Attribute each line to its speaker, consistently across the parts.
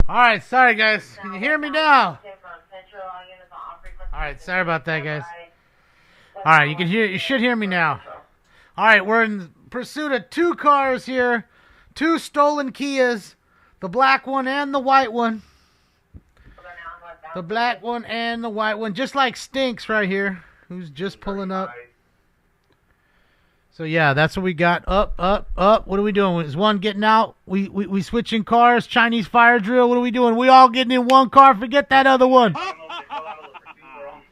Speaker 1: Alright, sorry guys. Can you hear me now? Alright, sorry about that, guys. Alright, you should hear me now. Alright, we're in pursuit of 2 cars here. 2 stolen Kias. The black one and the white one. The black one and the white one. Just like Stinks right here, who's just pulling up. So yeah, that's what we got. Up. What are we doing? Is one getting out? We switching cars? Chinese fire drill? What are we doing? We all getting in one car? Forget that other one.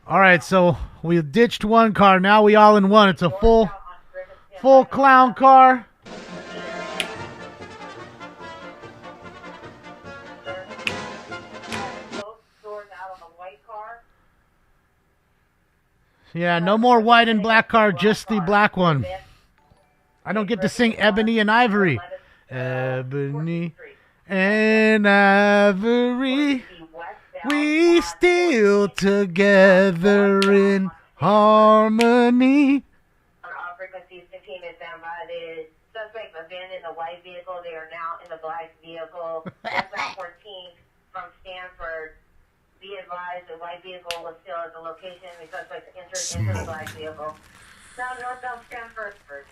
Speaker 1: All right, so we ditched one car. Now we all in one. It's a full clown car. Yeah, no more white and black car, just the black one. I don't get to sing Ebony and Ivory. Ebony and Ivory, we still together in harmony.
Speaker 2: All frequencies continue to stand by. The suspects have been in the white vehicle. They are now in the black vehicle. Westbound 14 from Stanford. Be advised, the white vehicle was still at the location. The suspects entered into the black vehicle. Now northbound Stanford first.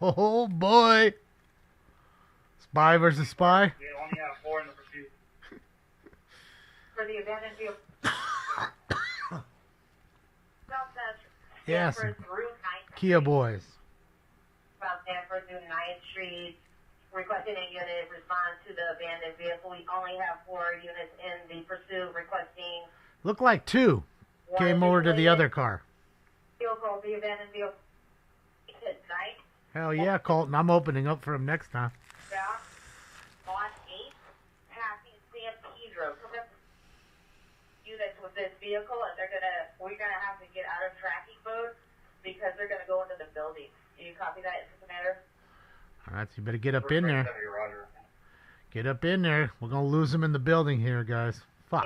Speaker 1: Oh boy. Spy versus spy.
Speaker 3: They only have 4 in the pursuit.
Speaker 2: For the abandoned vehicle. Southwest
Speaker 1: Yes.
Speaker 2: Stanford through 9th
Speaker 1: Kia boys.
Speaker 2: South Stanford through 9th Street. Requesting a unit respond to the abandoned vehicle. We only have 4 units in the pursuit. Requesting
Speaker 1: Look like 2 came over to the other car.
Speaker 2: vehicle, the abandoned vehicle. Night.
Speaker 1: Hell yeah, Colton. I'm opening up for him next time.
Speaker 2: South on 8, passing San Pedro. So that's units with this vehicle, and we're gonna have to get out of tracking mode because they're gonna go into the building. Do you copy that, Commander?
Speaker 1: All right, so you better get up in there. Get up in there. We're going to lose them in the building here, guys. Fuck.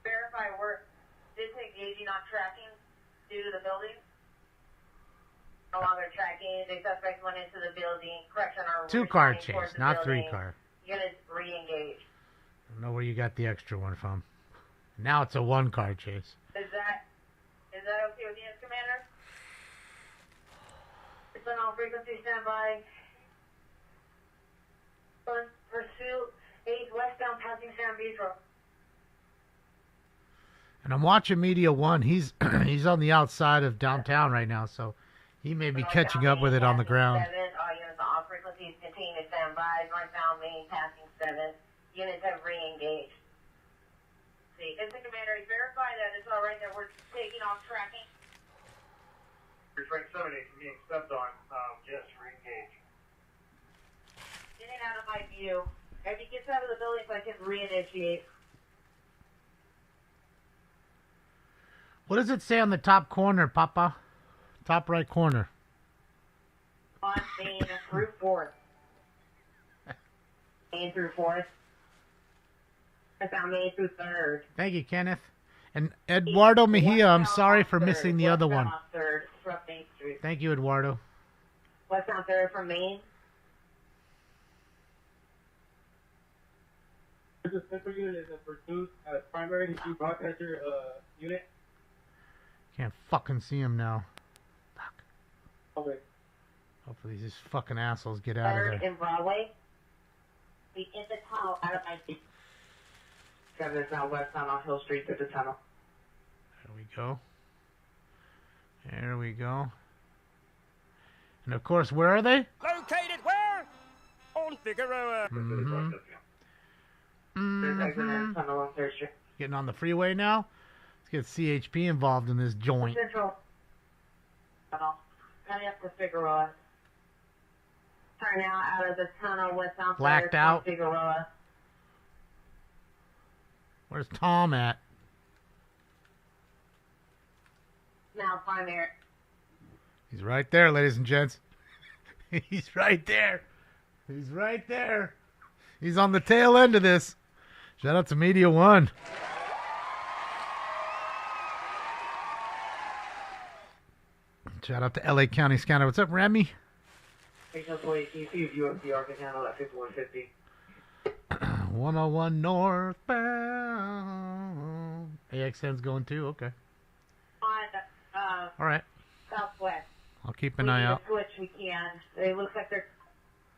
Speaker 2: Verify we're disengaging on tracking due to the building. No longer tracking. The suspects went into the building. Correction, our
Speaker 1: 2-car chase, not 3-car.
Speaker 2: Units re-engaged.
Speaker 1: I don't know where you got the extra one from. Now it's a 1-car chase.
Speaker 2: Is that okay with you, Commander? It's on all frequency standby. Pursuit 8 westbound passing San Pedro.
Speaker 1: And I'm watching Media 1. He's on the outside of downtown right now, so he may be catching up with it on the ground.
Speaker 2: 7, all units on all frequencies continue to stand by. Northbound main passing 7. Units have re-engaged. See, is the Commander, verify that it's all right that we're taking off tracking?
Speaker 3: Frank 78 being stepped on. Yes, re-engage.
Speaker 2: Getting out of my view. If he gets out of the building, so I can re-initiate.
Speaker 1: What does it say on the top corner, Papa? Top right corner.
Speaker 2: On Main through 4th. Main through 4th. That's on Main through 3rd.
Speaker 1: Thank you, Kenneth. And Eduardo Mejia, I'm sorry for missing the other one.
Speaker 2: Westbound 3rd from Main Street.
Speaker 1: Thank you, Eduardo.
Speaker 2: Westbound 3rd from Main.
Speaker 3: The central unit is in pursuit as primary broadcaster unit.
Speaker 1: Can't fucking see him now. Fuck.
Speaker 3: Okay.
Speaker 1: Hopefully these fucking assholes get out of
Speaker 2: 3rd
Speaker 1: there.
Speaker 2: in Broadway. Be in the tunnel out of my seat. 7 is now westbound on Hill Street through the tunnel.
Speaker 1: There we go. There we go. And of course, where are they?
Speaker 4: Located where? On Figueroa.
Speaker 1: Mm-hmm.
Speaker 2: There's exit in the tunnel on 3rd Street.
Speaker 1: Getting on the freeway now. Let's get CHP involved in this joint.
Speaker 2: Central tunnel. Coming up to Figueroa. Turn now out of the tunnel westbound.
Speaker 1: Blacked out.
Speaker 2: Figueroa.
Speaker 1: Where's Tom at?
Speaker 2: Now primary.
Speaker 1: He's right there, ladies and gents. He's right there. He's right there. He's on the tail end of this. Shout out to Media 1. Shout out to LA County Scanner. What's up, Remy?
Speaker 2: Signal 40, can you see if UFCR can handle at 5150?
Speaker 1: 101 northbound. AXN's going too. Okay.
Speaker 2: On
Speaker 1: All right.
Speaker 2: Southwest.
Speaker 1: I'll keep an eye out.
Speaker 2: Switch we can. It looks like they're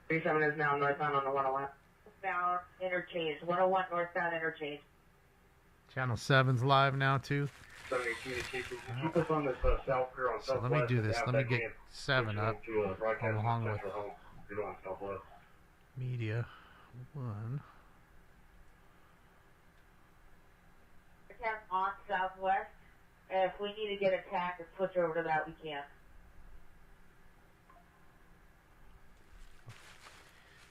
Speaker 3: 37 is now northbound on the 101.
Speaker 2: northbound interchange. 101 northbound interchange.
Speaker 1: Channel 7's live now too.
Speaker 3: 72 keep us on this south here on
Speaker 1: So
Speaker 3: southwest.
Speaker 1: let me do this. Let me get 7 up along with media 1.
Speaker 2: Attack on Southwest. If we need to get attacked and switch over to that, we can.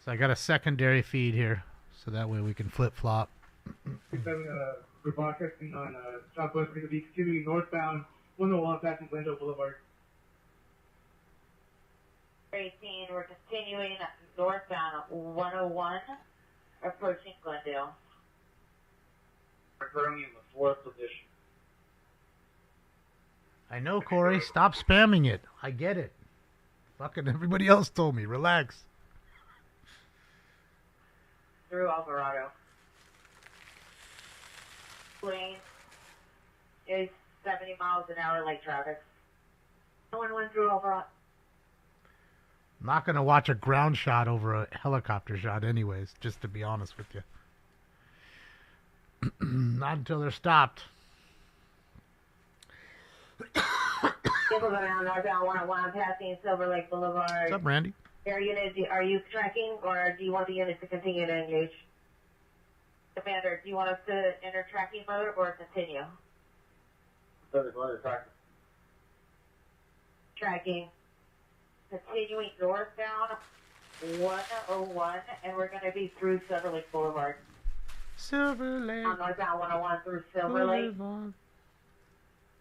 Speaker 1: So I got a secondary feed here, so that way we can flip flop.
Speaker 3: 37, we're broadcasting on southwest. We're going to be continuing northbound 101 passing Glendale Boulevard.
Speaker 2: 18, we're continuing northbound 101, approaching Glendale.
Speaker 3: We're currently in the 4th position.
Speaker 1: I know, Corey. Stop spamming it. I get it. Fucking everybody else told me. Relax.
Speaker 2: Through Alvarado. Lane is 70 miles an hour light traffic. No one went through Alvarado.
Speaker 1: I'm not going to watch a ground shot over a helicopter shot anyways, just to be honest with you. Not until they're stopped.
Speaker 2: Vehicles around northbound 101 passing Silver Lake Boulevard.
Speaker 1: What's up, Randy?
Speaker 2: Air unit, are you tracking or do you want the unit to continue to engage? Commander, do you want us to enter tracking mode or continue? Tracking. Continuing northbound 101, and we're going to be through Silver Lake Boulevard.
Speaker 1: Silver Lake.
Speaker 2: On northbound 101 through Silver Lake.
Speaker 1: Boulevard.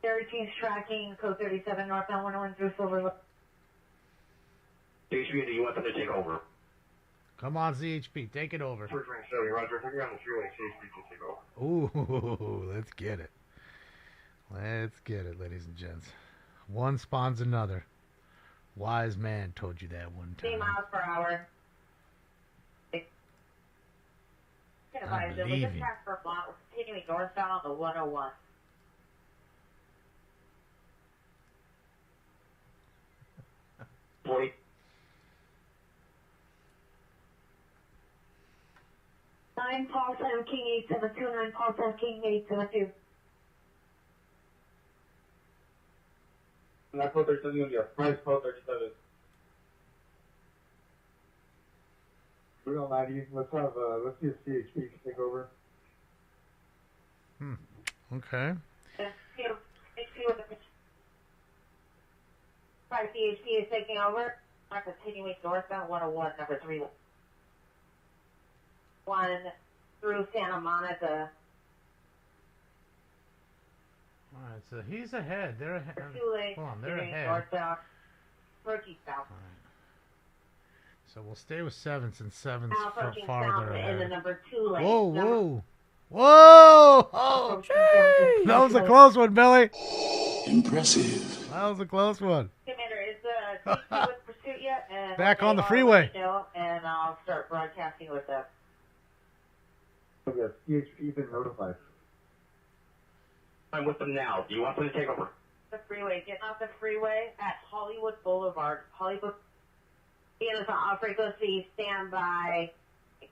Speaker 2: 13's tracking, code 37, northbound 101 through Silver Lake.
Speaker 3: HB, do you want them to take over?
Speaker 1: Come on, ZHP. Take it over.
Speaker 3: First range 70, Roger. If you're on the freeway, HB can take over.
Speaker 1: Ooh, let's get it. Let's get it, ladies and gents. One spawns another. Wise man told you that one
Speaker 2: 3
Speaker 1: time.
Speaker 2: miles per hour.
Speaker 1: I believe you.
Speaker 2: We're continuing northbound on the 101.
Speaker 3: Boy.
Speaker 2: Nine Paul 7 King 872, 9 Paul 7 King 872.
Speaker 3: And that's what they're sending on your price code 37. We're on 90. Let's see if CHP can take over.
Speaker 1: Okay.
Speaker 2: CHP is taking over. I'm continuing northbound 101, number 3. 1 through Santa Monica.
Speaker 1: All right, so he's ahead. They're ahead.
Speaker 2: 2 lanes.
Speaker 1: Hold on, they're ahead.
Speaker 2: Northbound. Turkey South.
Speaker 1: All right. So we'll stay with 7 since 7's
Speaker 2: Now approaching
Speaker 1: farther
Speaker 2: south in the
Speaker 1: ahead.
Speaker 2: number 2 lane.
Speaker 1: Whoa, whoa. Whoa! Oh,
Speaker 2: Approaching
Speaker 1: that was a close one, Billy.
Speaker 5: Impressive.
Speaker 1: That was a close one.
Speaker 2: Commander, is the CHP with pursuit yet? And
Speaker 1: Back on the
Speaker 2: I'll
Speaker 1: freeway.
Speaker 2: let you know, and I'll start broadcasting with them.
Speaker 3: Yes, CHP been notified. I'm with them now. Do you want them to take over?
Speaker 2: The freeway, getting off the freeway at Hollywood Boulevard. Hollywood. Units on all frequency, stand by.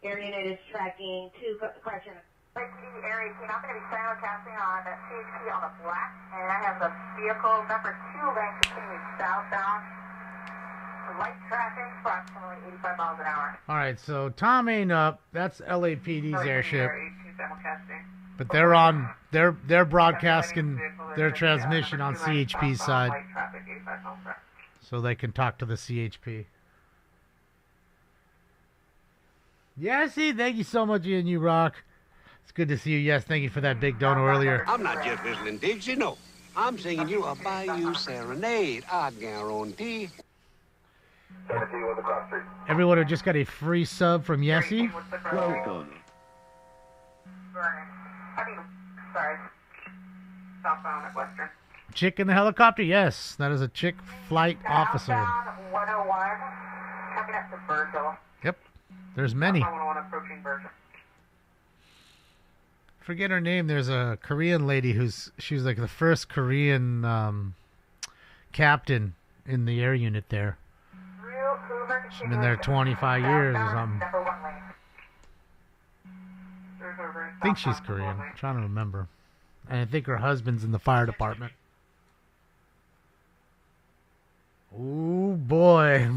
Speaker 2: Air unit is tracking 2, correction. Area 18, I'm going to be simulcasting on CHP on the black, and I have the vehicle number 2 lane continuing southbound. Light traffic, approximately 85 miles an hour.
Speaker 1: All right, so Tom ain't up. That's LAPD's airship.
Speaker 2: Area 18 simulcasting.
Speaker 1: But they're on. They're broadcasting their transmission on CHP's side,
Speaker 2: Light traffic, 85 miles an hour.
Speaker 1: so they can talk to the CHP. Yes, thank you so much, Ian. You rock. It's good to see you. Yes, thank you for that big dono earlier.
Speaker 6: I'm not just whistling digs, you know. I'm singing you a Bayou serenade, I guarantee.
Speaker 1: Everyone who just got a free sub from Yessie.
Speaker 5: Welcome.
Speaker 2: Sorry. Southbound at Western.
Speaker 1: Chick in the helicopter? Yes, that is a chick flight officer.
Speaker 2: Southbound 101, coming up to Virgil.
Speaker 1: Yep, there's many.
Speaker 2: 101 approaching Virgil.
Speaker 1: forget her name. There's a Korean lady she was like the first Korean captain in the air unit there. She's been there 25 years or something. I think she's Korean. I'm trying to remember. And I think her husband's in the fire department. Oh boy.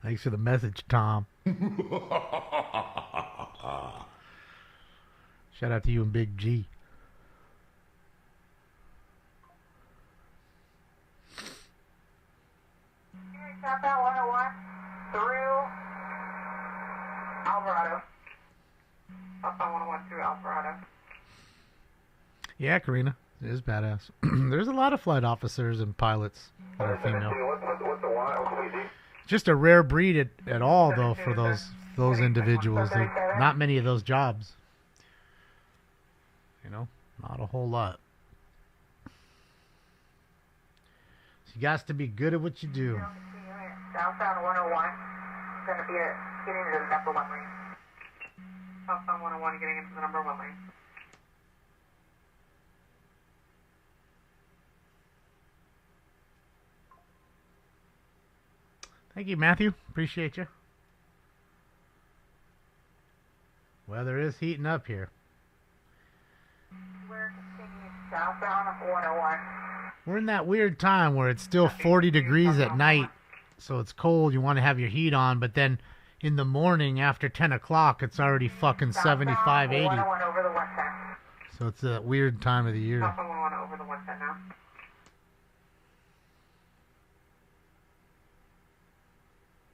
Speaker 1: Thanks for the message, Tom. Shout out to you and Big G.
Speaker 2: Southbound 101 through Alvarado. Southbound 101 through Alvarado.
Speaker 1: Yeah, Karina. It is badass. There's a lot of flight officers and pilots that are female. Just a rare breed at all, though, for those individuals. There are not many of those jobs. You know, not a whole lot. So you got to be good at what you do.
Speaker 2: Southbound 101 going to be getting into the number 1 lane. Southbound 101 getting into the number 1 lane.
Speaker 1: Thank you, Matthew. Appreciate you. Weather is heating up here.
Speaker 2: We're continuing southbound 101.
Speaker 1: We're in that weird time where it's still 40 degrees at night, so it's cold. You want to have your heat on, but then in the morning after 10 o'clock, it's already fucking 75, 80.
Speaker 2: Over the 110.
Speaker 1: So it's a weird time of the year.
Speaker 2: Southbound 101 over the 110 now.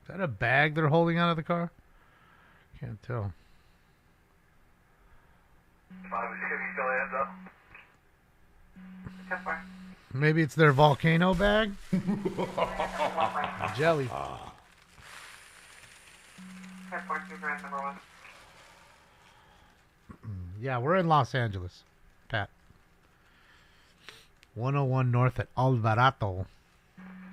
Speaker 1: Is that a bag they're holding out of the car? Can't tell. Maybe it's their volcano bag? Jelly. Yeah, we're in Los Angeles, Pat. 101 north at Alvarado.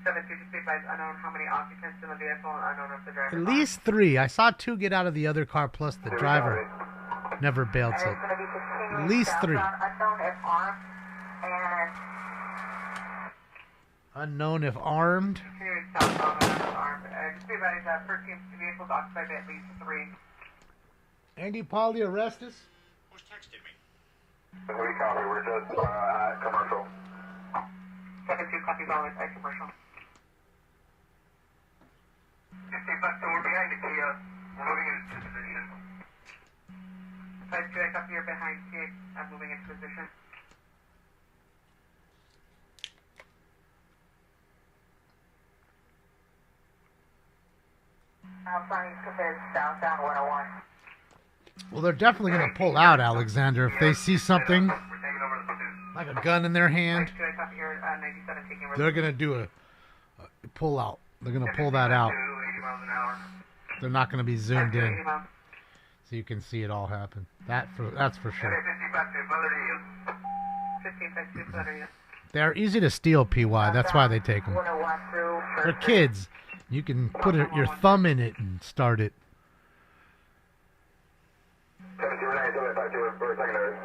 Speaker 2: 723 by unknown. How many occupants in the vehicle? Unknown if the driver.
Speaker 1: At least 3. I saw 2 get out of the other car, plus the driver never bailed. So at least 3.
Speaker 2: Unknown if armed and
Speaker 1: unknown if armed.
Speaker 2: continuing southbound unknown armed. Just be advised that 13 vehicles occupied by at least 3.
Speaker 1: Andy Polly, arrest us.
Speaker 4: Who's texting me?
Speaker 7: We copy. We're just at commercial.
Speaker 2: 72 copies always at commercial.
Speaker 7: 55, so we're behind the Kia. We're moving into position.
Speaker 2: 52, I copy you're behind Kia. I'm moving into position. Outside compared southbound 101.
Speaker 1: Well, they're definitely going to pull out, Alexander, if they see something
Speaker 7: We're taking over the pursuit.
Speaker 1: like a gun in their hand.
Speaker 2: 52, I copy you're 97 taking over.
Speaker 1: They're going to do a pull out. They're going to pull that out.
Speaker 7: 80 miles an hour.
Speaker 1: They're not going to be zoomed
Speaker 2: 80
Speaker 1: in,
Speaker 2: miles.
Speaker 1: so you can see it all happen. That's for sure.
Speaker 7: 55 to Mother
Speaker 2: 1552 Florida.
Speaker 1: They're easy to steal, PY. That's why they take them.
Speaker 2: 101 through.
Speaker 1: They're kids. You can put your thumb in it and start it.
Speaker 7: 72, we're secondary.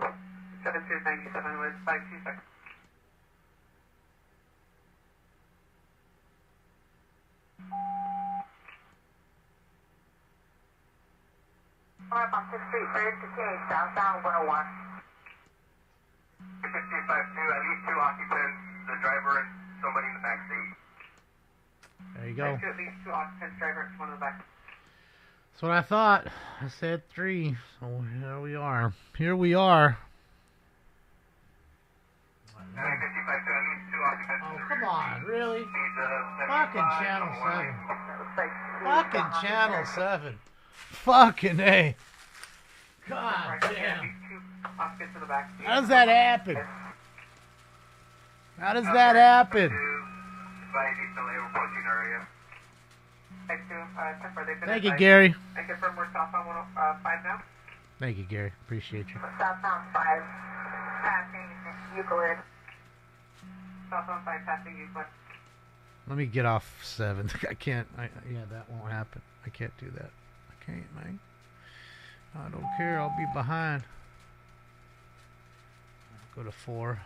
Speaker 2: 7297 with 526. Alright, on 6th Street, Bridge to Cage, southbound 101.
Speaker 7: 1552, at least 2 occupants, the driver and somebody in the back seat.
Speaker 1: There you go.
Speaker 2: At least 2 occupants, driver, one in the back.
Speaker 1: That's what I thought. I said 3. So here we are. Here we are.
Speaker 7: 1552, at least 2 occupants.
Speaker 1: Oh, come on. Really? Fucking
Speaker 7: Fucking
Speaker 1: Channel 7.
Speaker 2: Looks like
Speaker 1: Fucking Channel 7. Fucking A. God
Speaker 2: at
Speaker 1: damn.
Speaker 2: least 2 occupants in the back seat.
Speaker 1: How does that happen? How does that happen? Thank you, Gary.
Speaker 2: I confirm we're southbound 105 now.
Speaker 1: Thank you, Gary. Appreciate you.
Speaker 2: Southbound 5, passing Euclid. Southbound 5, passing Euclid.
Speaker 1: Let me get off 7. I can't. Yeah, that won't happen. I can't do that. I can't, man. I don't care. I'll be behind. Go to 4.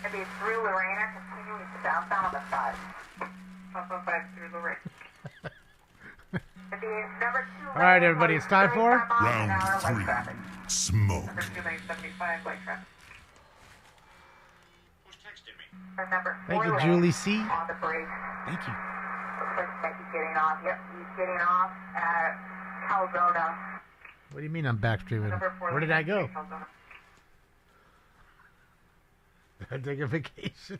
Speaker 2: It'll be through Lorena, continuing to southbound on the 5. Southbound 5 through Lorena. It'll be number 2.
Speaker 1: All right, everybody, it's time for
Speaker 5: Round 3. Smoke.
Speaker 2: Number 2 lane 75, light traffic. Who's texting me? Number 4
Speaker 1: Thank you,
Speaker 2: lane
Speaker 1: Julie C.
Speaker 2: on the brakes.
Speaker 1: Thank you.
Speaker 2: Looks like he's getting off. Yep, he's getting off at Calzona.
Speaker 1: What do you mean I'm backstreaming?
Speaker 2: Number 4
Speaker 1: Where did I go?
Speaker 2: Calzona.
Speaker 1: Did I take a vacation?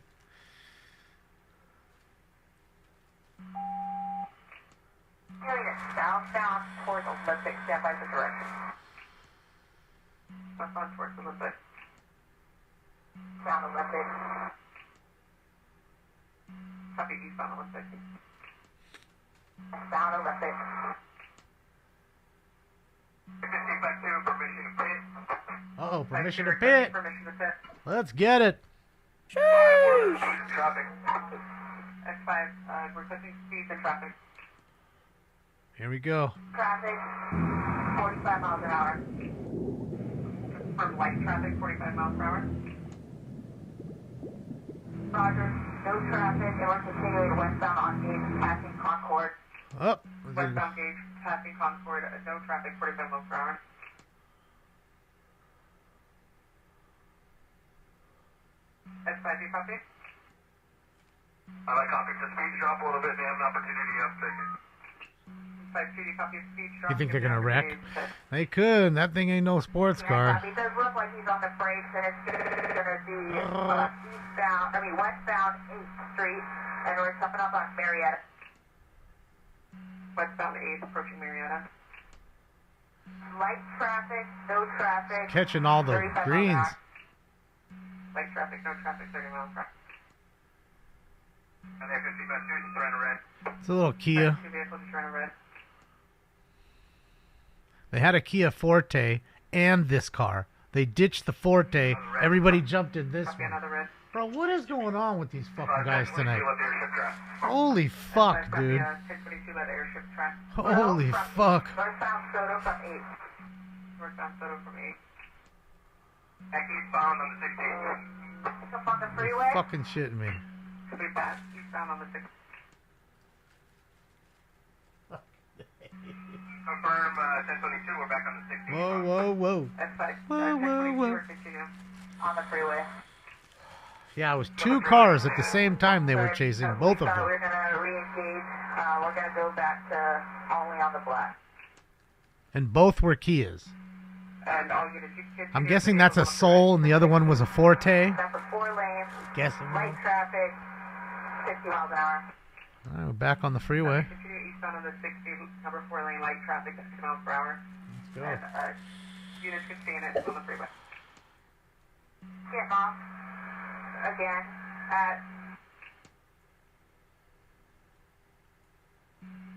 Speaker 2: Heading it southbound towards Olympic. Stand by for direction. Southbound towards Olympic. Down Olympic. Copy eastbound Olympic. Down Olympic.
Speaker 7: Permission to pit.
Speaker 1: Uh-oh, permission to pit.
Speaker 2: Permission to pit.
Speaker 1: Let's get it.
Speaker 7: Traffic.
Speaker 2: X5, requesting speeds and traffic.
Speaker 1: Here we go.
Speaker 2: Traffic, 45 miles an hour. From light traffic, 45 miles per hour. Roger, no traffic, and we're continuing westbound on gauge, passing Concord.
Speaker 1: Up.
Speaker 2: Westbound gauge, passing Concord, no traffic, 45 miles per hour. X5, you copy?
Speaker 7: I like copy. The speed drop a little bit. They have an opportunity. I'm taking.
Speaker 2: 5-2, you copy speed drop?
Speaker 1: You think they're gonna wreck? They could. That thing ain't no sports car.
Speaker 2: It does look like he's on the brakes, and it's gonna be westbound 8th Street, and we're coming up on Marietta. Westbound 8th, approaching Marietta. Light traffic, no traffic.
Speaker 1: Catching all the
Speaker 2: 35 miles an
Speaker 1: greens.
Speaker 2: hour. Light traffic, no traffic, 30 miles per hour.
Speaker 7: And they're 50 by 2, just ran a red.
Speaker 1: It's a little Kia.
Speaker 2: 2 vehicles just running red.
Speaker 1: They had a Kia Forte and this car. They ditched the Forte. Everybody jumped in this
Speaker 2: Copy
Speaker 1: one.
Speaker 2: another red.
Speaker 1: Bro, what is going on with these fucking guys tonight?
Speaker 7: Let the airship track.
Speaker 1: Holy fuck,
Speaker 2: Copy,
Speaker 1: dude.
Speaker 2: 1022, let airship track.
Speaker 1: Holy
Speaker 2: From
Speaker 1: fuck.
Speaker 2: Northbound Soto from 8. Northbound Soto from 8.
Speaker 7: Back eastbound on the 16th.
Speaker 2: Up on the freeway.
Speaker 1: Fucking shitting me.
Speaker 2: Could be fast. Eastbound on the 6th.
Speaker 7: Confirm 1022. We're back on the 16th.
Speaker 1: Whoa, whoa, whoa.
Speaker 2: That's fine.
Speaker 1: Whoa, whoa, whoa.
Speaker 2: We're continuing on the freeway.
Speaker 1: Yeah, it was 2 cars at the same time they were chasing, both of them.
Speaker 2: We're going to re-engage. We're going to go back to only on the black.
Speaker 1: And both were Kias.
Speaker 2: And all units, you can
Speaker 1: I'm guessing that's a Soul and the other one was a Forte.
Speaker 2: Number 4 lanes.
Speaker 1: Guessing.
Speaker 2: Light traffic. 60 miles an hour.
Speaker 1: All right, we're back on the freeway.
Speaker 2: Continue eastbound on the 60, number 4 lane, light traffic, 60 miles per hour.
Speaker 1: Let's go.
Speaker 2: And units can stay in it on the freeway. Getting off again at.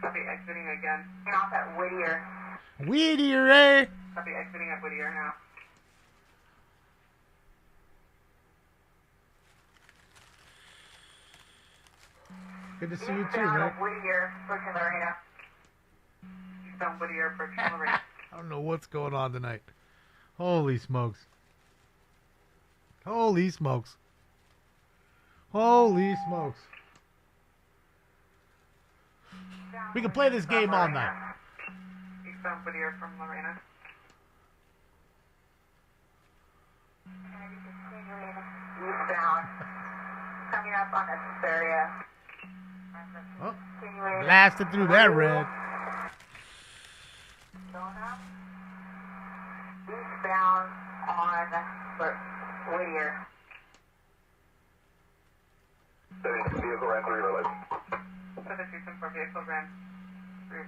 Speaker 2: Copy, exiting again. Getting off at Whittier.
Speaker 1: Whittier, eh?
Speaker 2: Copy, exiting at Whittier now.
Speaker 1: Good to see you too,
Speaker 2: Eastbound
Speaker 1: Rick.
Speaker 2: Whittier, approaching Lorena. Eastbound Whittier, approaching Lorena.
Speaker 1: I don't know what's going on tonight. Holy smokes. Holy smokes. Holy smokes. We can play this game all night.
Speaker 2: Eastbound Whittier from Lorena. Eastbound. Coming up on Asperia.
Speaker 1: Oh,
Speaker 2: Continuing.
Speaker 1: blasted through that red.
Speaker 2: Eastbound on Whittier.
Speaker 7: Vehicle ran 3 red lights.
Speaker 2: 724 vehicle ran 3.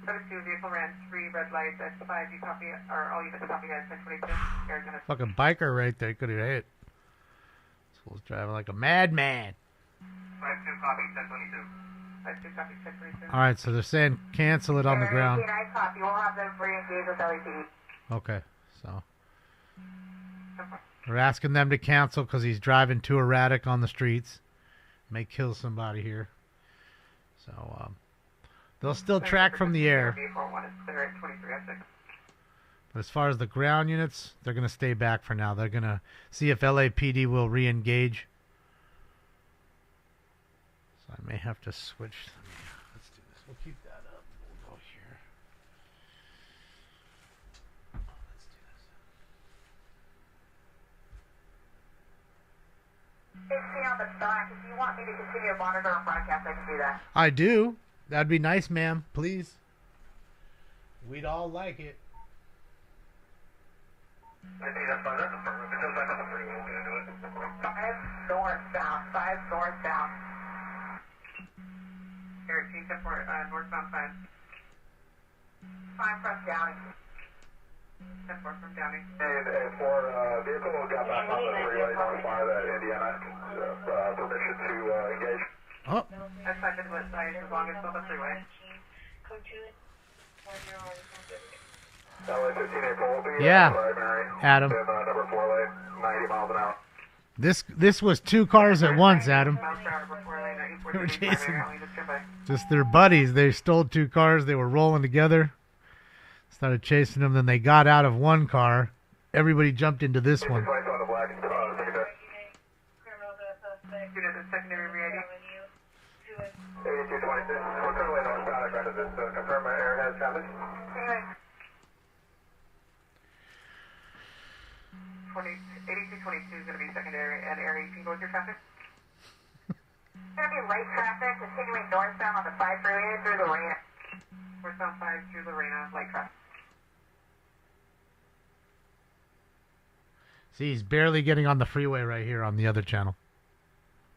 Speaker 2: 72 vehicle ran 3 red lights. X5, you copy, or all units copy at 1022. Arizona.
Speaker 1: Fucking biker right there. Could have hit. This fool's driving like a madman.
Speaker 7: 5-2 copy 1022.
Speaker 2: 5-2 copy 1022.
Speaker 1: All right, so they're saying cancel it on the ground.
Speaker 2: I copy. We'll have them re-engage with LAPD.
Speaker 1: Okay, so we're asking them to cancel because he's driving too erratic on the streets. May kill somebody here. So They'll still track from the air.
Speaker 8: B41 is clear at 2306.
Speaker 1: But as far as the ground units, they're going to stay back for now. They're going to see if LAPD will re-engage. So I may have to switch. Let's do this. We'll keep that up. We'll go here. Let's do this.
Speaker 2: It's on the back. If you want me to continue to monitor and broadcast, I can do that.
Speaker 1: I do. That'd be nice, ma'am. Please. We'd all like it.
Speaker 7: I think that's fine. That's affirmative. It does back on the freeway. We're going to do it.
Speaker 2: 5 northbound. 5 northbound.
Speaker 8: Here, Chief, for northbound 5.
Speaker 2: 5 from Downey.
Speaker 8: 10-4 from Downey.
Speaker 7: And for vehicle who got back on the freeway, notify that Indiana permission to engage.
Speaker 1: Oh.
Speaker 8: That's fine, but as long as it's on the freeway.
Speaker 7: LA 15 April,
Speaker 1: Yeah,
Speaker 7: primary.
Speaker 1: Adam.
Speaker 7: And number 4 lane, 90 miles an hour.
Speaker 1: This was 2 cars at once, Adam.
Speaker 8: Mouse driver before lane,
Speaker 1: They were
Speaker 8: 843
Speaker 1: chasing.
Speaker 8: primary, just goodbye.
Speaker 1: Just their buddies. They stole 2 cars. They were rolling together. Started chasing them. Then they got out of one car. Everybody jumped into this one.
Speaker 7: 20 on the black, secondary.
Speaker 8: Unit is secondary re-ID.
Speaker 7: 8226. We're currently northbound at this. Confirm my airhead traffic.
Speaker 8: 8222 is going to be secondary, and area you can go with your traffic.
Speaker 2: It's going to be light traffic continuing northbound on the 5 freeway through the Lorena.
Speaker 8: Northbound 5 through Lorena, light traffic.
Speaker 1: See, he's barely getting on the freeway right here on the other channel.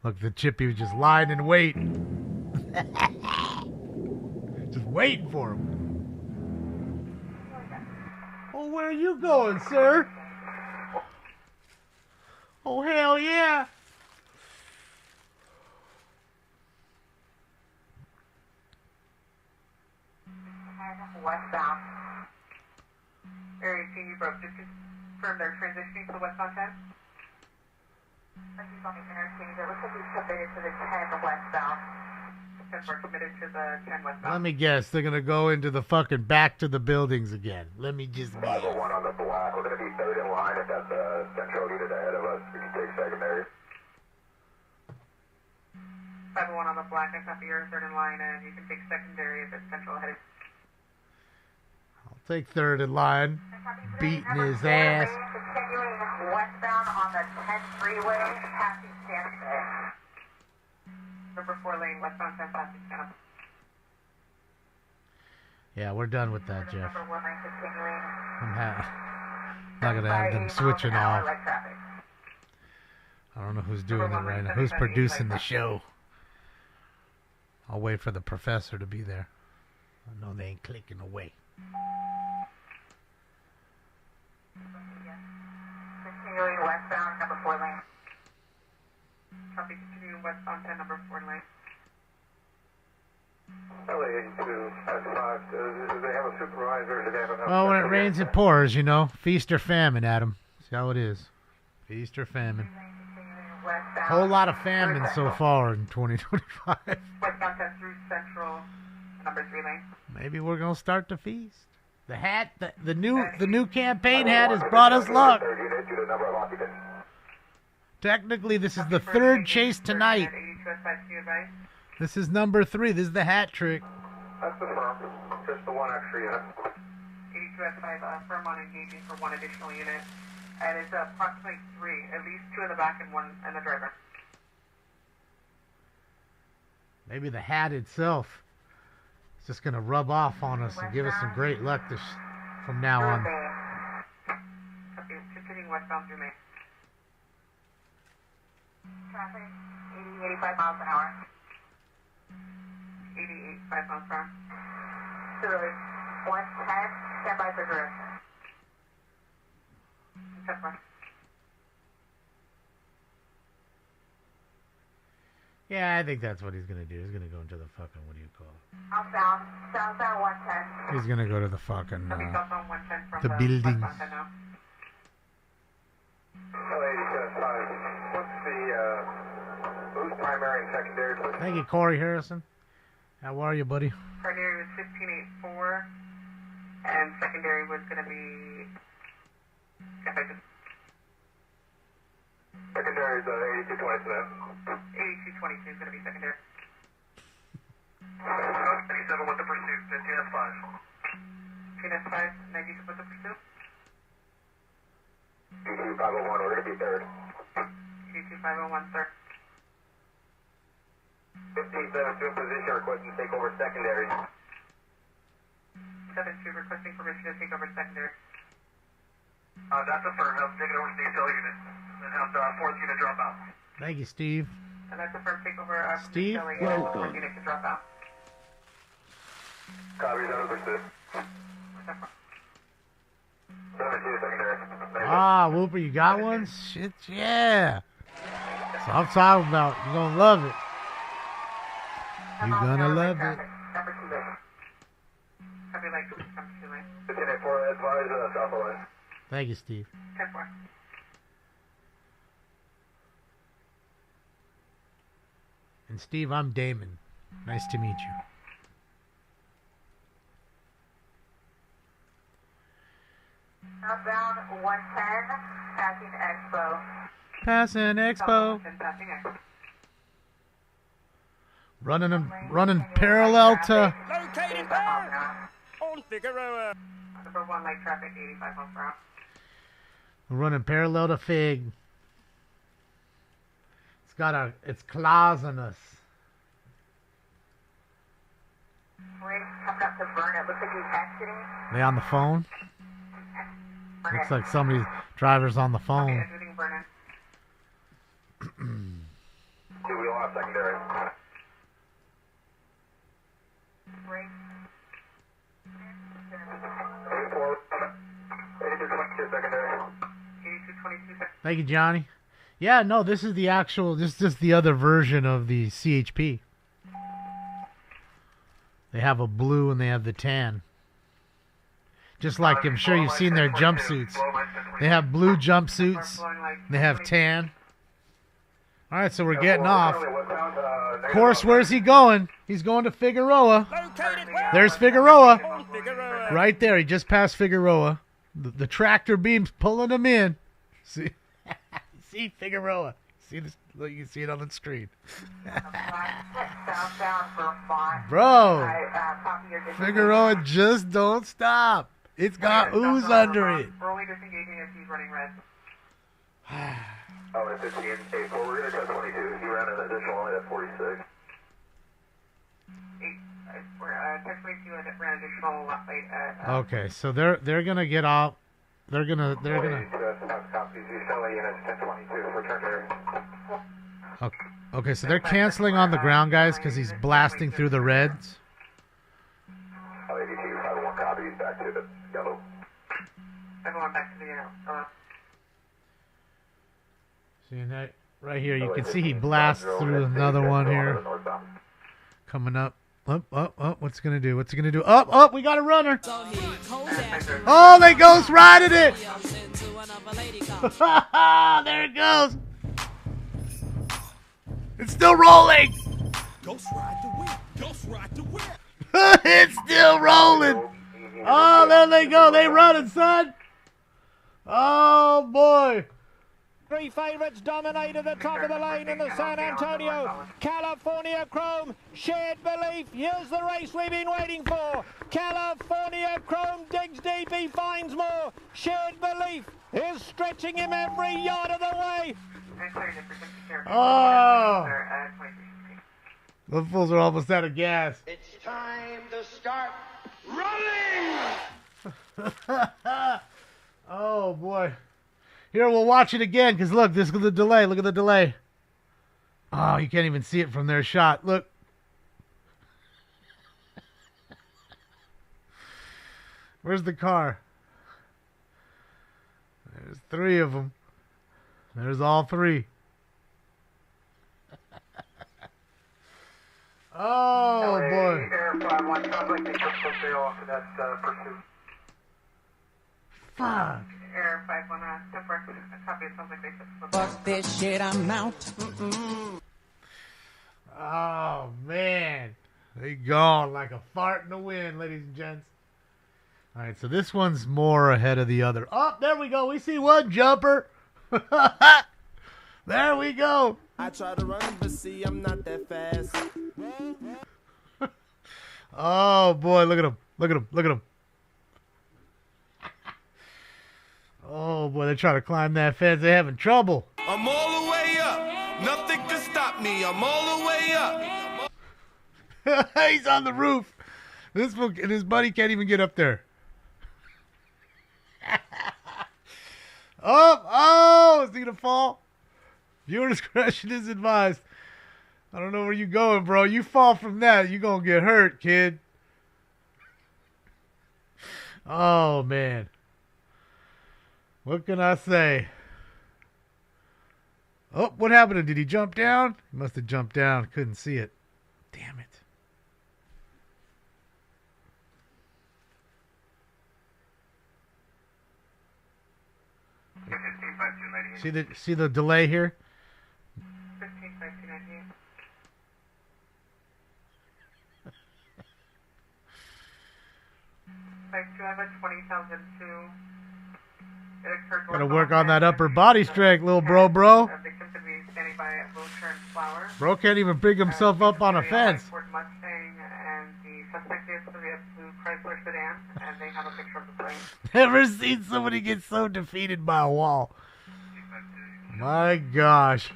Speaker 1: Look, the chippy was just lying in wait. Just waiting for him. Oh, where are you going, sir? Oh, hell yeah.
Speaker 2: Westbound.
Speaker 8: Area C, you broke. Just confirm they're transitioning to the westbound 10.
Speaker 2: This is on the interchange. It looks like he's committed to the 10 westbound.
Speaker 8: 10-4 committed to the 10 westbound.
Speaker 1: Let me guess. They're going to go into the fucking back to the buildings again. Let me just guess.
Speaker 7: 501 on the black. We're going to be third in line if that's a central unit ahead of us. We can take secondary.
Speaker 8: 501 on the black, I copy your third in line, and you can take secondary if it's central headed.
Speaker 1: I'll take third in line. Beating his ass.
Speaker 2: Continuing westbound on the 10 freeway, passing Santa Fe.
Speaker 8: Number 4 lane, westbound 10 passing Santa Fe.
Speaker 1: Yeah, we're done with that, Jeff.
Speaker 2: Number 1 lane continuing.
Speaker 1: I'm not going to have them switching off.
Speaker 2: Light traffic.
Speaker 1: I don't know who's doing it right now. Who's producing the show? I'll wait for the professor to be there. I know they ain't clicking away.
Speaker 2: Continuing westbound, number 4 lane.
Speaker 8: Copy, continuing westbound 10, number 4 lane.
Speaker 7: LA 82, that's 5. Do they have a supervisor? Do they have enough?
Speaker 1: Well, when it rains, it pours, you know. Feast or famine, Adam. See how it is. Feast or famine.
Speaker 2: Westbound.
Speaker 1: Whole lot of famine so far in 2025.
Speaker 8: Westbound 10 through central, number 3 lane.
Speaker 1: Maybe we're gonna start to feast. The hat, the new campaign hat has brought us luck.
Speaker 7: Third unit due to number of occupants.
Speaker 1: Technically, this is the 3rd chase tonight.
Speaker 8: 82S5 advice.
Speaker 1: This is number 3. This is the hat trick.
Speaker 7: That's the firm. Just the one extra unit.
Speaker 8: 82S5 firm on engaging for 1 additional unit. And it's approximately 3, at least 2 in the back and 1 in the driver.
Speaker 1: Maybe the hat itself is just gonna rub off on us and give us some great luck from now on.
Speaker 8: Copy, continuing westbound through Main.
Speaker 2: Traffic, 80, 85 miles an hour.
Speaker 8: 88, 5 miles per hour.
Speaker 2: Civilian, 110, stand by for direction.
Speaker 8: 10-4.
Speaker 1: Yeah, I think that's what he's gonna do. He's gonna go into the fucking, what do you call it?
Speaker 2: Southbound 110.
Speaker 1: He's gonna go to the fucking
Speaker 8: Copy, southbound 110 from
Speaker 1: the
Speaker 8: the
Speaker 1: buildings.
Speaker 8: westbound 10 now.
Speaker 7: LA 82S5. What's the who's primary and secondary, please?
Speaker 1: Thank you, Corey Harrison. How are you, buddy?
Speaker 8: Primary was 1584, and secondary was going to be. If I just.
Speaker 7: Secondary is 8227.
Speaker 8: 8222 is going to be secondary.
Speaker 7: 97 with the pursuit, 15 5.
Speaker 8: TNS 5, 97 with the pursuit.
Speaker 7: DQ 501, we're going to be third.
Speaker 8: DQ 501, sir.
Speaker 7: 15-7 to in position, requesting to take over secondary.
Speaker 8: 7-2 requesting permission to take over secondary.
Speaker 7: That's affirmed. Have taken over CSL unit. And have the 4th unit drop out.
Speaker 1: Thank you, Steve.
Speaker 8: And that's affirmed takeover.
Speaker 1: Steve?
Speaker 8: Welcome. Unit to drop out.
Speaker 7: Copy, that was pursuit. 7-2 secondary.
Speaker 1: Ah, Whooper, you got one? Shit, yeah. That's what I'm talking about. You're going to love it. You're going to love it.
Speaker 8: Number 2 lane. Copy light, please come to 2 lane.
Speaker 7: 15-4, advise south line.
Speaker 1: Thank you, Steve.
Speaker 8: 10-4.
Speaker 1: And Steve, I'm Damon. Nice to meet you.
Speaker 8: Southbound 110, passing Expo.
Speaker 1: Passing Expo.
Speaker 8: Passing Expo.
Speaker 1: Running parallel to...
Speaker 4: Located where? On Figueroa.
Speaker 8: Number 1 light traffic, 85 miles per hour.
Speaker 1: Running parallel to Fig. It's claws on us.
Speaker 8: Rick, coming up to Burn. It looks like he's exiting.
Speaker 1: They on the phone? Looks like somebody's driver's on the phone.
Speaker 8: Exiting Vernon.
Speaker 7: 2 wheel off secondary.
Speaker 8: Rick.
Speaker 7: 84, 8222 secondary.
Speaker 8: 8222.
Speaker 1: Thank you, Johnny. Yeah, no, this is the other version of the CHP. They have a blue and they have the tan. Just like I'm sure you've seen their jumpsuits. They have blue jumpsuits. They have tan. All right, so we're getting off. Of course, where's he going? He's going to Figueroa.
Speaker 4: Located where?
Speaker 1: There's Figueroa.
Speaker 4: On Figueroa.
Speaker 1: Right there. He just passed Figueroa. The tractor beam's pulling him in. See? See Figueroa. See this? Look, you can see it on the screen.
Speaker 8: Southbound Vermont.
Speaker 1: Bro, Figueroa just don't stop. It's got ooze under it.
Speaker 8: Early disengaging as he's running red.
Speaker 7: Oh, at 15, 84, we're going to cut 22. He ran an additional only at 46.
Speaker 8: 1022 and ran additional left lane at...
Speaker 1: Okay, so they're gonna get out. They're gonna.
Speaker 7: Copies. You shall units 1022. Return here.
Speaker 1: Okay, so they're canceling on the ground, guys, because he's blasting through the reds.
Speaker 7: 82, 501 copies back to the yellow.
Speaker 8: Everyone back to the yellow.
Speaker 1: See that right here? You can see he blasts through another one here. Coming up. Up. What's it gonna do? What's it gonna do? Up. We got a runner. Oh, they ghost rided it. There it goes. It's still rolling.
Speaker 5: Ghost ride the whip. Ghost ride the whip.
Speaker 1: It's still rolling. Oh, there they go. They running, son. Oh boy.
Speaker 4: Three favourites dominate at the top of the lane in the San Antonio. California Chrome, Shared Belief. Here's the race we've been waiting for. California Chrome digs deep, he finds more. Shared Belief is stretching him every yard of the way.
Speaker 1: Oh. The fools are almost out of gas.
Speaker 6: It's time to start running!
Speaker 1: Oh boy. Here, we'll watch it again, because look, this is the delay. Look at the delay. Oh, you can't even see it from their shot. Look. Where's the car? There's 3 of them. There's all 3. Oh, boy.
Speaker 3: Air 5-1, sounds like they took the tail off of that pursuit.
Speaker 1: Fuck.
Speaker 8: Air 5-1, temporary copy. It sounds like they took the
Speaker 9: Fuck this shit, I'm out.
Speaker 1: Oh, man. They gone like a fart in the wind, ladies and gents. All right, so this one's more ahead of the other. Oh, there we go. We see one jumper. There we go.
Speaker 9: I try to run, but see, I'm not that fast.
Speaker 1: Oh, boy, look at him. Look at him. Look at him. Oh, boy, they're trying to climb that fence. They're having trouble.
Speaker 9: I'm all the way up. Nothing can stop me. I'm all the way up.
Speaker 1: He's on the roof. This fool and his buddy can't even get up there. Oh, is he going to fall? Viewer discretion is advised. I don't know where you going, bro. You fall from that, you going to get hurt, kid. Oh, man. What can I say? Oh, what happened? Did he jump down? He must have jumped down. Couldn't see it. Damn it. See the delay here?
Speaker 8: 15, 1998. Type 2, I have a 20,002. It occurred
Speaker 1: Gotta
Speaker 8: north
Speaker 1: work
Speaker 8: of
Speaker 1: on that upper
Speaker 8: 10.
Speaker 1: body strength, little bro.
Speaker 8: Victim could be standing by at Wilshire and Flower.
Speaker 1: Bro can't even pick himself up on a fence.
Speaker 8: Ford Mustang, and the suspect is to be a blue Chrysler sedan, and they have a picture of the plane.
Speaker 1: Never seen somebody get so defeated by a wall. My gosh.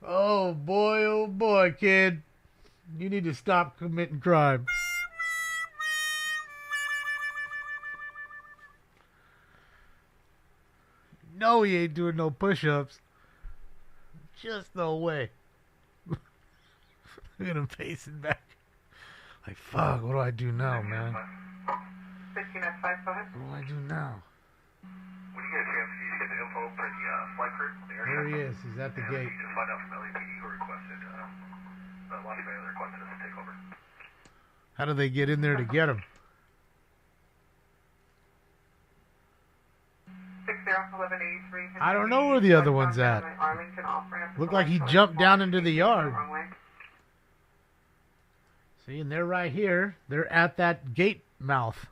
Speaker 1: Oh boy, kid. You need to stop committing crime. No, he ain't doing no push-ups. Just no way. Look at him pacing back. Like, fuck, what do I do now, man?
Speaker 8: 15 at 5, go ahead.
Speaker 1: What do I do now?
Speaker 7: When you get a chance, you get the info for the flight crew.
Speaker 1: There he is. He's at the gate.
Speaker 7: You just find out from LAPD who requested, Las Vegas requested us to take over.
Speaker 1: How do they get in there to get him?
Speaker 8: 60-1183.
Speaker 1: I don't know where the other one's at. Looked like he jumped down into the yard. See, and they're right here. They're at that gate mouth.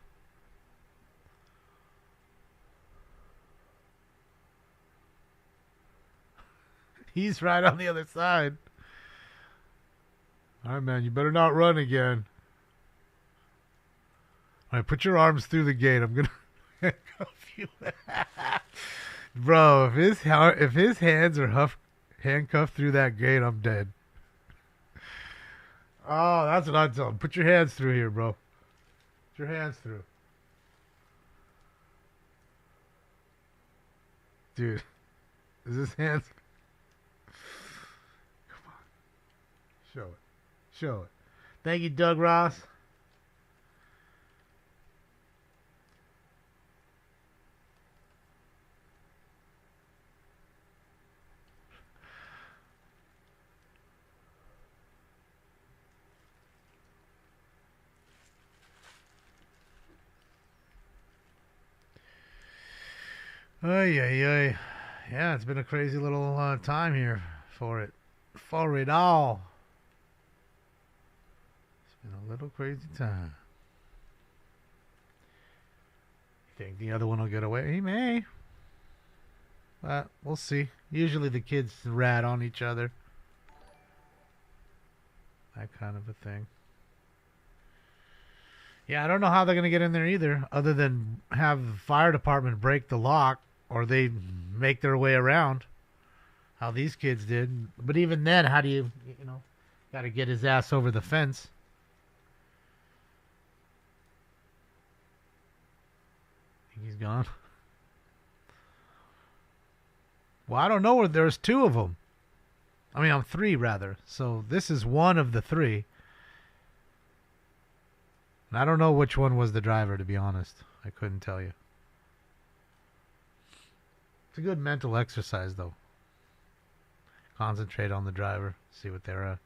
Speaker 1: He's right on the other side. All right, man, you better not run again. All right, put your arms through the gate. I'm going to handcuff you. Bro, if his hands are handcuffed through that gate, I'm dead. Oh, that's what I tell him. Put your hands through here, bro. Put your hands through. Dude, is his hands... Show it. Show it. Thank you, Doug Ross. Ay, ay, ay. Yeah, it's been a crazy little time here for it. For it all. It's been a little crazy time. You think the other one will get away? He may. But we'll see. Usually the kids rat on each other. That kind of a thing. Yeah, I don't know how they're going to get in there either, other than have the fire department break the lock, or they make their way around, how these kids did. But even then, how do you got to get his ass over the fence. Think he's gone? Well, I don't know where there's two of them. I mean, I'm three, rather. So this is one of the three. And I don't know which one was the driver, to be honest. I couldn't tell you. It's a good mental exercise, though. Concentrate on the driver. See what they're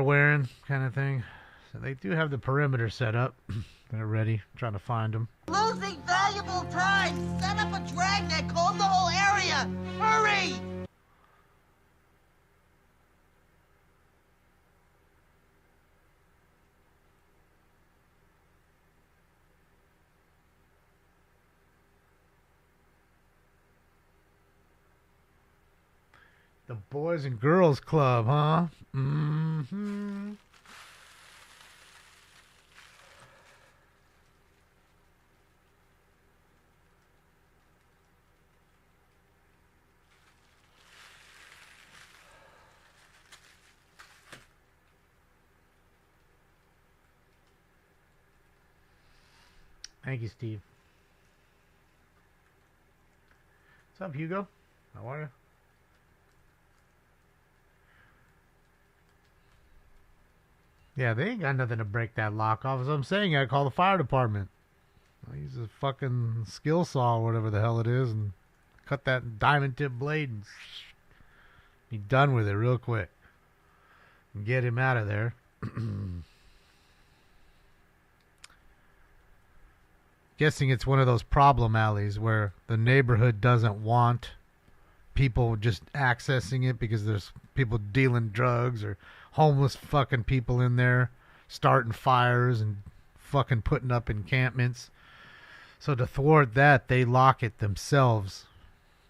Speaker 1: wearing, kind of thing. So they do have the perimeter set up. They're ready. I'm trying to find them.
Speaker 10: Losing valuable time. Set up a dragnet. Comb the whole area. Hurry!
Speaker 1: The Boys and Girls Club, huh? Mm-hmm. Thank you, Steve. What's up, Hugo? How are you? Yeah, they ain't got nothing to break that lock off. As I'm saying, I call the fire department. I'll use a fucking skill saw or whatever the hell it is and cut that diamond tip blade and be done with it real quick. And get him out of there. Guessing it's one of those problem alleys where the neighborhood doesn't want people just accessing it because there's people dealing drugs or homeless fucking people in there starting fires and fucking putting up encampments. So to thwart that, they lock it themselves.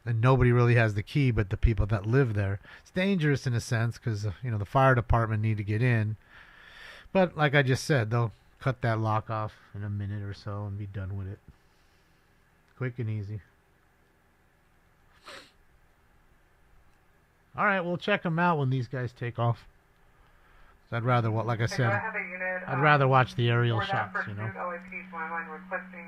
Speaker 1: And nobody really has the key but the people that live there. It's dangerous in a sense because, the fire department need to get in. But like I just said, they'll cut that lock off in a minute or so and be done with it. Quick and easy. All right, we'll check them out when these guys take off. So I'd rather, like I said, I'd rather watch the aerial shots,
Speaker 8: LAPD to my mind requesting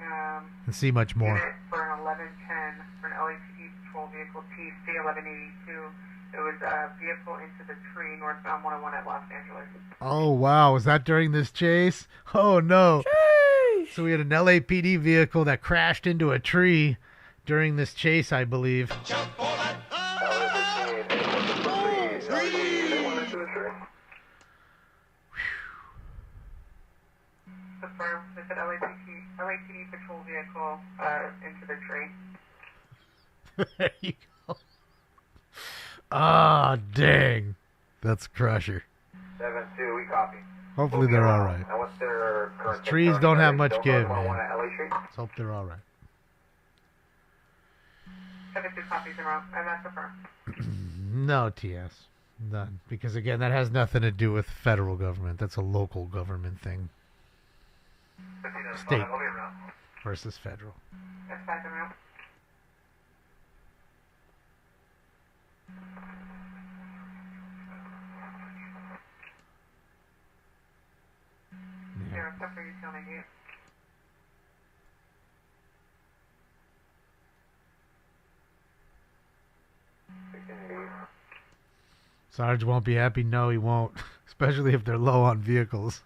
Speaker 1: and see much more.
Speaker 8: unit for an 1110 for an LAPD patrol vehicle TC 1182. It was a vehicle into the tree northbound 101 at Los Angeles.
Speaker 1: Oh, wow. Was that during this chase? Oh, no. Jeez. So we had an LAPD vehicle that crashed into a tree during this chase, I believe.
Speaker 8: Confirmed. There's an LAPD patrol vehicle into the tree.
Speaker 1: There you go. Ah, dang. That's Crusher.
Speaker 7: 7-2, we copy.
Speaker 1: Hopefully they're all right.
Speaker 7: And what's their current
Speaker 1: These trees don't have much give, man.
Speaker 7: 101 at LA Street?
Speaker 1: Let's hope they're all right.
Speaker 8: 72 copies in row, and that's confirmed.
Speaker 1: No, TS. None. Because, again, that has nothing to do with federal government. That's a local government thing. State versus federal.
Speaker 8: That's 5 in row.
Speaker 1: Yeah.
Speaker 8: Except for you telling you.
Speaker 1: Sarge won't be happy. No, he won't. Especially if they're low on vehicles.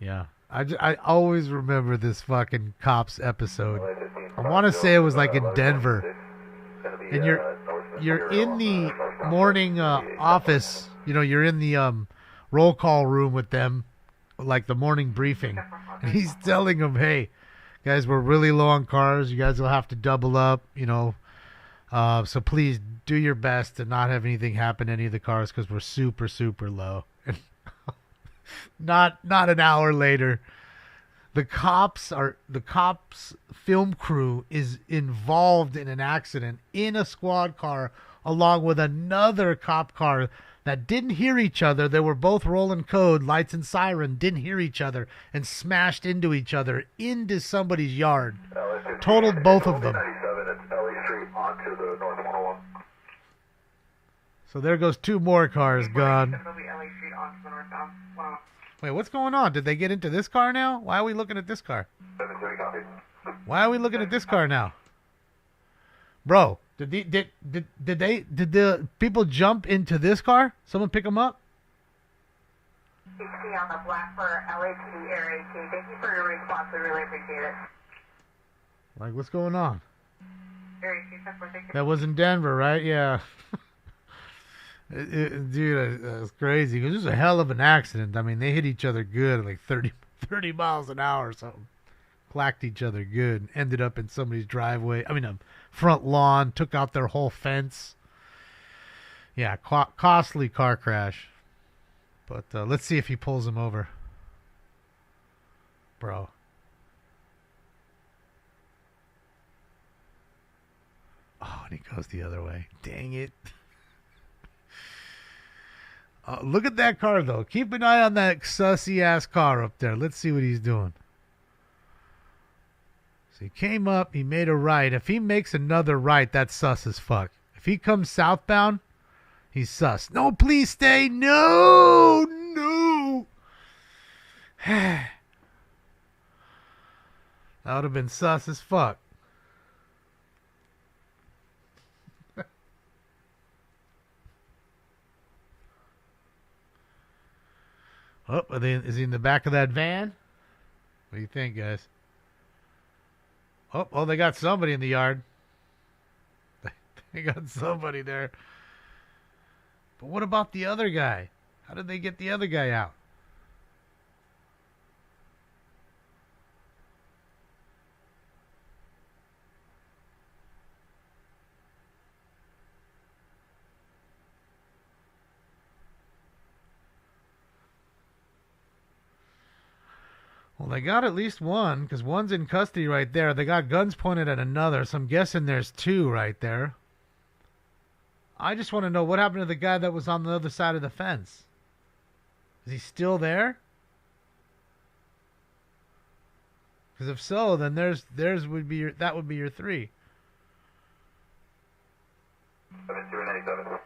Speaker 1: Yeah. I always remember this fucking Cops episode. I want to say it was like in Denver. And you're in the morning office. You're in the roll call room with them, like the morning briefing. And he's telling them, hey, guys, we're really low on cars. You guys will have to double up, so please do your best to not have anything happen to any of the cars because we're super, super low. And not an hour later, the cops film crew is involved in an accident in a squad car along with another cop car that didn't hear each other. They were both rolling code, lights and siren, didn't hear each other, and smashed into each other into somebody's yard. Totaled both of them.
Speaker 7: 97 at LA Street onto the North 101.
Speaker 1: So there goes two more cars gone.
Speaker 8: LA Street onto the northbound 101.
Speaker 1: Wait, what's going on? Did they get into this car now? Why are we looking at this car?
Speaker 7: 7-2, copy.
Speaker 1: Why are we looking at this car now? Bro, did the people jump into this car? Someone pick them up?
Speaker 8: HC on the Blackbird LAPD area. Thank you for your response. We really appreciate it.
Speaker 1: Like, what's going on?
Speaker 8: Area 274, thank you.
Speaker 1: That was in Denver, right? Yeah. Dude, that's crazy. It was a hell of an accident. I mean, they hit each other good, like 30 miles an hour or something. Clacked each other good. Ended up in somebody's driveway. I mean, front lawn. Took out their whole fence. Yeah, costly car crash. But let's see if he pulls him over. Bro. Oh, and It goes the other way. Dang it. Look at that car, though. Keep an eye on that sussy-ass car up there. Let's see what he's doing. So he came up. He made a right. If he makes another right, that's sus as fuck. If he comes southbound, he's sus. No, please stay. No. No. That would have been sus as fuck. Oh, is he in the back of that van? What do you think, guys? Oh, they got somebody in the yard. They got somebody there. But what about the other guy? How did they get the other guy out? Well, they got at least one, because one's in custody right there. They got guns pointed at another, so I'm guessing there's two right there. I just want to know what happened to the guy that was on the other side of the fence. Is he still there? Because if so, then that would be your three.
Speaker 7: 7287.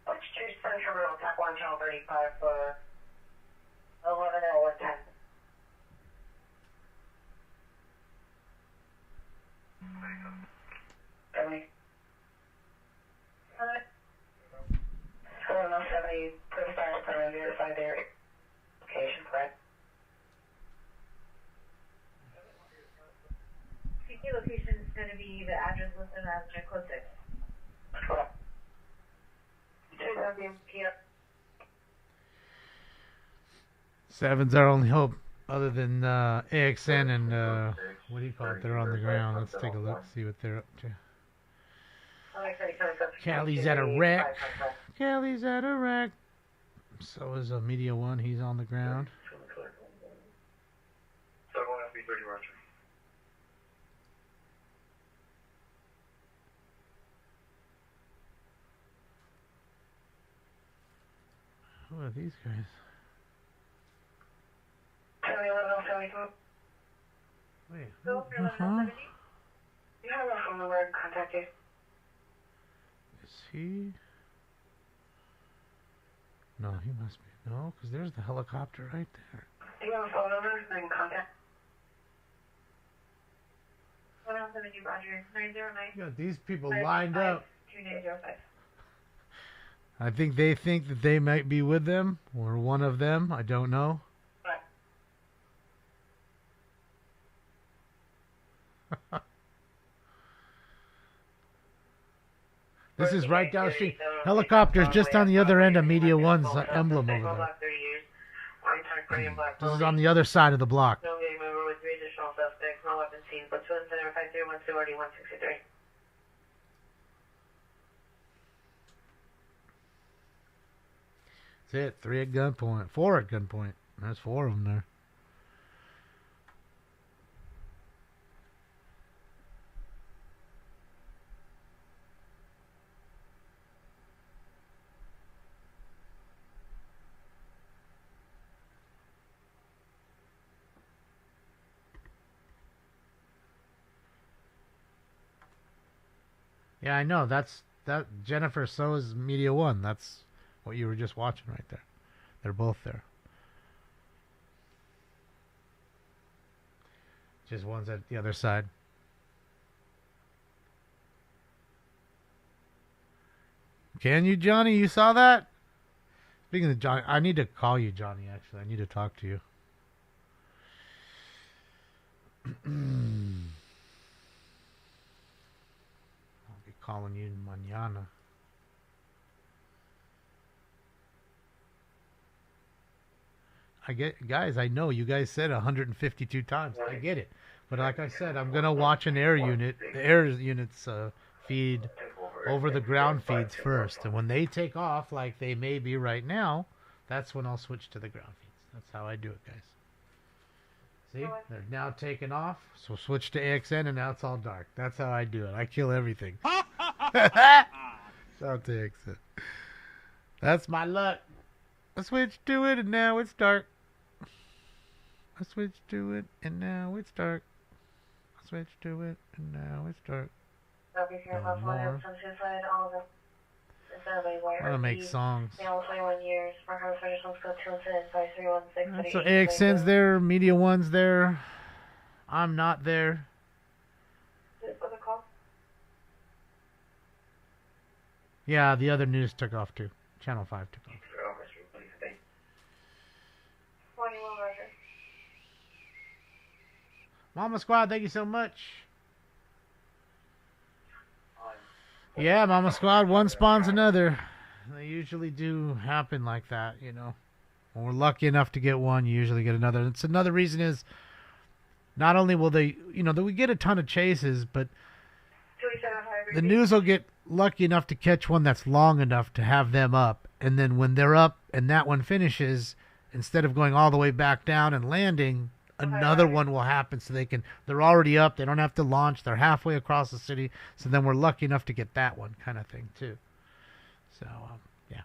Speaker 2: What's your Central Tap 1 Channel 35 for 110110? Hello, 70, profile, verified their location, correct?
Speaker 11: CT location is going to be the address listed as Nicole 6.
Speaker 2: Correct.
Speaker 1: Seven's our only hope, other than AXN and what do you call it? They're on the ground. Let's take a look, see what they're up to. Callie's at a wreck. Callie's at a wreck. So is Media One. He's on the ground.
Speaker 7: 71 FB30 Roger.
Speaker 1: Who are these guys?
Speaker 2: 7172.
Speaker 1: Wait.
Speaker 11: Go for 1170.
Speaker 2: You have a phone number to contact you.
Speaker 1: Is he? No, he must be. No, because there's the helicopter right there.
Speaker 2: Do you have a phone number that you can contact?
Speaker 11: 1170 Roger. 909.
Speaker 1: You got these people lined up.
Speaker 11: 2905.
Speaker 1: I think they think that they might be with them, or one of them. I don't know. This is right down the street. Helicopter's just on the other end of Media One's emblem over there. This is on the other side of the block.
Speaker 2: No game over with 3 additional suspects, no weapons seen. Platoon Center 5312 RD163.
Speaker 1: That's it. 3 at gunpoint. 4 at gunpoint. There's 4 of them there. Yeah, I know. That Jennifer, so is Media One. That's what you were just watching right there. They're both there. Just one's at the other side. Can you, Johnny? You saw that? Speaking of Johnny, I need to call you, Johnny, actually. I need to talk to you. I'll be calling you mañana. Guys, I know you guys said 152 times. I get it. But like I said, I'm going to watch an air unit. The air unit's feed over the ground feeds first. And when they take off, like they may be right now, that's when I'll switch to the ground feeds. That's how I do it, guys. See? They're now taking off. So switch to AXN, and now it's all dark. That's how I do it. I kill everything. Shout to AXN. That's my luck. I switched to it, and now it's dark. I switched to it, and now it's dark. I switched to it, and now it's dark.
Speaker 11: I'm
Speaker 1: gonna make songs.
Speaker 11: Male 21 years. Mark on Federal Scope 216
Speaker 1: So AXN's there, Media One's there. I'm not there.
Speaker 11: What's it called?
Speaker 1: Yeah, the other news took off too. Channel 5 took off.
Speaker 11: 21 Roger.
Speaker 1: Mama Squad, thank you so much. Yeah, Mama Squad, one spawns another. They usually do happen like that, you know. When we're lucky enough to get one, you usually get another. It's another reason is not only will they, you know, we get a ton of chases, but the news will get lucky enough to catch one that's long enough to have them up. And then when they're up and that one finishes, instead of going all the way back down and landing, another one will happen, so they're already up, they don't have to launch, they're halfway across the city, so then we're lucky enough to get that one kind of thing too. So yeah,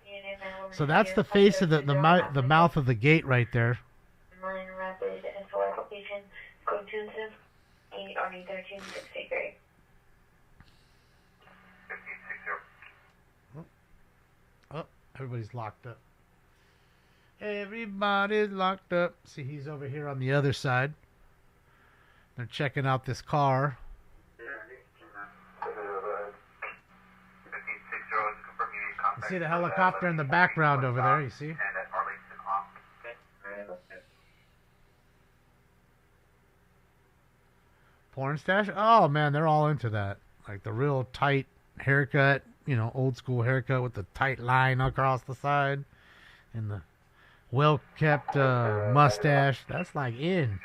Speaker 1: so that's the face of the mouth of the gate right there.
Speaker 11: Mine Rapid and for application code 2 RD 13683.
Speaker 1: Oh, everybody's locked up. Everybody's locked up. See, he's over here on the other side. They're checking out this car. You see the helicopter in the background over there, you see? Porn stash? Oh, man, they're all into that. Like the real tight haircut, you know, old school haircut with the tight line across the side. And the well-kept mustache. That's like in.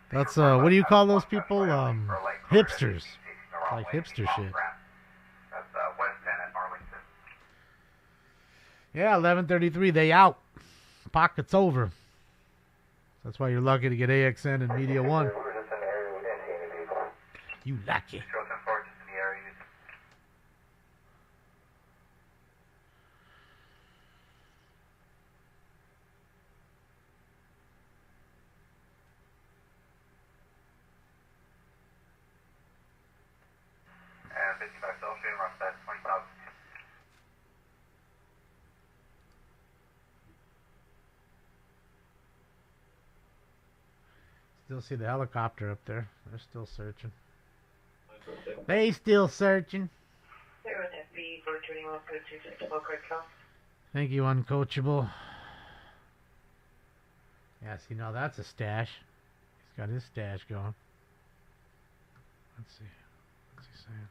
Speaker 1: That's, what do you call those people? Hipsters. Like hipster shit. Yeah, 11:33. They out. Pocket's over. That's why you're lucky to get AXN and Media One. You lucky. Still see the helicopter up there. They're still searching. They still searching. Thank you, Uncoachable. Yeah, see, now that's a stash. He's got his stash going. Let's see. What's he saying?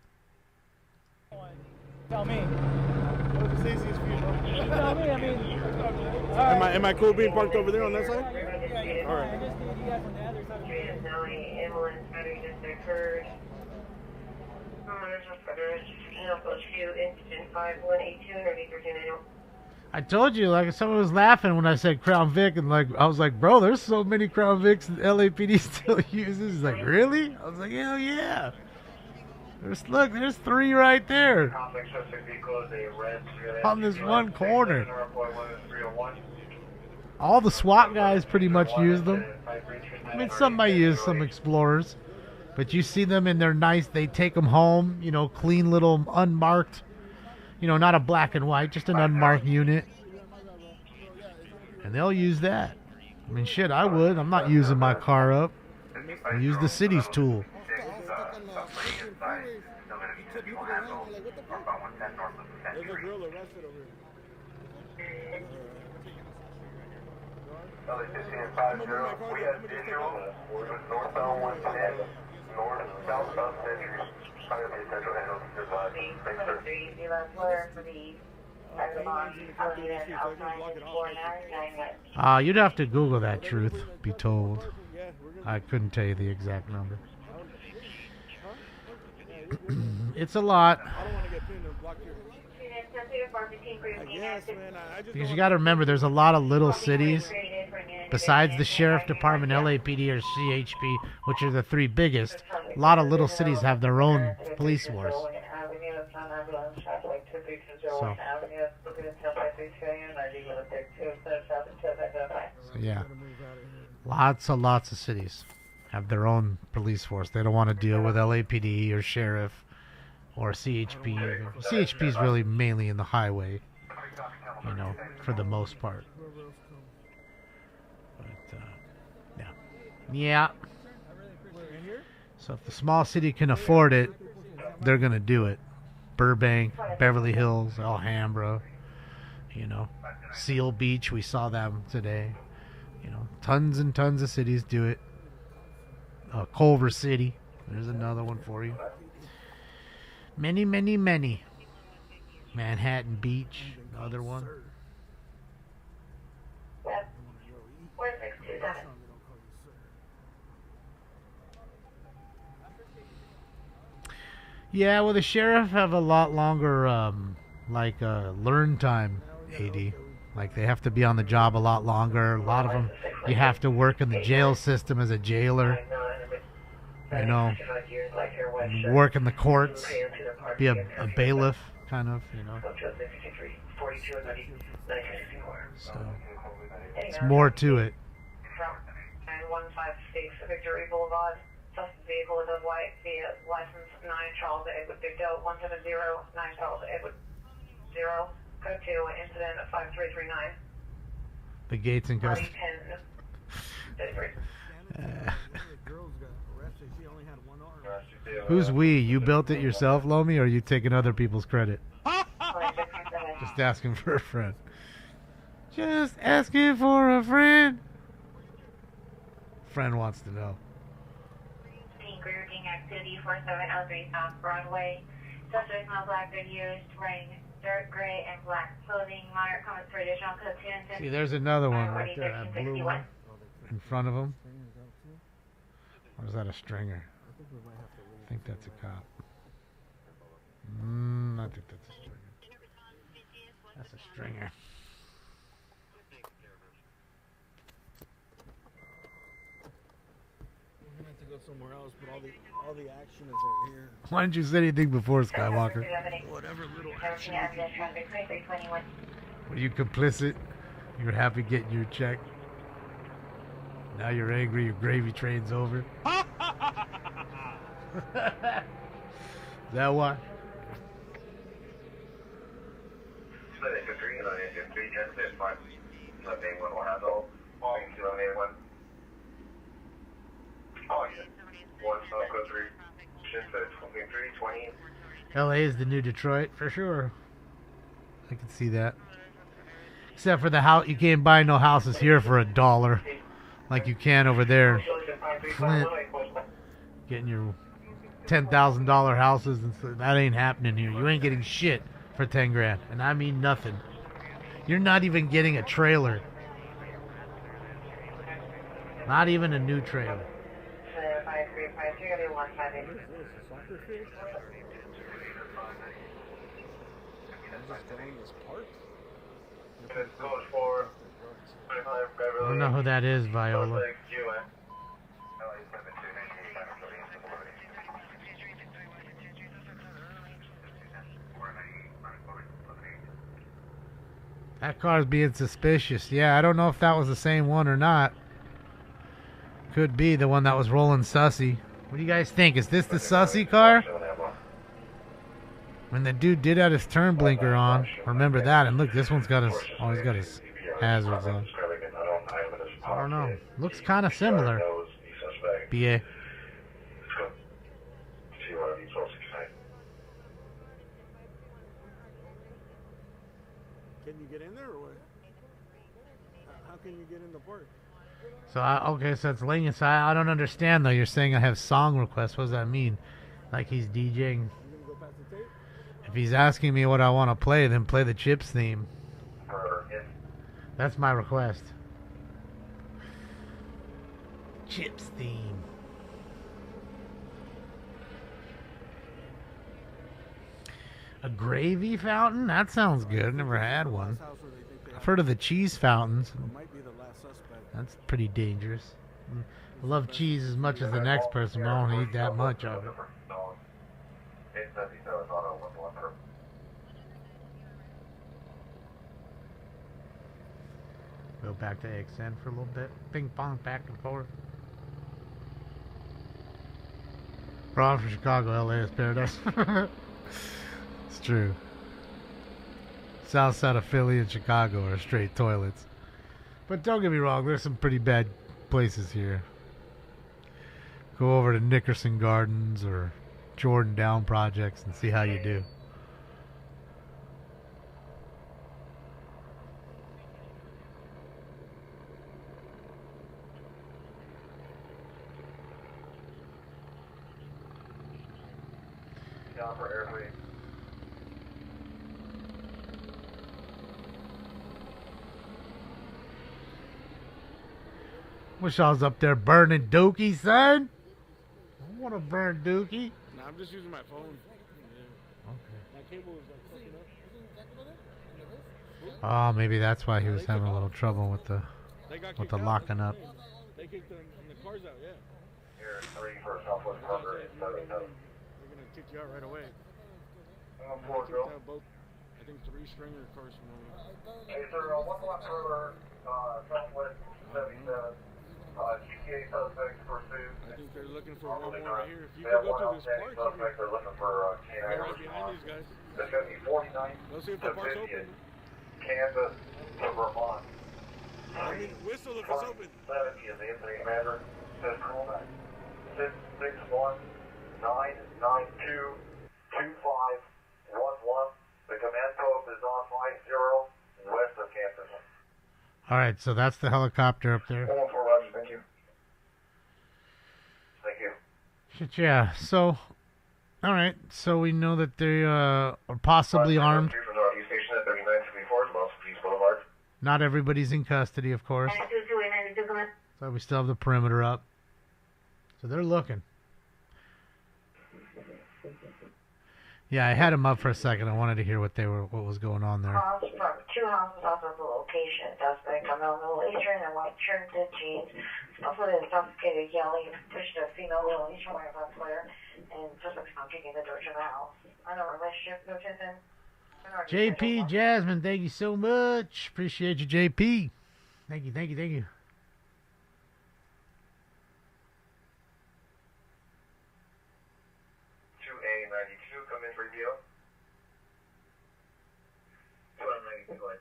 Speaker 12: Tell me.
Speaker 13: What's the easiest for you, bro?
Speaker 12: Tell me, I mean.
Speaker 13: Am I cool being parked over there on that side?
Speaker 12: Yeah,
Speaker 13: all right.
Speaker 12: I just need you guys on the other side.
Speaker 11: Ambulance battery just occurred. Incident 5182 underneath Virginia.
Speaker 1: I told you, like, someone was laughing when I said Crown Vic, and like I was like, bro, there's so many Crown Vics that LAPD still uses. He's like, really? I was like, hell yeah. There's 3 right there. On this one corner. All the SWAT guys pretty much use them. I mean, some might use some Explorers. But you see them and they're nice. They take them home, you know, clean little unmarked, you know, not a black and white, just an unmarked unit. And they'll use that. I mean, shit, I would. I'm not using my car up. I use the city's tool.
Speaker 13: There's a girl arrested over here.
Speaker 7: We have visual northbound 110, north, southbound Century. I'm going to be central handle. Thanks, sir.
Speaker 1: You'd have to Google that, truth be told. I couldn't tell you the exact number. It's a lot.
Speaker 13: I don't want to get pinned and block your. I guess, man. I just
Speaker 1: Because you got to remember, there's a lot of little cities besides the sheriff department, LAPD, or CHP, which are the three biggest. A lot of little cities have their own police force. So yeah, lots of cities have their own police force. They don't want to deal with LAPD or sheriff or CHP. CHP is really mainly in the highway, you know, for the most part. But yeah. So if the small city can afford it, they're gonna do it. Burbank, Beverly Hills, Alhambra, you know, Seal Beach, we saw them today. You know, tons and tons of cities do it. Culver City, there's another one for you. Many. Manhattan Beach, another one. Yeah, well, the sheriff have a lot longer, learn time, AD. Like, they have to be on the job a lot longer. A lot of them, you have to work in the jail system as a jailer. You know, work in the courts, be a bailiff, kind of, you know. So, it's more to it.
Speaker 8: 156 Victory Boulevard. Suspect vehicle is a white Fiat, license 9 Charles Edward Victor 170 9 Charles Edward 0 code 2 incident 5339.
Speaker 1: The gates and goes. Who's we? You built it yourself, Lomi, or are you taking other people's credit? Just asking for a friend. Just asking for a friend. Friend wants to know.
Speaker 11: Grouping activity 4703 South Broadway. Suspect small black good used, wearing dark gray and black clothing. Moderate comments for additional code 2 and 10.
Speaker 1: See, there's another one right there, that blue one in front of him. Or is that a stringer? I think that's a cop. I think that's a stringer. That's a stringer.
Speaker 13: Go somewhere else, but all the action is right here.
Speaker 1: Why didn't you say anything before, Skywalker?
Speaker 13: Whatever little action.
Speaker 1: Were you complicit? You were happy getting your check. Now you're angry. Your gravy train's over. Is that what? LA is the new Detroit, for sure. I can see that. Except for the house, you can't buy no houses here for $1, like you can over there. Flint, getting your $10,000 houses, and so that ain't happening here. You ain't getting shit for 10 grand, and I mean nothing. You're not even getting a trailer. Not even a new trailer. I don't know who that is, Viola. That car's being suspicious. Yeah, I don't know if that was the same one or not. Could be the one that was rolling sussy. What do you guys think? Is this the sussy car? When the dude did have his turn blinker on, remember that. And look, this one's got his, oh, he's got his hazards on. I don't know. Looks kind of similar. BA.
Speaker 13: Can you get in there or what? How can you get in the park?
Speaker 1: So, okay, so it's laying inside. I don't understand, though. You're saying I have song requests. What does that mean? Like he's DJing? If he's asking me what I want to play, then play the Chips theme. That's my request. Chips theme. A gravy fountain? That sounds good. Never had one. I've heard of the cheese fountains. That's pretty dangerous. I love cheese as much as the next person, but I don't eat that much of it. Go back to XN for a little bit. Ping pong back and forth. Ron from Chicago, LA is paradise. It's true. South side of Philly and Chicago are straight toilets. But don't get me wrong, there's some pretty bad places here. Go over to Nickerson Gardens or Jordan Down Projects and see how you do.
Speaker 7: Down for airway.
Speaker 1: Wish I was up there burning dookie, son. I want to burn dookie.
Speaker 13: Nah, I'm just using my phone. Yeah.
Speaker 1: Okay.
Speaker 13: My cable is like fucking up.
Speaker 1: Oh, maybe that's why he was having a little trouble with the locking up.
Speaker 13: They kicked them from the cars out, yeah.
Speaker 7: Here, 3 for Southwest Parker, 77.
Speaker 13: They're gonna kick you out right away.
Speaker 7: Forward,
Speaker 13: Kicked out both, I think 3 stringer cars from over.
Speaker 7: Hey, sir, 1 block further, Southwest 77. GTA suspects pursuit.
Speaker 13: I think they're looking for one more right here. If you could go through this park,
Speaker 7: suspects are looking for
Speaker 13: go right behind these guys.
Speaker 7: It's going to be 49
Speaker 13: Let's see if the park's open.
Speaker 7: Kansas to Vermont.
Speaker 13: I mean, whistle if it's open.
Speaker 7: 70 is the incident commander. Says call back. 661 992 2511. The command post is on 50 west of campus.
Speaker 1: All right, so that's the helicopter up there.
Speaker 7: 114 Roger, thank you. Thank you.
Speaker 1: Shit, yeah. So, all right. So we know that they are possibly armed. Not everybody's in custody, of course. So we still have the perimeter up. So they're looking. Yeah, I had them up for a second. I wanted to hear what was going on there.
Speaker 8: From 2 houses off of the location. Suspect on the Middle Eastern and white shirt and jeans. Also, the suffocated yelling, pushed a female Middle Eastern wearing a player, and suspect's not kicking the direction of the house. I know relationship, no Tiffin.
Speaker 1: JP Jasmine, thank you so much. Appreciate you, JP. Thank you, thank you, thank you.
Speaker 7: Come in for review. 292, go ahead.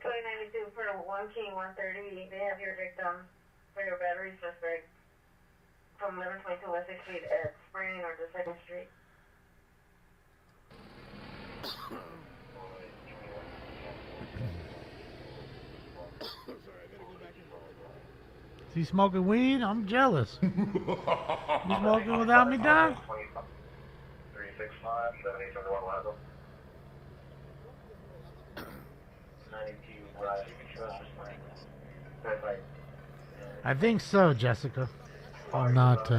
Speaker 8: 292 for 1 King 130. They have your victim for your battery suspect from 1122 West 6th Street at Spring or to 2nd Street.
Speaker 1: Is he smoking weed? I'm jealous. You smoking without me, Doc?
Speaker 7: 365 7871 Lazo. 92 right.
Speaker 1: I think so, Jessica. If I'm not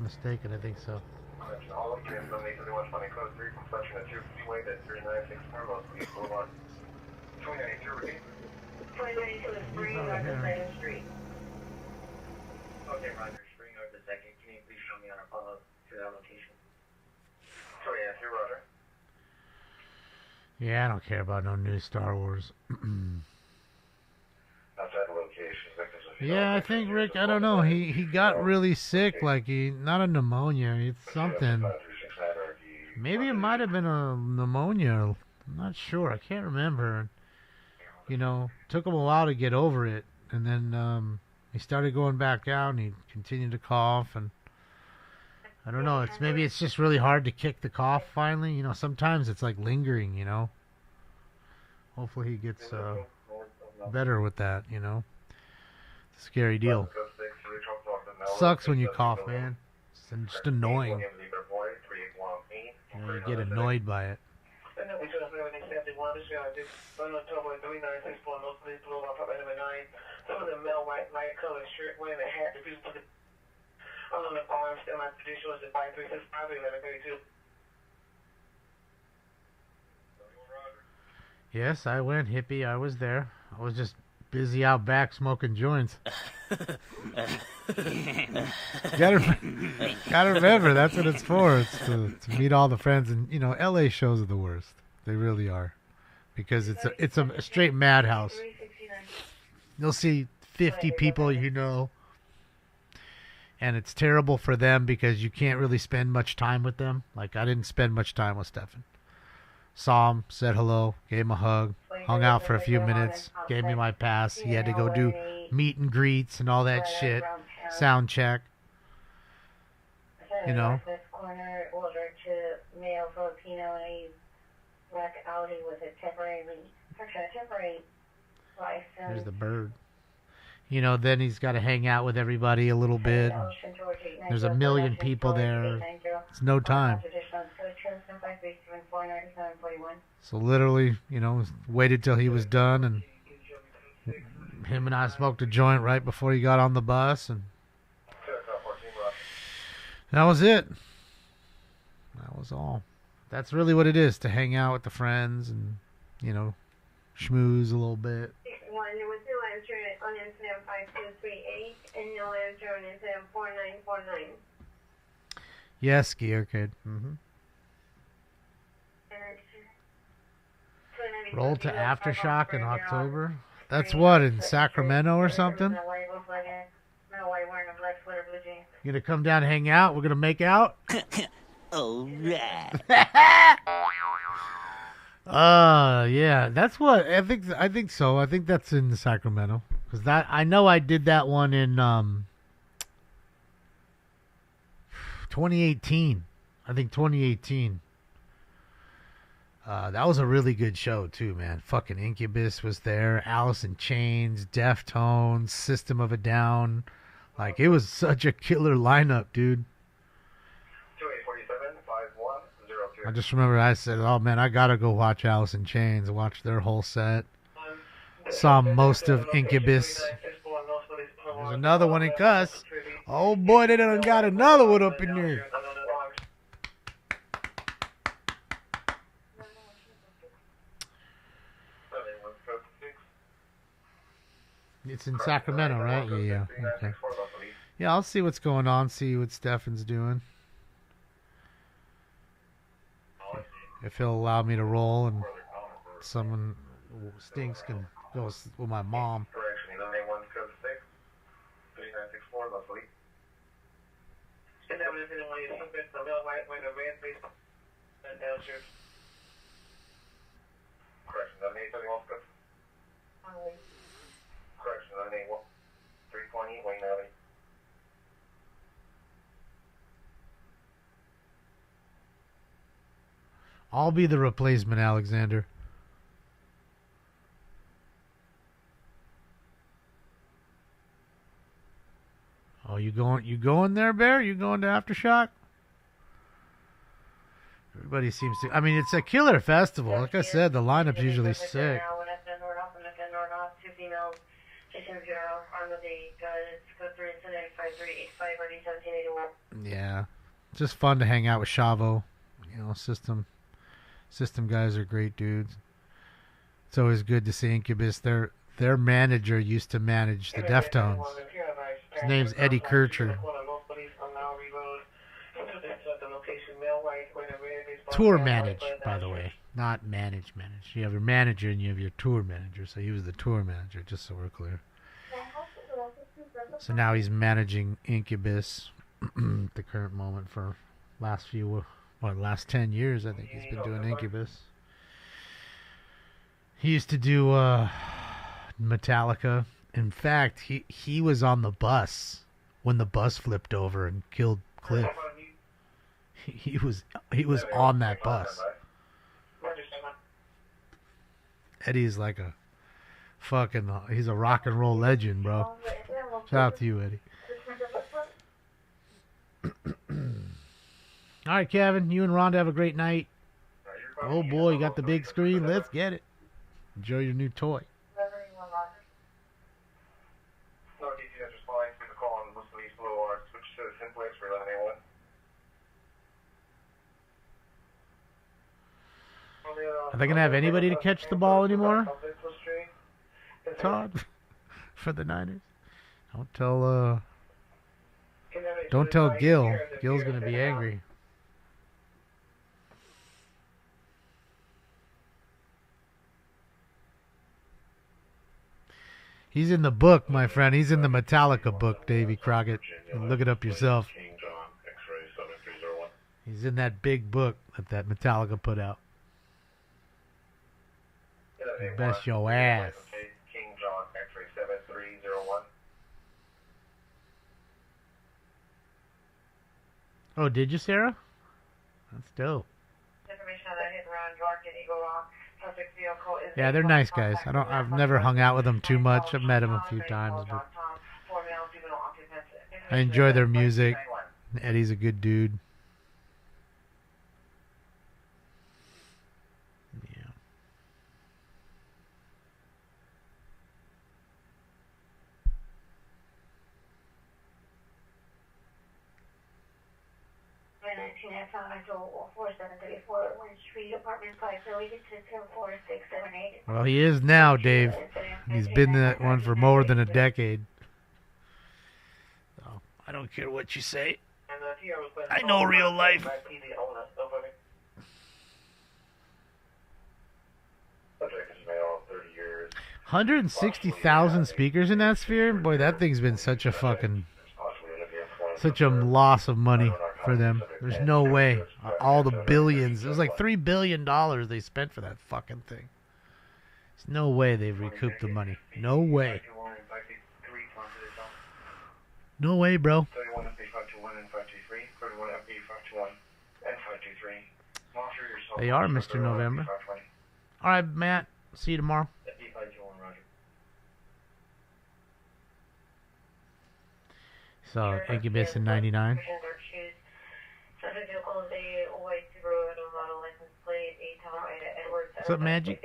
Speaker 1: mistaken, I think so.
Speaker 7: All of you in 7871 20 code 3 from section of 2 freeway at 396 Carlos, please move on. 292 repeat.
Speaker 8: 292 is Spring or to 2nd Street.
Speaker 7: Okay, Roger. Spring or the 2nd. Can you please show me on our follow to that location? Sorry, yeah, here, Roger.
Speaker 1: Yeah, I don't care about no new Star Wars.
Speaker 7: Outside the location.
Speaker 1: Yeah, I think Rick, I don't know, he got really sick, like not a pneumonia, it's something. Maybe it might have been a pneumonia, I'm not sure, I can't remember. You know, took him a while to get over it, and then he started going back out, and he continued to cough, and I don't know, maybe it's just really hard to kick the cough finally, you know, sometimes it's like lingering, you know. Hopefully he gets better with that, you know. Scary deal. Sucks when you cough, man. It's just annoying. You know, you get annoyed by it.
Speaker 8: Some of the male white light colored shirt wearing a hat refused to on the arm still my position was at 5365 1132.
Speaker 1: Yes, I went, hippie. I was there. I was just busy out back smoking joints. gotta remember, that's what it's for. It's to meet all the friends. And, you know, LA shows are the worst. They really are. Because it's a straight madhouse. You'll see 50 people you know. And it's terrible for them because you can't really spend much time with them. Like, I didn't spend much time with Stefan. Saw him, said hello, gave him a hug, hung out for a few minutes, gave me my pass. He had to go do meet and greets and all that shit, sound check. You know.
Speaker 8: This corner order to male Filipino and a black Audi with a temporary license.
Speaker 1: There's the bird. You know, then he's got to hang out with everybody a little bit. There's a million people there. It's no time. So literally, you know, waited till he was done, and him and I smoked a joint right before he got on the bus, and that was it. That was all. That's really what it is, to hang out with the friends and, you know, schmooze a little bit.
Speaker 11: With no answer on incident 5238 and no answer on incident 4949.
Speaker 1: Yes, Ski Arcade. Roll to Aftershock in October. That's what, in Sacramento or something? You gonna come down and hang out? We're gonna make out?
Speaker 14: All right.
Speaker 1: Yeah, that's what I think so. I think that's in Sacramento, because that I know I did that one in 2018. I think 2018. That was a really good show too, man. Fucking Incubus was there, Alice in Chains, Deftones, System of a Down. Like, it was such a killer lineup, dude. I just remember I said, oh man, I gotta go watch Alice in Chains, watch their whole set. Saw most of Incubus. There's another one in Cuss. Oh boy, they done got another one up in there. It's in Sacramento, right? Yeah. Okay. Yeah, I'll see what's going on, see what Stefan's doing. If he'll allow me to roll, and someone, Stinks, can go with my mom. I'll be the replacement, Alexander. Oh, you going there, Bear? You going to Aftershock? Everybody seems to. I mean, it's a killer festival. Like I said, the lineup's usually sick. Yeah, just fun to hang out with Chavo. You know, System guys are great dudes. It's always good to see Incubus. Their manager used to manage the Deftones. His name's Eddie Kircher. Tour manage, by the way, not manage. You have your manager and you have your tour manager. So he was the tour manager, just so we're clear. So now he's managing Incubus at the current moment for last 10 years, I think he's been doing Incubus. He used to do Metallica. In fact, he was on the bus when the bus flipped over and killed Cliff. He was on that bus. Eddie's like a fucking, he's a rock and roll legend, bro. Shout out to you, Eddie. All right, Kevin, you and Rhonda have a great night. Oh boy, you got the big screen. Let's get it. Enjoy your new toy. Are they going to have anybody to catch the ball anymore? Todd? For the Niners? Don't tell Gil. Gil's going to be angry. He's in the book, my friend. He's in the Metallica book, Davy Crockett. Look it up yourself. He's in that big book that Metallica put out. Best your ass.
Speaker 7: King John, X-ray 7301.
Speaker 1: Oh, did you, Sarah? That's dope.
Speaker 8: Information on that hit around York and Eagle Rock. Subject vehicle is
Speaker 1: Yeah, they're nice guys. I've never hung out with them too much. I've met them a few times, but I enjoy their music. Eddie's a good dude. Yeah. Well, he is now, Dave. He's been that one for more than a decade. So, I don't care what you say. I know real life. 160,000 speakers in that sphere? Boy, that thing's been such a loss of money for them. There's no way. All the billions. It was like $3 billion they spent for that fucking thing. There's no way they've recouped the money. No way. No way, bro. They are, Mr. November. All right, Matt. See you tomorrow. So, Incubus in 99. What's up, Magic?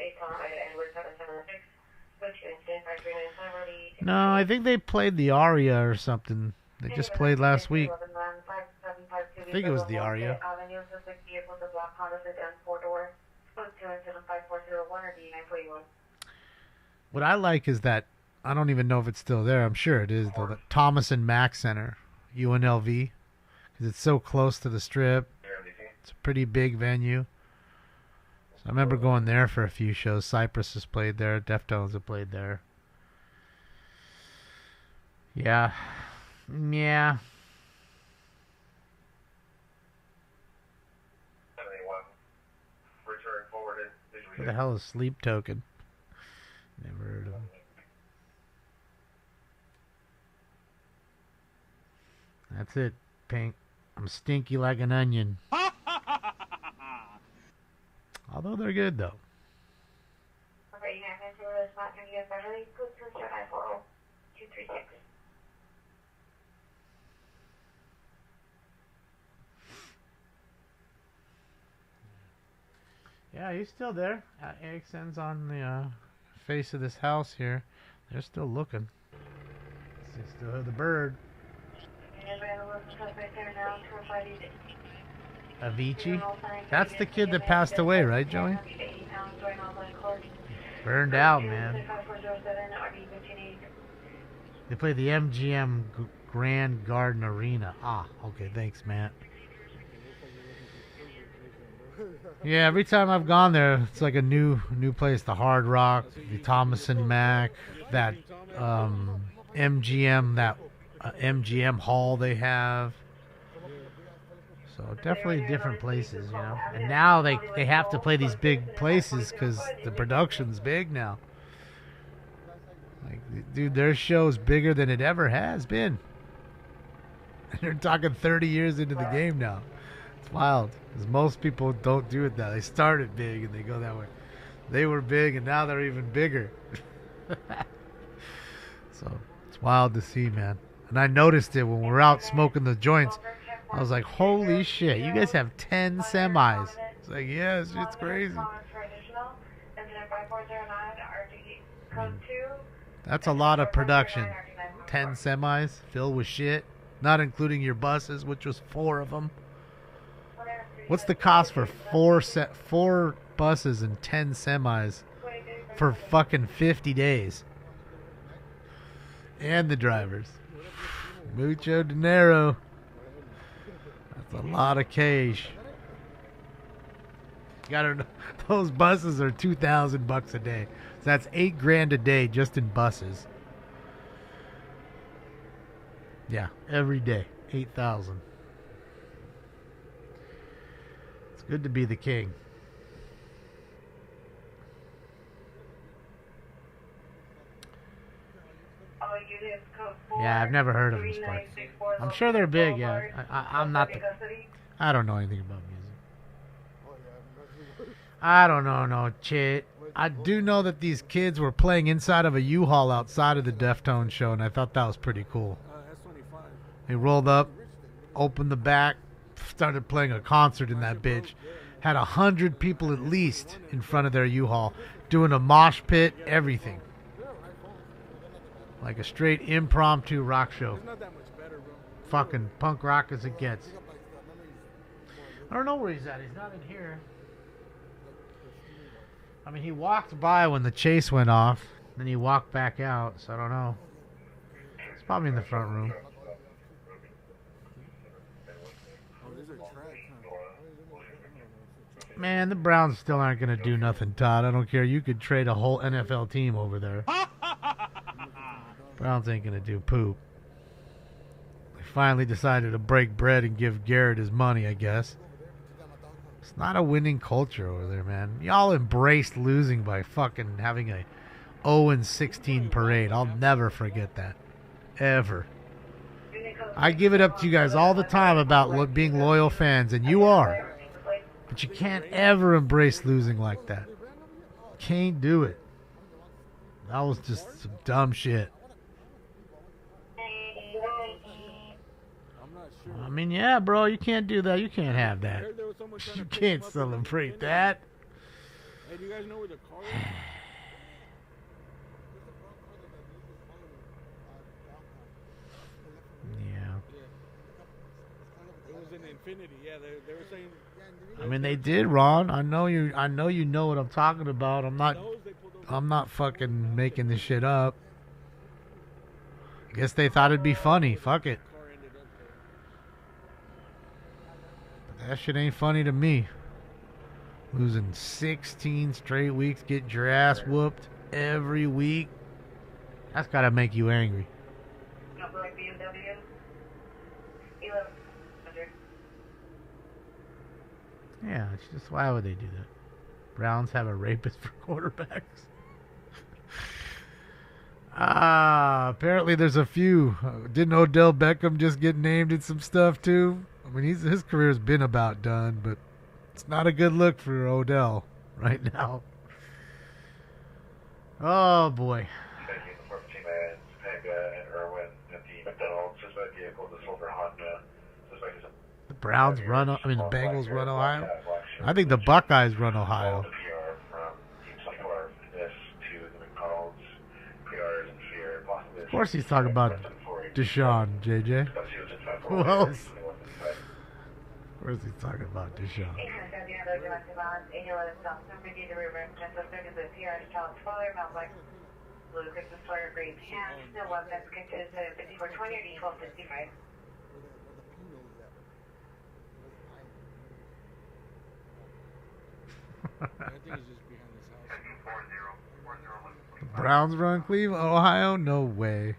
Speaker 1: No, I think they played the Aria or something. They just played last week. I think it was the Aria. What I like is that, I don't even know if it's still there. I'm sure it is, though. The Thomas and Mack Center, UNLV, because it's so close to the Strip. It's a pretty big venue. So I remember going there for a few shows. Cypress has played there. Deftones have played there. Yeah. Yeah. What the hell is Sleep Token? Never heard of him. That's it, Pink. I'm stinky like an onion. Although they're good, though. Yeah, he's still there. Erickson's on the face of this house here. They're still looking. They still have the bird. Avicii? That's the kid that passed away, right, Joey? Burned out, man. They play the MGM Grand Garden Arena. Ah, okay, thanks, Matt. Yeah, every time I've gone there, it's like a new place. The Hard Rock, the Thomas and Mack, that MGM, MGM Hall they have. So definitely different places, you know. And now they have to play these big places because the production's big now. Like, dude, their show's bigger than it ever has been. And they're talking 30 years into the game now. It's wild. Because most people don't do it now. They started big and they go that way. They were big and now they're even bigger. So it's wild to see, man. And I noticed it when we were out smoking the joints. I was like, holy shit, you guys have 10 semis. It's like, yeah, it's crazy. That's a lot of production. 10 semis filled with shit. Not including your buses, which was 4 of them. What's the cost for four buses and 10 semis for fucking 50 days. And the drivers. Mucho dinero. That's a lot of cash. You gotta know, those buses are $2,000 a day. So that's $8,000 a day just in buses. Yeah, every day, 8,000. It's good to be the king. Yeah, I've never heard of them. I'm sure they're big. Yeah, I'm not. I don't know anything about music. I don't know no shit. I do know that these kids were playing inside of a U-Haul outside of the Deftones show, and I thought that was pretty cool. They rolled up, opened the back, started playing a concert in that bitch. Had 100 people at least in front of their U-Haul, doing a mosh pit, everything. Like a straight impromptu rock show. Fucking punk rock as it gets. I don't know where he's at. He's not in here. I mean, he walked by when the chase went off. Then he walked back out, so I don't know. He's probably in the front room. Man, the Browns still aren't going to do nothing, Todd. I don't care. You could trade a whole NFL team over there. Browns ain't going to do poop. They finally decided to break bread and give Garrett his money, I guess. It's not a winning culture over there, man. Y'all embraced losing by fucking having a 0-16 parade. I'll never forget that. Ever. I give it up to you guys all the time about being loyal fans, and you are. But you can't ever embrace losing like that. Can't do it. That was just some dumb shit. I mean, yeah, bro, you can't do that. You can't have that. You can't celebrate that.
Speaker 13: Hey, do you guys know where the car is?
Speaker 1: Yeah.
Speaker 13: It was in Infinity. Yeah, they were saying.
Speaker 1: I mean, they did, Ron. I know you know what I'm talking about. I'm not fucking making this shit up. I guess they thought it'd be funny. Fuck it. But that shit ain't funny to me. Losing 16 straight weeks, get your ass whooped every week. That's gotta make you angry. Yeah, it's just, why would they do that? Browns have a rapist for quarterbacks. Apparently there's a few. Didn't Odell Beckham just get named in some stuff too? I mean, his career's been about done, but it's not a good look for Odell right now. Oh boy. The Browns run. I mean, the Bengals run Ohio. I think the Buckeyes run Ohio. Of course, he's talking about Deshaun, JJ. Who else? Of course, he's talking about Deshaun. Browns run Cleveland, Ohio? No way.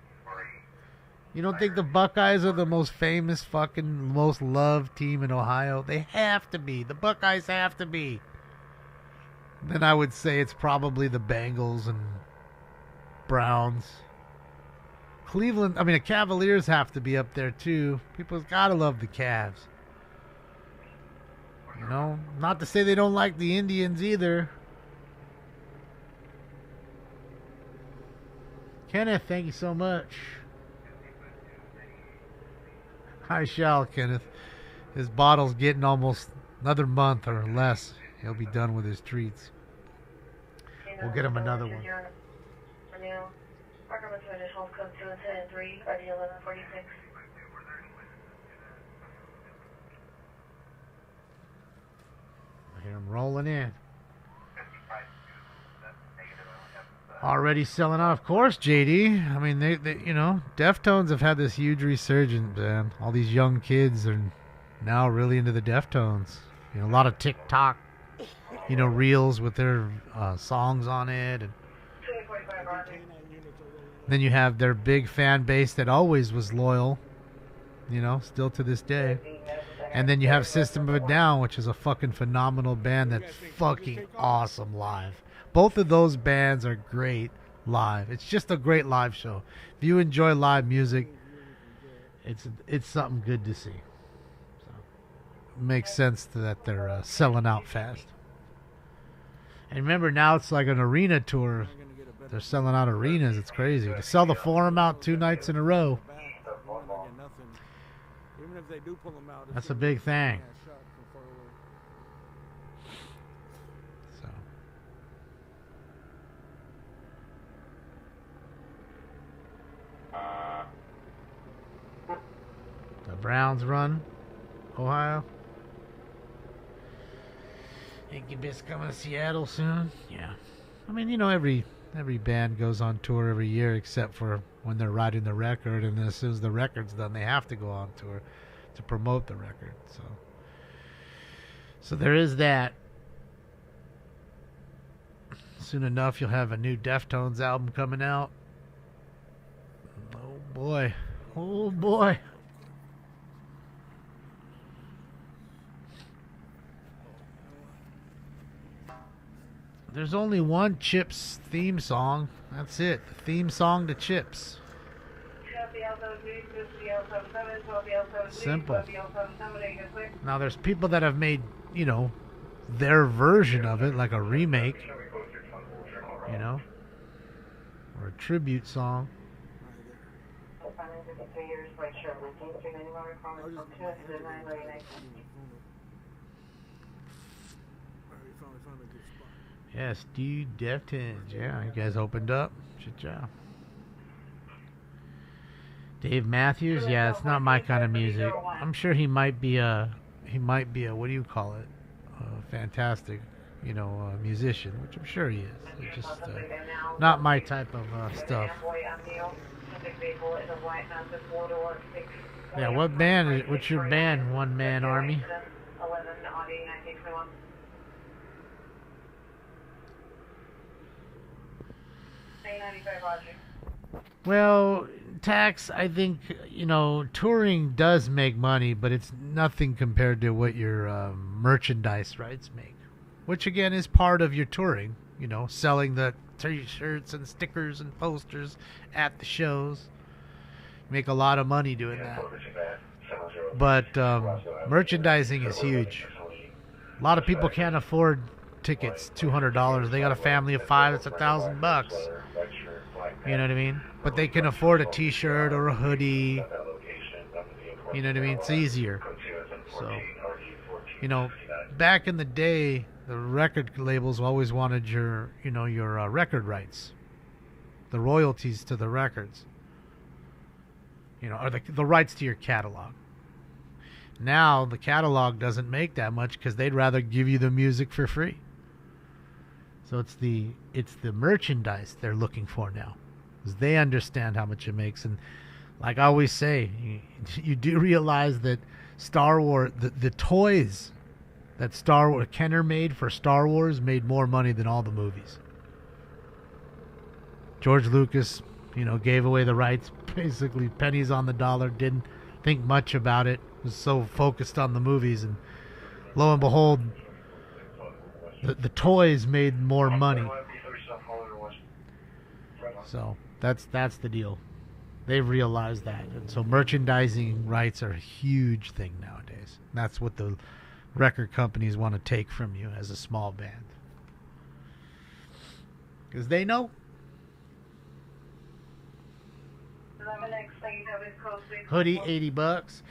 Speaker 1: You don't think the Buckeyes are the most famous, fucking, most loved team in Ohio? They have to be. The Buckeyes have to be. Then I would say it's probably the Bengals and Browns. Cleveland, I mean, the Cavaliers have to be up there too. People's gotta love the Cavs. You know, not to say they don't like the Indians either. Kenneth, thank you so much. I shall, Kenneth. His bottle's getting almost another month or less. He'll be done with his treats. We'll get him another one. I hear him rolling in. Already selling out, of course, JD. I mean, they you know, Deftones have had this huge resurgence, man. All these young kids are now really into the Deftones. You know, a lot of TikTok, you know, reels with their songs on it. And then you have their big fan base that always was loyal, you know, still to this day. And then you have System of a Down, which is a fucking phenomenal band that's fucking awesome live. Both of those bands are great live. It's just a great live show. If you enjoy live music, it's something good to see. So, it makes sense that they're selling out fast. And remember, now it's like an arena tour. They're selling out arenas. It's crazy. To sell the Forum out 2 nights in a row, that's a big thing. The Browns run, Ohio. Incubus coming to Seattle soon. Yeah, I mean, you know, every band goes on tour every year except for when they're writing the record, and then as soon as the record's done, they have to go on tour to promote the record. So there is that. Soon enough, you'll have a new Deftones album coming out. Oh boy. Oh boy. There's only one Chips theme song. That's it. The theme song to Chips. Simple. Now there's people that have made, you know, their version of it, like a remake, you know, or a tribute song. Yes, dude, Deftones. Yeah, you guys opened up. Good job. Dave Matthews. Yeah, it's not my kind of music. I'm sure he might be a what do you call it? A fantastic, you know, musician, which I'm sure he is. It's just not my type of stuff. Yeah, what band? What's your band? One Man Army. Well, Tax, I think, you know, touring does make money, but it's nothing compared to what your merchandise rights make, which again is part of your touring, you know, selling the t-shirts and stickers and posters at the shows. Make a lot of money doing that. But merchandising is huge. A lot of people can't afford tickets, $200. They got a family of 5, it's $1,000. You know what I mean? But they can afford a t-shirt or a hoodie. You know what I mean? It's easier. So, you know, back in the day, the record labels always wanted your, you know, your record rights, the royalties to the records, you know, or the rights to your catalog. Now the catalog doesn't make that much because they'd rather give you the music for free. So it's the merchandise they're looking for now, because they understand how much it makes. And like I always say, you do realize that Star Wars, the toys that Kenner made for Star Wars made more money than all the movies. George Lucas, you know, gave away the rights, basically pennies on the dollar, didn't think much about it, was so focused on the movies, and lo and behold, the toys made more money. So that's the deal. They've realized that. And so merchandising rights are a huge thing nowadays. That's what the record companies want to take from you as a small band. Because they know. Hoodie, $80.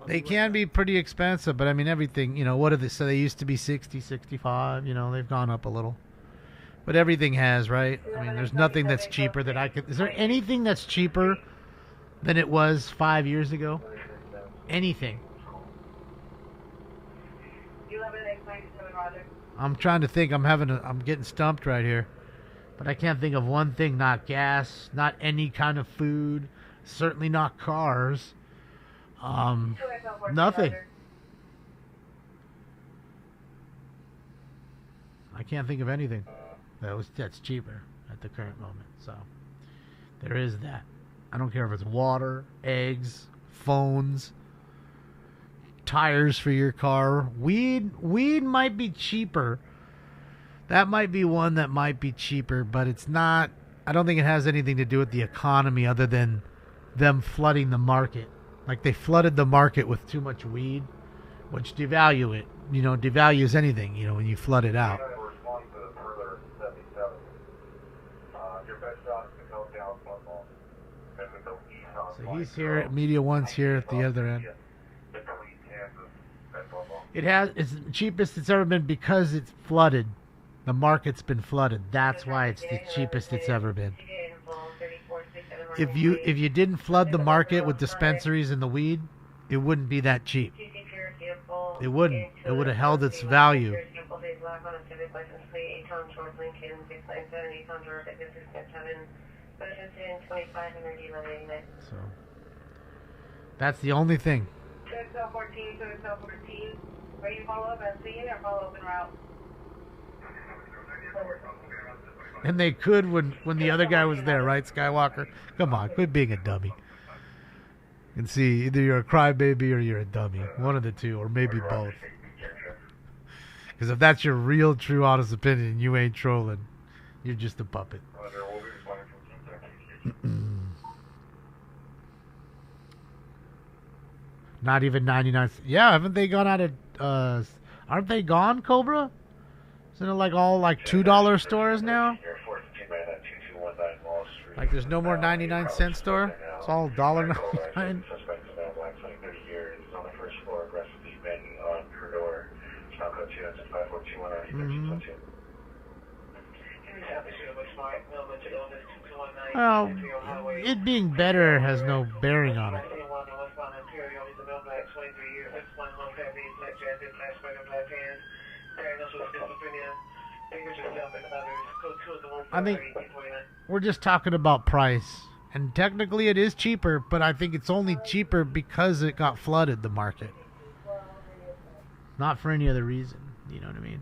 Speaker 1: They can be pretty expensive, but I mean everything, you know, what are they? So they used to be 60, 65, you know, they've gone up a little. But everything has, right? I mean, there's nothing that's cheaper that I could. Is there anything that's cheaper than it was 5 years ago? Anything? I'm trying to think. I'm getting stumped right here. But I can't think of one thing, not gas, not any kind of food, certainly not cars. Nothing. I can't think of anything that's cheaper at the current moment. So there is that. I don't care if it's water, eggs, phones, tires for your car. Weed might be cheaper. That might be one that might be cheaper, but it's not. I don't think it has anything to do with the economy other than them flooding the market. Like they flooded the market with too much weed, which devalues anything, when you flood it out. So he's here at Media One's here at the other end. It's the cheapest it's ever been because it's flooded. The market's been flooded. That's why it's the cheapest it's ever been. If you didn't flood the market with dispensaries and the weed, it wouldn't be that cheap. It wouldn't. It would have held its value. So that's the only thing.
Speaker 2: Where you follow up and see it or follow up en route?
Speaker 1: And they could when the other guy was there, right, Skywalker? Come on, quit being a dummy. And see, either you're a crybaby or you're a dummy. One of the two, or maybe both. Because if that's your real, true, honest opinion, you ain't trolling. You're just a puppet. Not even 99. Yeah, haven't they gone out of... aren't they gone, Cobra? Isn't it like all like $2 stores now? Like there's no more 99-cent store? It's all $1.99. Mm-hmm. Well, it being better has no bearing on it. I think we're just talking about price. And technically it is cheaper, but I think it's only cheaper because it got flooded, the market. Not for any other reason. You know what I mean?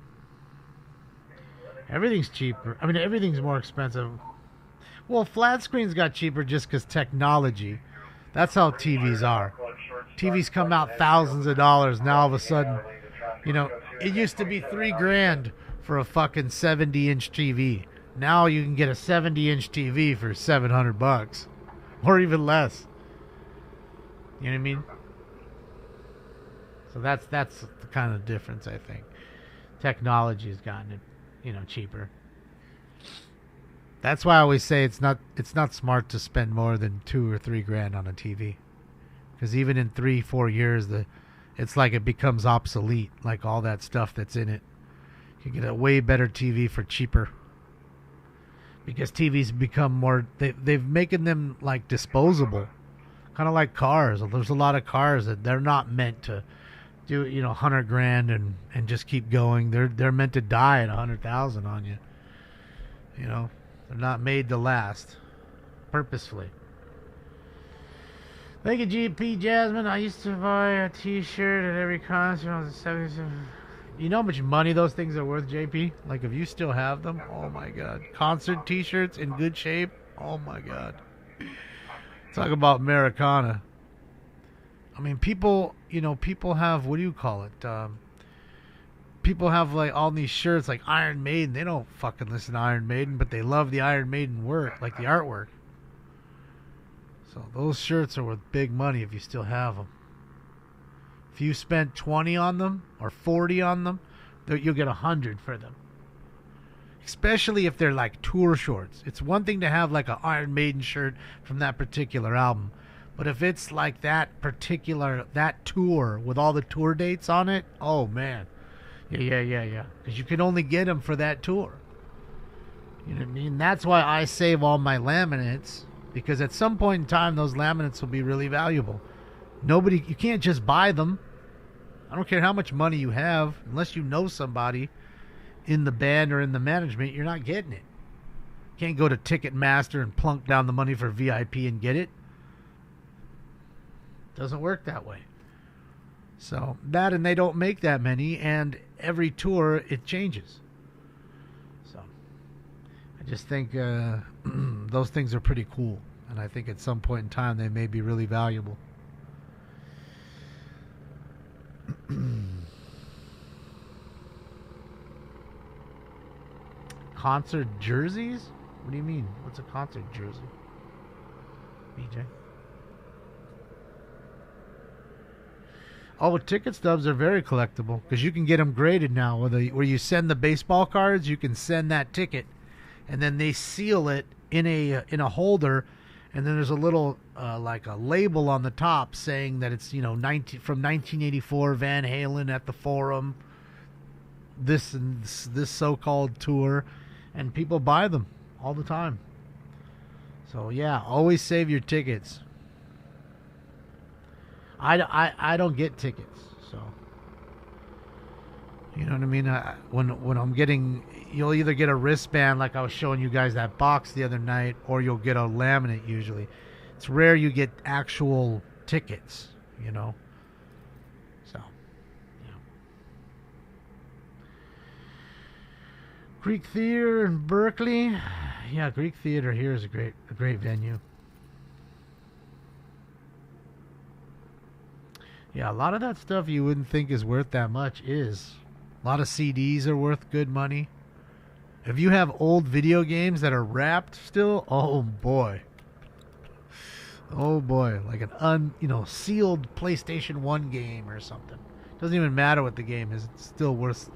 Speaker 1: Everything's cheaper. I mean, everything's more expensive. Well, flat screens got cheaper just because technology. That's how TVs are. TVs come out thousands of dollars. Now all of a sudden, it used to be $3,000 for a fucking 70-inch TV. Now you can get a 70-inch TV for $700 or even less. You know what I mean? So that's the kind of difference, I think. Technology has gotten it, cheaper. That's why I always say it's not smart to spend more than $2,000 or $3,000 on a TV, because even in 3-4 years, it's like it becomes obsolete. Like all that stuff that's in it, you get a way better TV for cheaper. Because TVs become more, they've making them like disposable, kind of like cars. There's a lot of cars that they're not meant to do, $100,000 and just keep going. They're meant to die at 100,000 on you. They're not made to last, purposefully. Thank you, GP Jasmine. I used to buy a T-shirt at every concert. I was 77. You know how much money those things are worth, JP? Like, if you still have them, oh my God. Concert T-shirts in good shape, oh my God. Talk about Americana. I mean, people have, what do you call it? People have, like, all these shirts, like Iron Maiden. They don't fucking listen to Iron Maiden, but they love the Iron Maiden work, like the artwork. So those shirts are worth big money if you still have them. If you spent 20 on them or 40 on them, you'll get 100 for them. Especially if they're like tour shorts. It's one thing to have like an Iron Maiden shirt from that particular album. But if it's like that tour with all the tour dates on it, oh man. Yeah. Because you can only get them for that tour. You know what I mean? That's why I save all my laminates. Because at some point in time, those laminates will be really valuable. You can't just buy them. I don't care how much money you have, unless you know somebody in the band or in the management, you're not getting it. Can't go to Ticketmaster and plunk down the money for VIP and get it. Doesn't work that way. So that, and they don't make that many, and every tour it changes. So I just think those things are pretty cool, and I think at some point in time they may be really valuable. Concert jerseys? What do you mean? What's a concert jersey? BJ? Oh, ticket stubs are very collectible because you can get them graded now. Where you send the baseball cards, you can send that ticket, and then they seal it in a holder, and then there's a little like a label on the top saying that it's from 1984 Van Halen at the Forum, this so-called tour, and people buy them all the time. So yeah, always save your tickets. I don't get tickets, so you know what I mean. When I'm getting, you'll either get a wristband like I was showing you guys that box the other night, or you'll get a laminate. Usually, it's rare you get actual tickets, you know. So, yeah. Greek Theater in Berkeley, yeah, Greek Theater here is a great venue. Yeah, a lot of that stuff you wouldn't think is worth that much is. A lot of CDs are worth good money. If you have old video games that are wrapped still, oh boy. Oh boy, like an sealed PlayStation 1 game or something. Doesn't even matter what the game is. It's still worth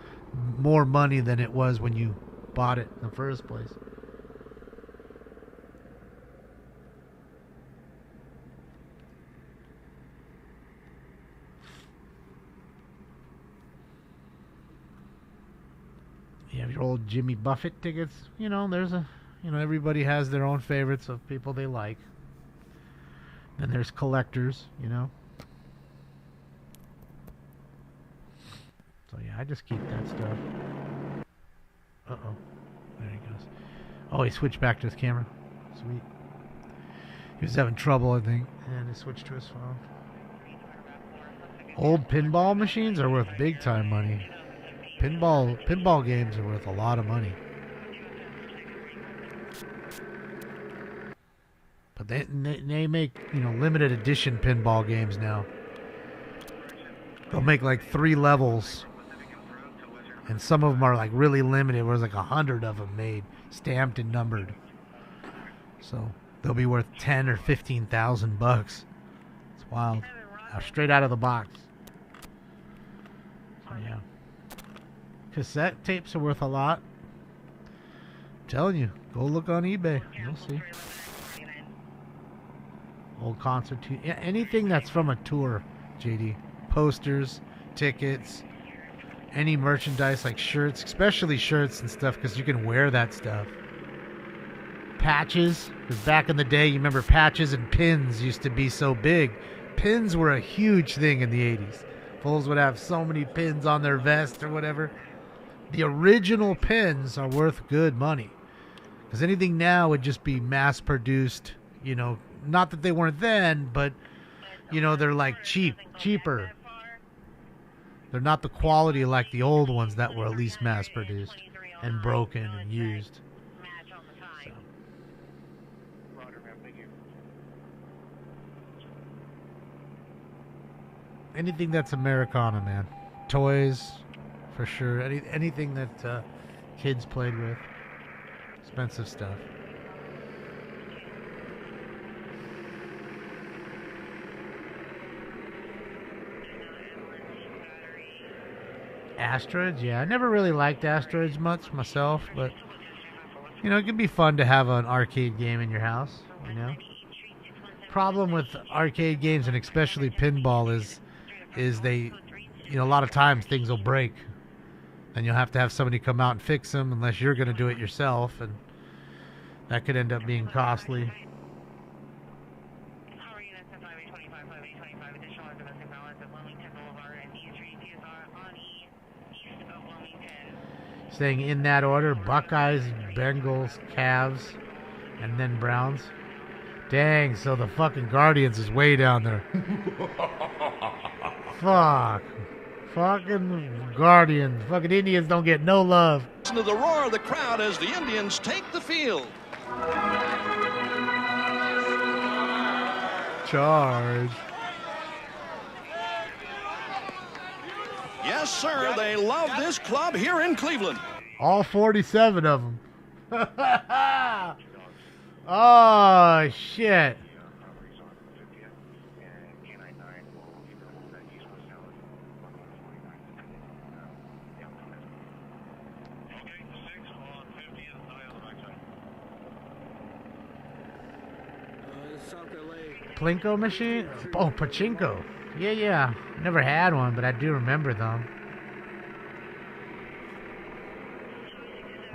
Speaker 1: more money than it was when you bought it in the first place. You have your old Jimmy Buffett tickets. Everybody has their own favorites of people they like. Then there's collectors, So yeah, I just keep that stuff. Uh-oh. There he goes. Oh, he switched back to his camera. Sweet. He was having trouble, I think. And he switched to his phone. Old pinball machines are worth big time money. Pinball games are worth a lot of money. But they make, limited edition pinball games now. They'll make like 3 levels. And some of them are like really limited. There's like 100 of them made, stamped and numbered. So they'll be worth 10 or 15,000 bucks. It's wild. Straight out of the box. So yeah. Cassette tapes are worth a lot. I'm telling you, go look on eBay. You'll see. Old concert, anything that's from a tour, JD. Posters, tickets, any merchandise like shirts, especially shirts and stuff, because you can wear that stuff. Patches, because back in the day, you remember patches and pins used to be so big. Pins were a huge thing in the 80s. Fools would have so many pins on their vest or whatever. The original pins are worth good money. Because anything now would just be mass-produced, not that they weren't then, but, they're like cheaper. They're not the quality like the old ones that were at least mass-produced and broken and used. So. Anything that's Americana, man. Toys, for sure. Anything that kids played with. Expensive stuff. Asteroids, yeah. I never really liked asteroids much myself, but it can be fun to have an arcade game in your house, Problem with arcade games, and especially pinball, is they, a lot of times things will break. And you'll have to have somebody come out and fix them unless you're going to do it yourself, and that could end up being costly. Saying in that order, Buckeyes, Bengals, Cavs, and then Browns. Dang, so the fucking Guardians is way down there. Fuck. Fucking Guardians. Fucking Indians don't get no love.
Speaker 15: Listen to the roar of the crowd as the Indians take the field.
Speaker 1: Charge.
Speaker 15: Yes, sir, they love this club here in Cleveland.
Speaker 1: All 47 of them. Oh, shit. Plinko machine? Oh, pachinko. Yeah. Never had one, but I do remember them.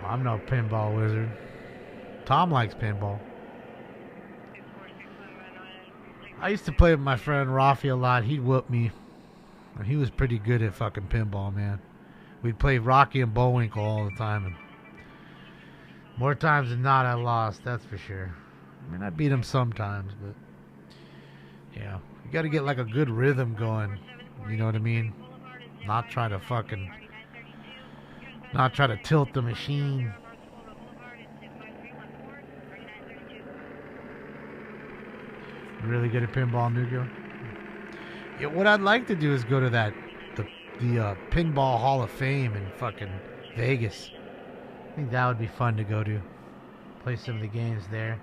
Speaker 1: Oh, I'm no pinball wizard. Tom likes pinball. I used to play with my friend Rafi a lot. He'd whoop me. And he was pretty good at fucking pinball, man. We'd play Rocky and Bullwinkle all the time. And more times than not, I lost. That's for sure. I mean, I beat him sometimes, but... yeah, you got to get like a good rhythm going. You know what I mean? Not try to tilt the machine. Really good at pinball, Nugo. Yeah, what I'd like to do is go to the Pinball Hall of Fame in fucking Vegas. I think that would be fun to go to. Play some of the games there.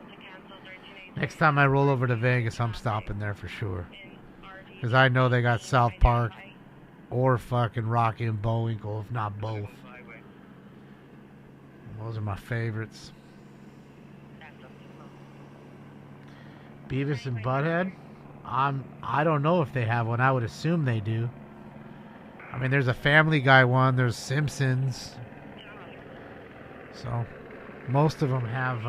Speaker 1: Next time I roll over to Vegas, I'm stopping there for sure. Because I know they got South Park or fucking Rocky and Bullwinkle, if not both. Those are my favorites. Beavis and Butthead? I don't know if they have one. I would assume they do. I mean, there's a Family Guy one. There's Simpsons. So, most of them have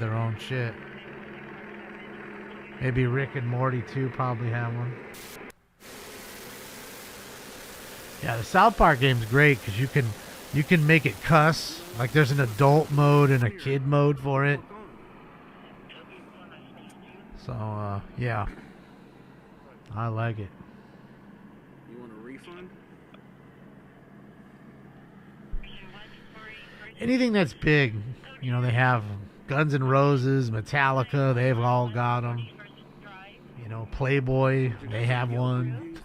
Speaker 1: their own shit. Maybe Rick and Morty too probably have one. Yeah, the South Park game's great because you can make it cuss. Like there's an adult mode and a kid mode for it. So yeah, I like it.
Speaker 13: You want a refund?
Speaker 1: Anything that's big, you know, they have Guns N' Roses, Metallica, they've all got them. You know, Playboy, they have one.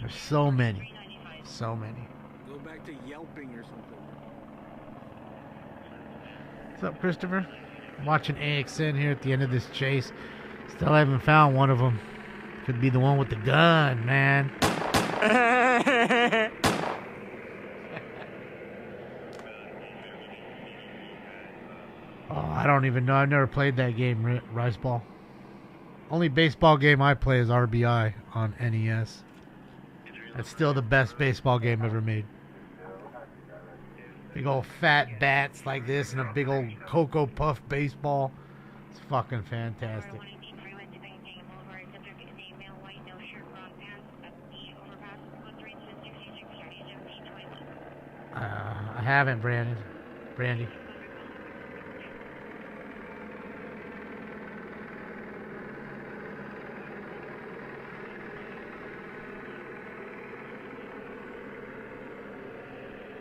Speaker 1: There's so many. So many.
Speaker 13: Go back to yelping or something.
Speaker 1: What's up, Christopher? I'm watching AXN here at the end of this chase. Still haven't found one of them. Could be the one with the gun, man. Oh, I don't even know. I've never played that game, Rice Ball. Only baseball game I play is RBI on NES. That's still the best baseball game ever made. Big old fat bats like this and a big old Cocoa Puff baseball. It's fucking fantastic. I haven't, Brandy.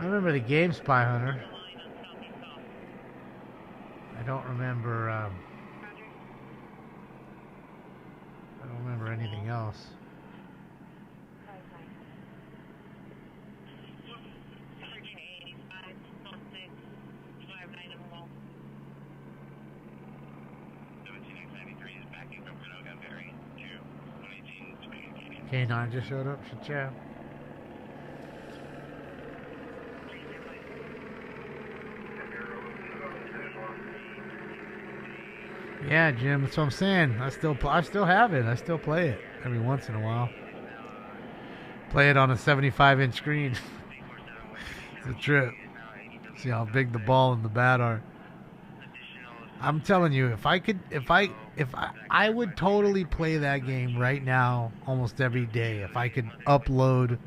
Speaker 1: I remember the game Spy Hunter. I don't remember. I don't remember anything else. K9 just showed up. Should chat. Yeah, Jim, that's what I'm saying. I still have it. I still play it every once in a while. Play it on a 75-inch screen. It's a trip. See how big the ball and the bat are. I'm telling you, I would totally play that game right now almost every day if I could upload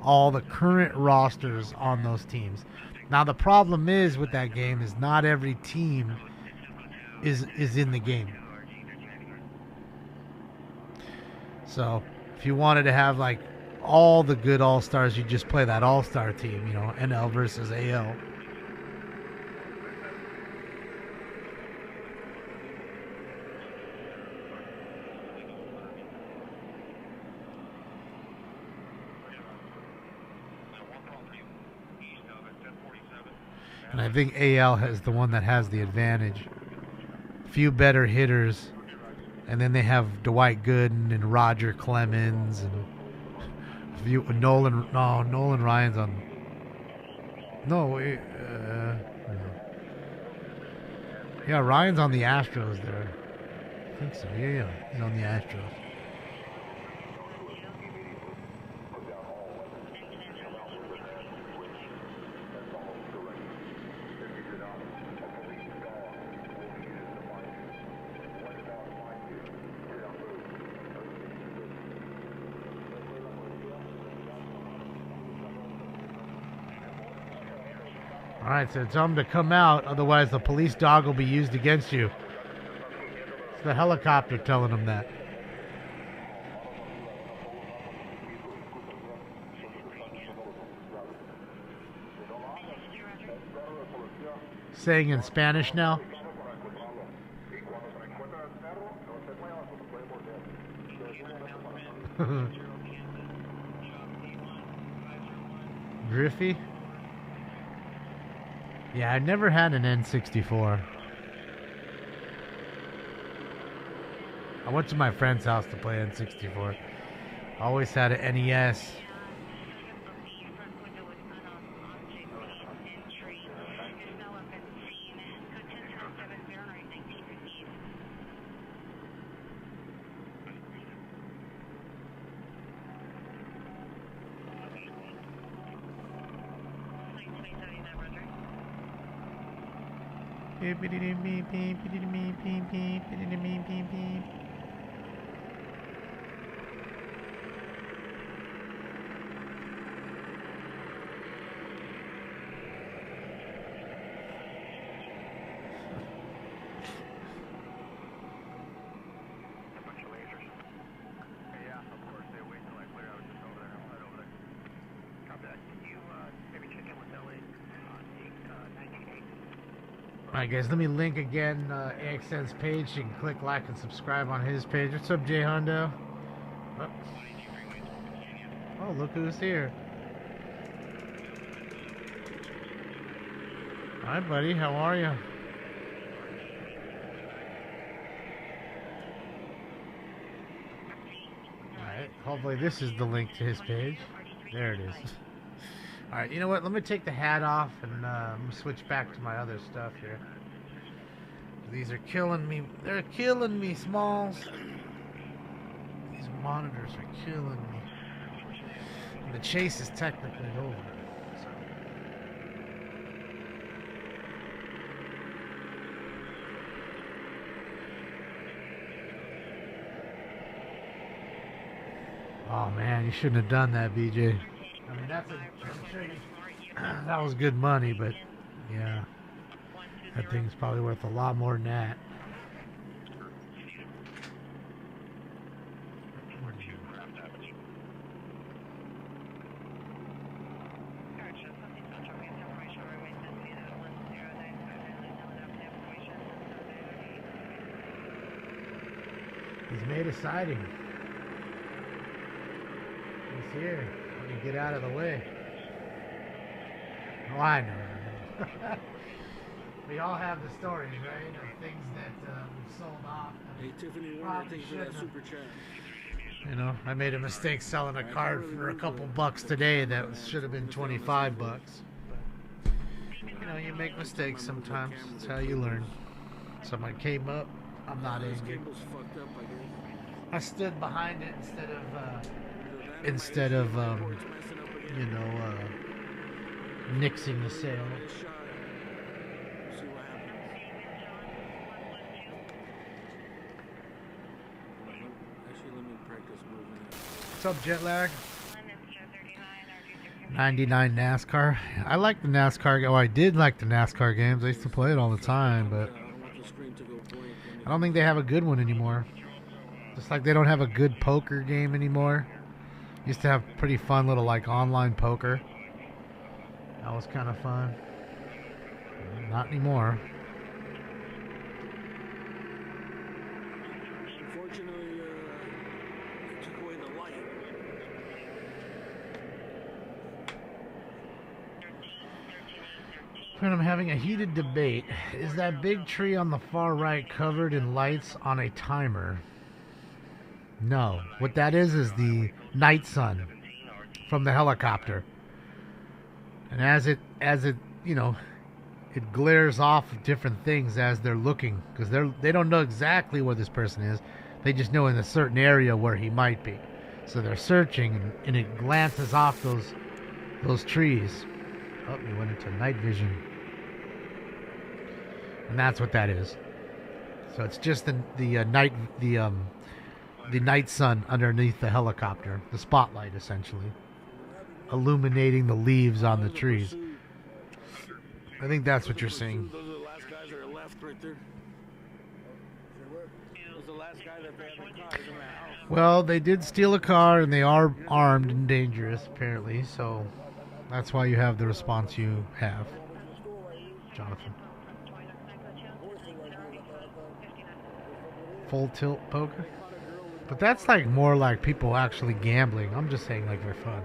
Speaker 1: all the current rosters on those teams. Now the problem is with that game is not every team is in the game. So if you wanted to have like all the good all-stars, you just play that all-star team, you know, NL versus AL. And I think AL has the one that has the advantage. Few better hitters. And then they have Dwight Gooden and Roger Clemens and Nolan Ryan's on. Yeah, Ryan's on the Astros there. I think so. Yeah, he's on the Astros. All right, so tell them to come out, otherwise the police dog will be used against you. It's the helicopter telling them that. Saying in Spanish now. Griffey? Yeah, I've never had an N64. I went to my friend's house to play N64. I always had an NES. Alright guys, let me link again AXN's page. You can click like and subscribe on his page. What's up, Jay Hondo? Oh, look who's here. Hi buddy, how are you? Alright, hopefully this is the link to his page. There it is. Alright, you know what? Let me take the hat off and I'm going to switch back to my other stuff here. These are killing me. They're killing me, Smalls. These monitors are killing me. And the chase is technically over. Oh man, you shouldn't have done that, BJ. I mean, that was good money, but yeah, that thing's probably worth a lot more than that. He's made a sighting. He's here. Let me get out of the way. Oh, I know. We all have the stories, right? Of things that we've sold off.
Speaker 13: Hey, Tiffany Warner, thank you for that super chat.
Speaker 1: You know, I made a mistake selling a card for a couple bucks today that should have been 25 bucks. But, you know, you make mistakes sometimes. That's how you learn. Someone came up. I'm not angry. I stood behind it instead of you know, nixing the sale. What's up, jet lag? '99 NASCAR. I like the NASCAR. Oh, I did like the NASCAR games. I used to play it all the time, but I don't think they have a good one anymore. Just like they don't have a good poker game anymore. Used to have pretty fun little like online poker. That was kind of fun. Not anymore.
Speaker 13: Unfortunately, they took away the light.
Speaker 1: When I'm having a heated debate, is that big tree on the far right covered in lights on a timer? No. What that is the night sun from the helicopter. And as it you know, it glares off different things as they're looking, because they don't know exactly where this person is. They just know in a certain area where he might be. So they're searching, and it glances off those trees. Oh, we went into night vision. And that's what that is. So it's just the night sun underneath the helicopter, the spotlight essentially, illuminating the leaves on the trees. I think that's what you're seeing.
Speaker 13: Those are the last guys that are left right there. Those are the last guy that they have in cars in that house.
Speaker 1: Well, they did steal a car, and they are armed and dangerous, apparently. So that's why you have the response you have, Jonathan. Full tilt poker? But that's like more like people actually gambling. I'm just saying like for fun.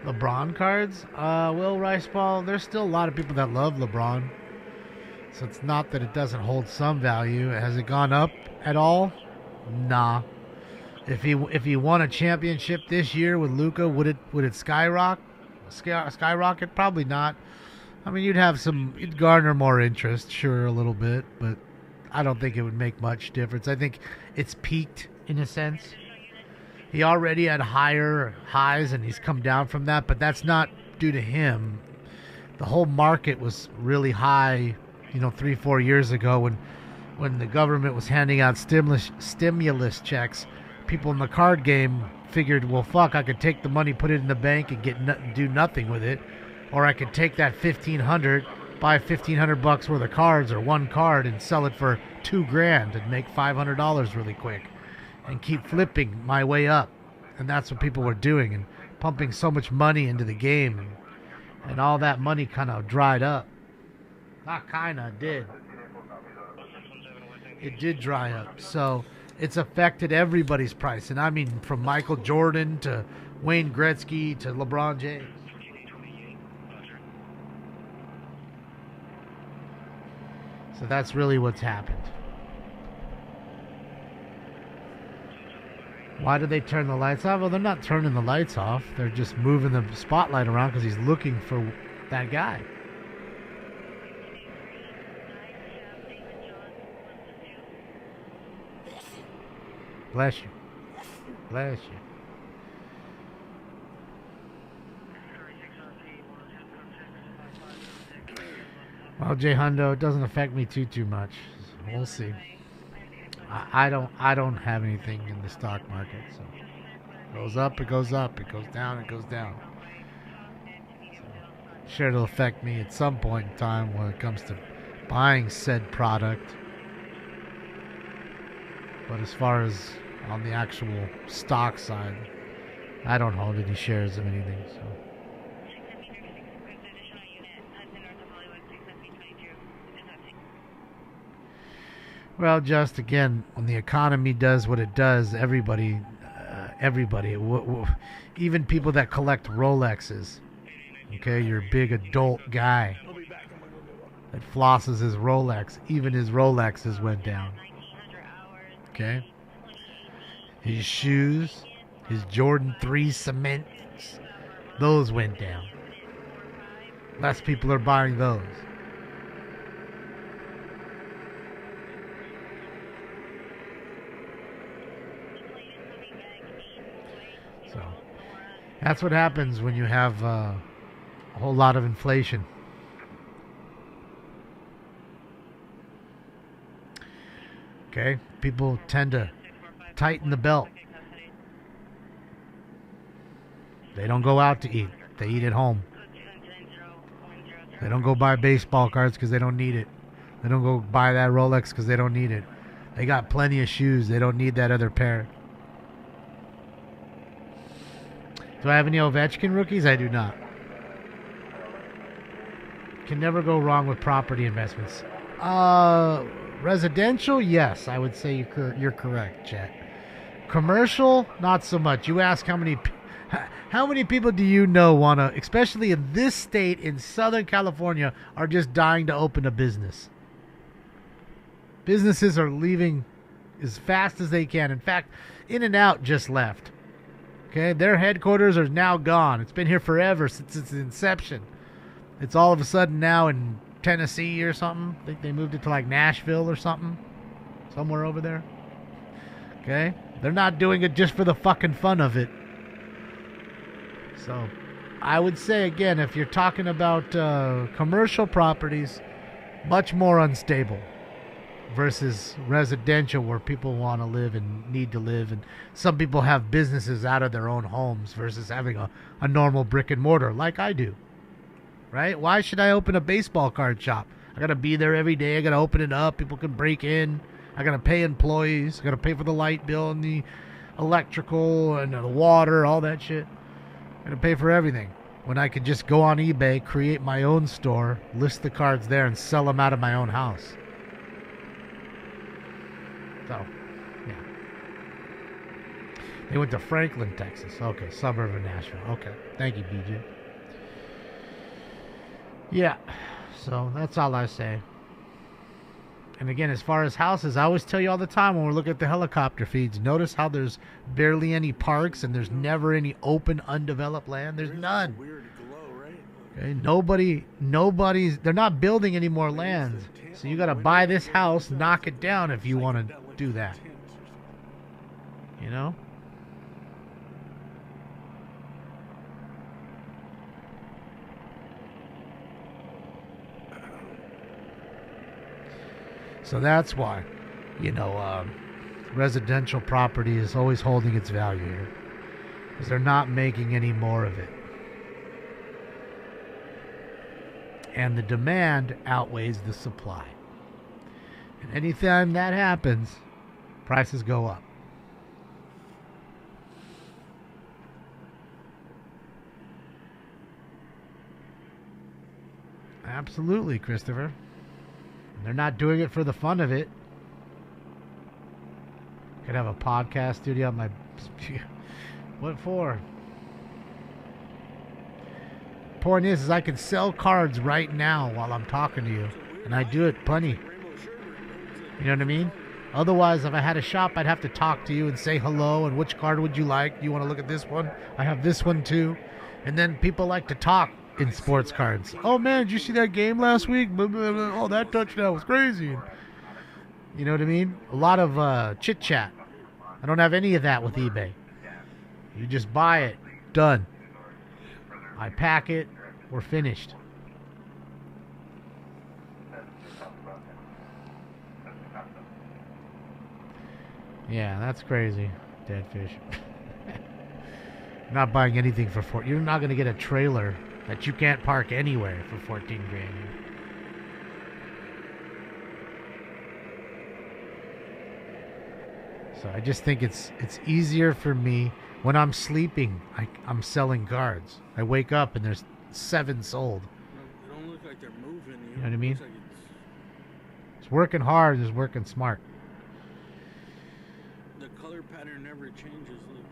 Speaker 1: LeBron cards? Will Riceball, there's still a lot of people that love LeBron. So it's not that it doesn't hold some value. Has it gone up at all? Nah. If he won a championship this year with Luka, would it skyrocket? Skyrocket? Probably not. I mean, you'd garner more interest, sure, a little bit, but I don't think it would make much difference. I think it's peaked in a sense. He already had higher highs, and he's come down from that, but that's not due to him. The whole market was really high, 3-4 years ago when the government was handing out stimulus checks. People in the card game figured, well, fuck, I could take the money, put it in the bank, and do nothing with it, or I could take that $1,500, buy $1,500 worth of cards or one card and sell it for $2,000 and make $500 really quick and keep flipping my way up. And that's what people were doing and pumping so much money into the game, and all that money kind of dried up. Not kind of, did. It did dry up. So it's affected everybody's price. And I mean from Michael Jordan to Wayne Gretzky to LeBron James. So that's really what's happened. Why did they turn the lights off? Well, they're not turning the lights off. They're just moving the spotlight around because he's looking for that guy. Bless you. Bless you. Well, Jay Hundo, it doesn't affect me too much. We'll see. I don't have anything in the stock market, so it goes up, it goes up, it goes down, it goes down. So, sure, it'll affect me at some point in time when it comes to buying said product. But as far as on the actual stock side, I don't hold any shares of anything. So. Well, just again, when the economy does what it does, everybody, even people that collect Rolexes, okay, your big adult guy that flosses his Rolex, even his Rolexes went down, okay? His shoes, his Jordan 3 cements, those went down. Less people are buying those. So that's what happens when you have a whole lot of inflation. Okay, people tend to tighten the belt. They don't go out to eat. They eat at home. They don't go buy baseball cards because they don't need it. They don't go buy that Rolex because they don't need it. They got plenty of shoes. They don't need that other pair. Do I have any Ovechkin rookies? I do not. Can never go wrong with property investments. Residential, yes, I would say you're correct, Chet. Commercial, not so much. You ask how many people do you know want to, especially in this state in Southern California, are just dying to open a business. Businesses are leaving as fast as they can. In fact, In-N-Out just left. Okay, their headquarters are now gone. It's been here forever since its inception. It's all of a sudden now in Tennessee or something. I think they moved it to like Nashville or something. Somewhere over there. Okay? They're not doing it just for the fucking fun of it. So, I would say, again, if you're talking about commercial properties, much more unstable versus residential where people want to live and need to live. And some people have businesses out of their own homes versus having a normal brick and mortar like I do. Right? Why should I open a baseball card shop? I got to be there every day. I got to open it up. People can break in. I got to pay employees. I got to pay for the light bill and the electrical and the water, all that shit. I got to pay for everything. When I could just go on eBay, create my own store, list the cards there, and sell them out of my own house. So, yeah. They went to Franklin, Texas. Okay, suburb of Nashville. Okay. Thank you, BJ. Yeah. So, that's all I say. And again, as far as houses, I always tell you all the time when we're looking at the helicopter feeds, notice how there's barely any parks and there's never any open, undeveloped land. There's none. Okay? Nobody's, they're not building any more lands. So you got to buy this house, knock it down if you want to do that. You know? So that's why, residential property is always holding its value here. Because they're not making any more of it. And the demand outweighs the supply. And anytime that happens, prices go up. Absolutely, Christopher. They're not doing it for the fun of it. Could have a podcast studio on my... What for? Point is I can sell cards right now while I'm talking to you. And I do it plenty. You know what I mean? Otherwise, if I had a shop, I'd have to talk to you and say hello. And which card would you like? You want to look at this one? I have this one too. And then people like to talk in sports cards. Oh man, did you see that game last week? Oh, that touchdown was crazy. You know what I mean? A lot of chit chat. I don't have any of that with eBay. You just buy it, done. I pack it, we're finished. Yeah, that's crazy, dead fish. Not buying anything for $14. You're not going to get a trailer that you can't park anywhere for 14 grand. So I just think it's easier for me when I'm sleeping. I'm selling cards. I wake up and there's 7 sold.
Speaker 13: They don't look like they're moving.
Speaker 1: You know what I mean? Like it's working hard. It's working smart.
Speaker 13: The color pattern never changes. Look.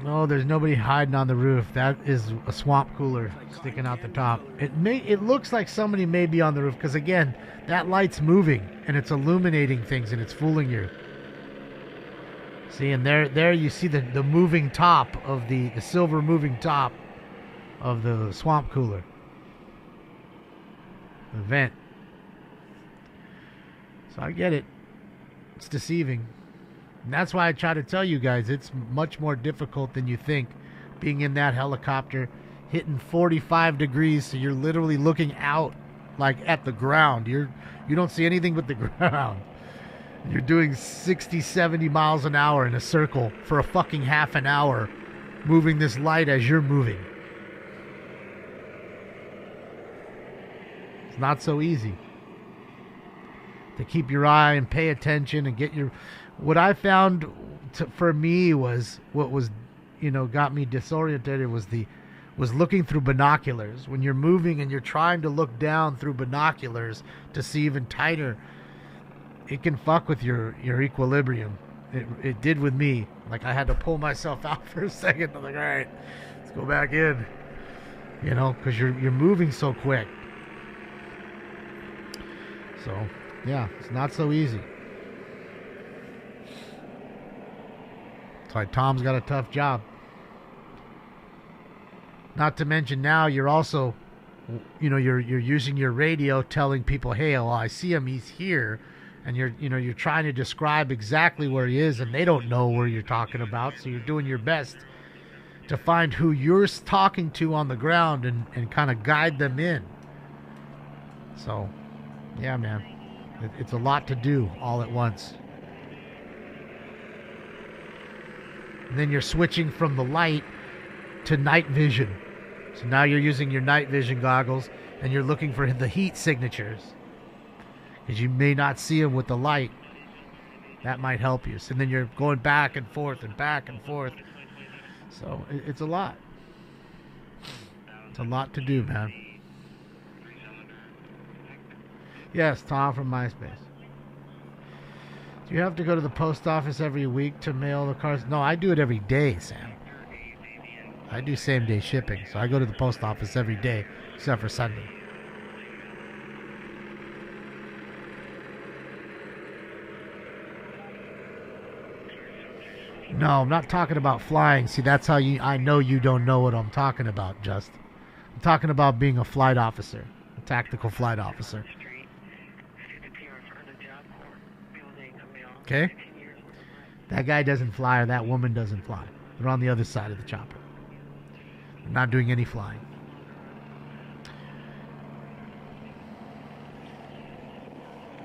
Speaker 1: No, there's nobody hiding on the roof. That is a swamp cooler sticking out the top. It looks like somebody may be on the roof because, again, that light's moving and it's illuminating things and it's fooling you. See, and there you see the moving top of the silver moving top of the swamp cooler. The vent. So I get it. It's deceiving. And that's why I try to tell you guys it's much more difficult than you think being in that helicopter hitting 45 degrees so you're literally looking out like at the ground. You don't see anything but the ground. You're doing 60, 70 miles an hour in a circle for a fucking half an hour, moving this light as you're moving. It's not so easy to keep your eye and pay attention and get your... What I found for me was what was, got me disoriented was looking through binoculars. When you're moving and you're trying to look down through binoculars to see even tighter, it can fuck with your equilibrium. It did with me. Like, I had to pull myself out for a second. I'm like, all right, let's go back in. Because you're moving so quick. So, yeah, it's not so easy. That's why Tom's got a tough job. Not to mention now you're also, you're using your radio telling people, hey, well, I see him, he's here. And you're trying to describe exactly where he is, and they don't know where you're talking about. So you're doing your best to find who you're talking to on the ground and kind of guide them in. So, yeah, man, it's a lot to do all at once. And then you're switching from the light to night vision. So now you're using your night vision goggles, and you're looking for the heat signatures. Because you may not see them with the light. That might help you. So then you're going back and forth and back and forth. So it's a lot. It's a lot to do, man. Yes, Tom from MySpace. Do you have to go to the post office every week to mail the cards? No, I do it every day, Sam. I do same-day shipping. So I go to the post office every day, except for Sunday. No, I'm not talking about flying. See, that's how I know you don't know what I'm talking about, Just. I'm talking about being a flight officer, a tactical flight officer. Okay? That guy doesn't fly or that woman doesn't fly. They're on the other side of the chopper. They're not doing any flying.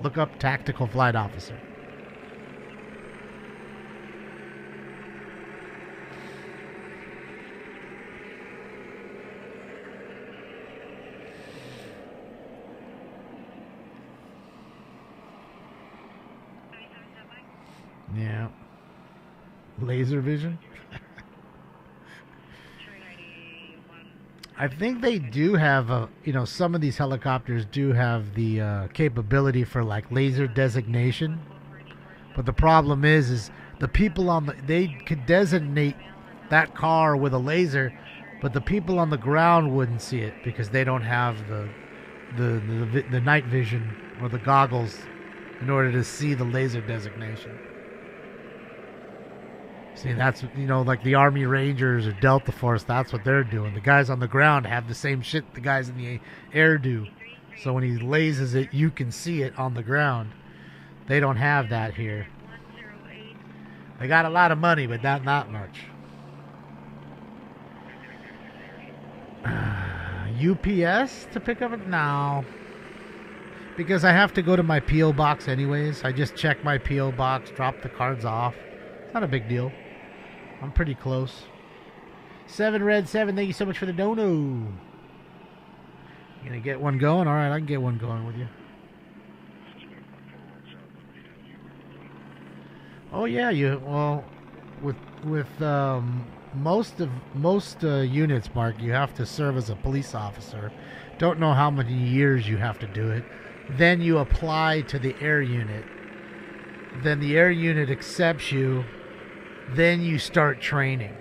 Speaker 1: Look up tactical flight officer. Yeah. Laser vision? I think they do have some of these helicopters do have the capability for like laser designation. But the problem is the people they could designate that car with a laser, but the people on the ground wouldn't see it because they don't have the night vision or the goggles in order to see the laser designation. See, that's, like the Army Rangers or Delta Force, that's what they're doing. The guys on the ground have the same shit the guys in the air do. So when he lasers it, you can see it on the ground. They don't have that here. They got a lot of money, but not much. UPS to pick up it? No. Because I have to go to my P.O. box anyways. I just check my P.O. box, drop the cards off. It's not a big deal. I'm pretty close. 7 Red 7, thank you so much for the dono. You gonna get one going? Alright, I can get one going with you. Oh yeah, with most units, Mark, you have to serve as a police officer. Don't know how many years you have to do it. Then you apply to the air unit. Then the air unit accepts you. Then you start training.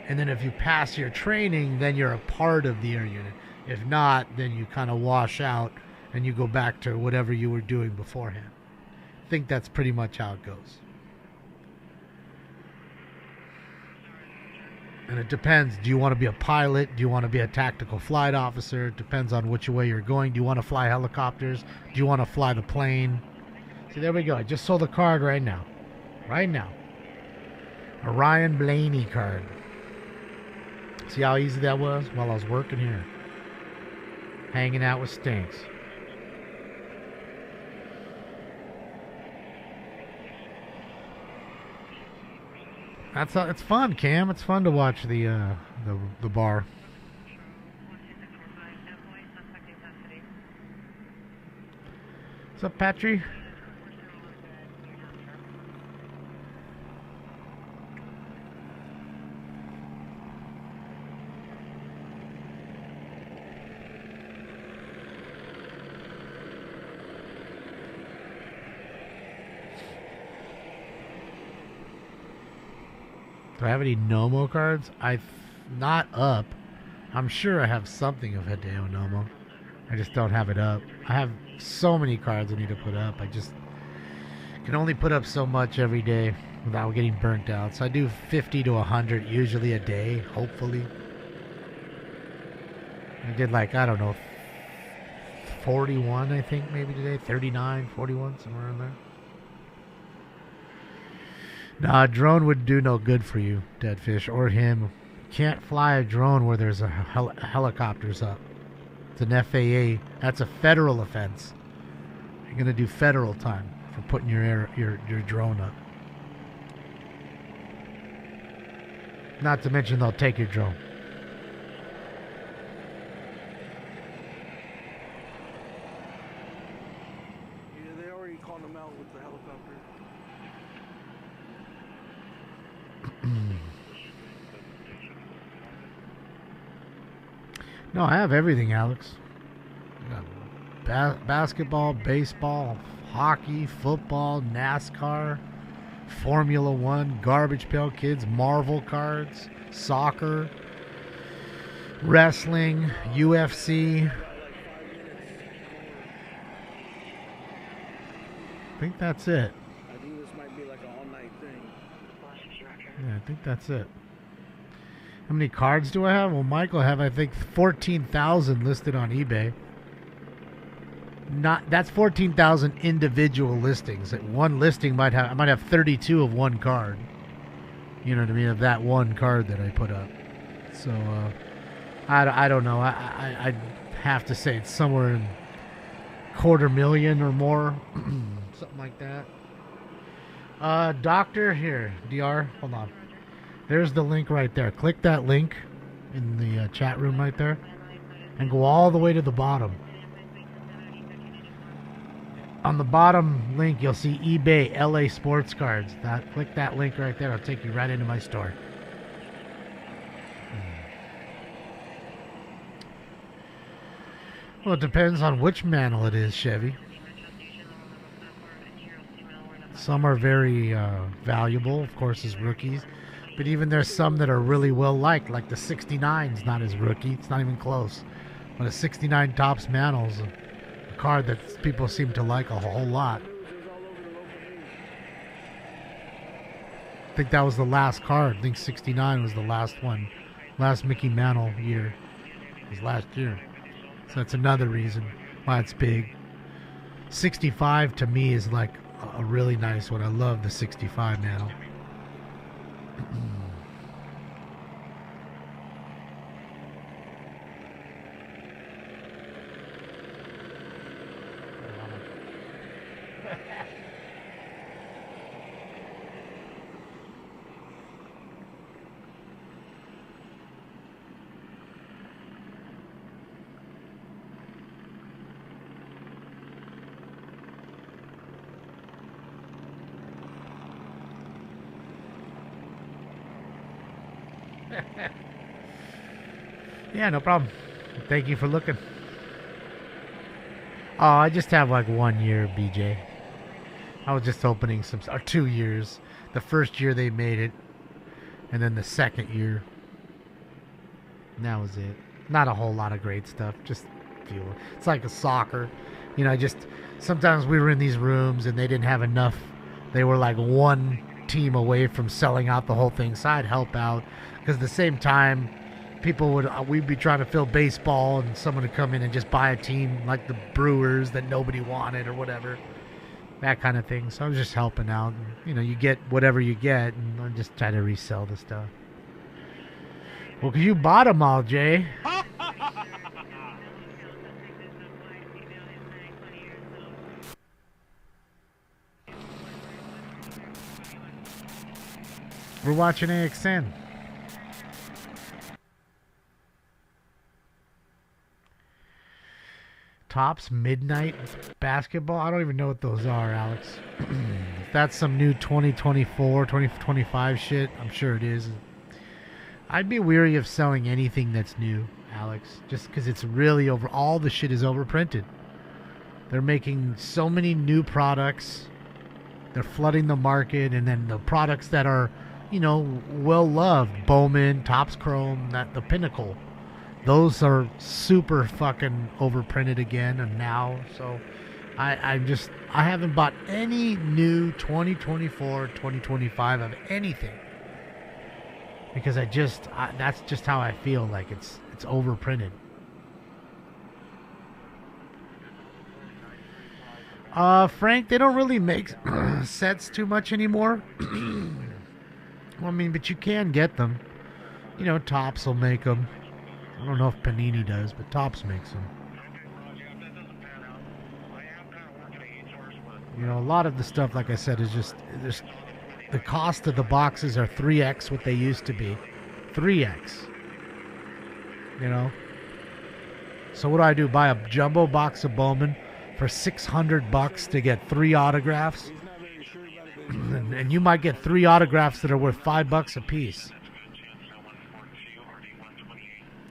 Speaker 1: And then if you pass your training, then you're a part of the air unit. If not, then you kind of wash out and you go back to whatever you were doing beforehand. I think that's pretty much how it goes. And it depends. Do you want to be a pilot? Do you want to be a tactical flight officer? It depends on which way you're going. Do you want to fly helicopters? Do you want to fly the plane? See, there we go. I just sold a card right now. Right now. A Ryan Blaney card. See how easy that was while I was working here. Hanging out with Stinks. It's fun, Cam. It's fun to watch the bar. What's up, Patry? Do I have any Nomo cards? Not up. I'm sure I have something of Hideo Nomo. I just don't have it up. I have so many cards I need to put up. I just can only put up so much every day without getting burnt out. So I do 50 to 100 usually a day, hopefully. I did like, I don't know, 41 I think maybe today. 39, 41, somewhere in there. Nah, a drone would do no good for you, Deadfish, or him. Can't fly a drone where there's helicopters up. It's an FAA. That's a federal offense. You're gonna do federal time for putting your drone up. Not to mention they'll take your drone.
Speaker 13: Yeah, they already called them out with the helicopter.
Speaker 1: No, I have everything, Alex. I got basketball, baseball, hockey, football, NASCAR, Formula One, Garbage Pail Kids, Marvel cards, soccer, wrestling, UFC. I think that's it.
Speaker 13: I think this might be like an all-night thing.
Speaker 1: Yeah, I think that's it. How many cards do I have? Well, Michael, I have, I think, 14,000 listed on eBay. That's 14,000 individual listings. One listing I might have 32 of one card. You know what I mean? Of that one card that I put up. So, I don't know. I'd have to say it's somewhere in 250,000 or more. Something like that. Doctor, here, DR, hold on. There's the link right there. Click that link in the chat room right there and go all the way to the bottom. On the bottom link, you'll see eBay LA Sports Cards. Click that link right there. It'll take you right into my store. Well, it depends on which mantle it is, Chevy. Some are very valuable, of course, as rookies. But even there's some that are really well liked, like the 69's not as rookie. It's not even close. But a 69 Topps mantle is a card that people seem to like a whole lot. I think that was the last card. I think 69 was the last one. Last Mickey Mantle year. It was last year. So that's another reason why it's big. 65 to me is like a really nice one. I love the 65 mantle. Yeah, no problem. Thank you for looking. Oh, I just have like 1 year, BJ. I was just opening some, or 2 years. The first year they made it, and then the second year. And that was it. Not a whole lot of great stuff. Just feel it's like a soccer. You know, just sometimes we were in these rooms and they didn't have enough. They were like one team away from selling out the whole thing, so I'd help out. Because at the same time, we'd be trying to fill baseball, and someone would come in and just buy a team like the Brewers that nobody wanted or whatever, that kind of thing. So I was just helping out. And, you know, you get whatever you get, and I'm just trying to resell the stuff. Well, because you bought them all, Jay. We're watching AXN. Topps Midnight Basketball. I don't even know what those are, Alex. If that's some new 2024, 2025 shit, I'm sure it is. I'd be weary of selling anything that's new, Alex, just because it's really over. All the shit is overprinted. They're making so many new products. They're flooding the market, and then the products that are, you know, well loved, Bowman, Topps Chrome, the pinnacle, those are super fucking overprinted again and now. So I haven't bought any new 2024, 2025 of anything because that's just how I feel. Like it's overprinted. Frank, they don't really make sets too much anymore. Well, I mean, but you can get them. You know, Topps will make them. I don't know if Panini does, but Topps makes them. You know, a lot of the stuff, like I said, is just the cost of the boxes are 3x what they used to be. 3x. You know? So what do? Buy a jumbo box of Bowman for $600 to get 3 autographs? And you might get 3 autographs that are worth $5 a piece.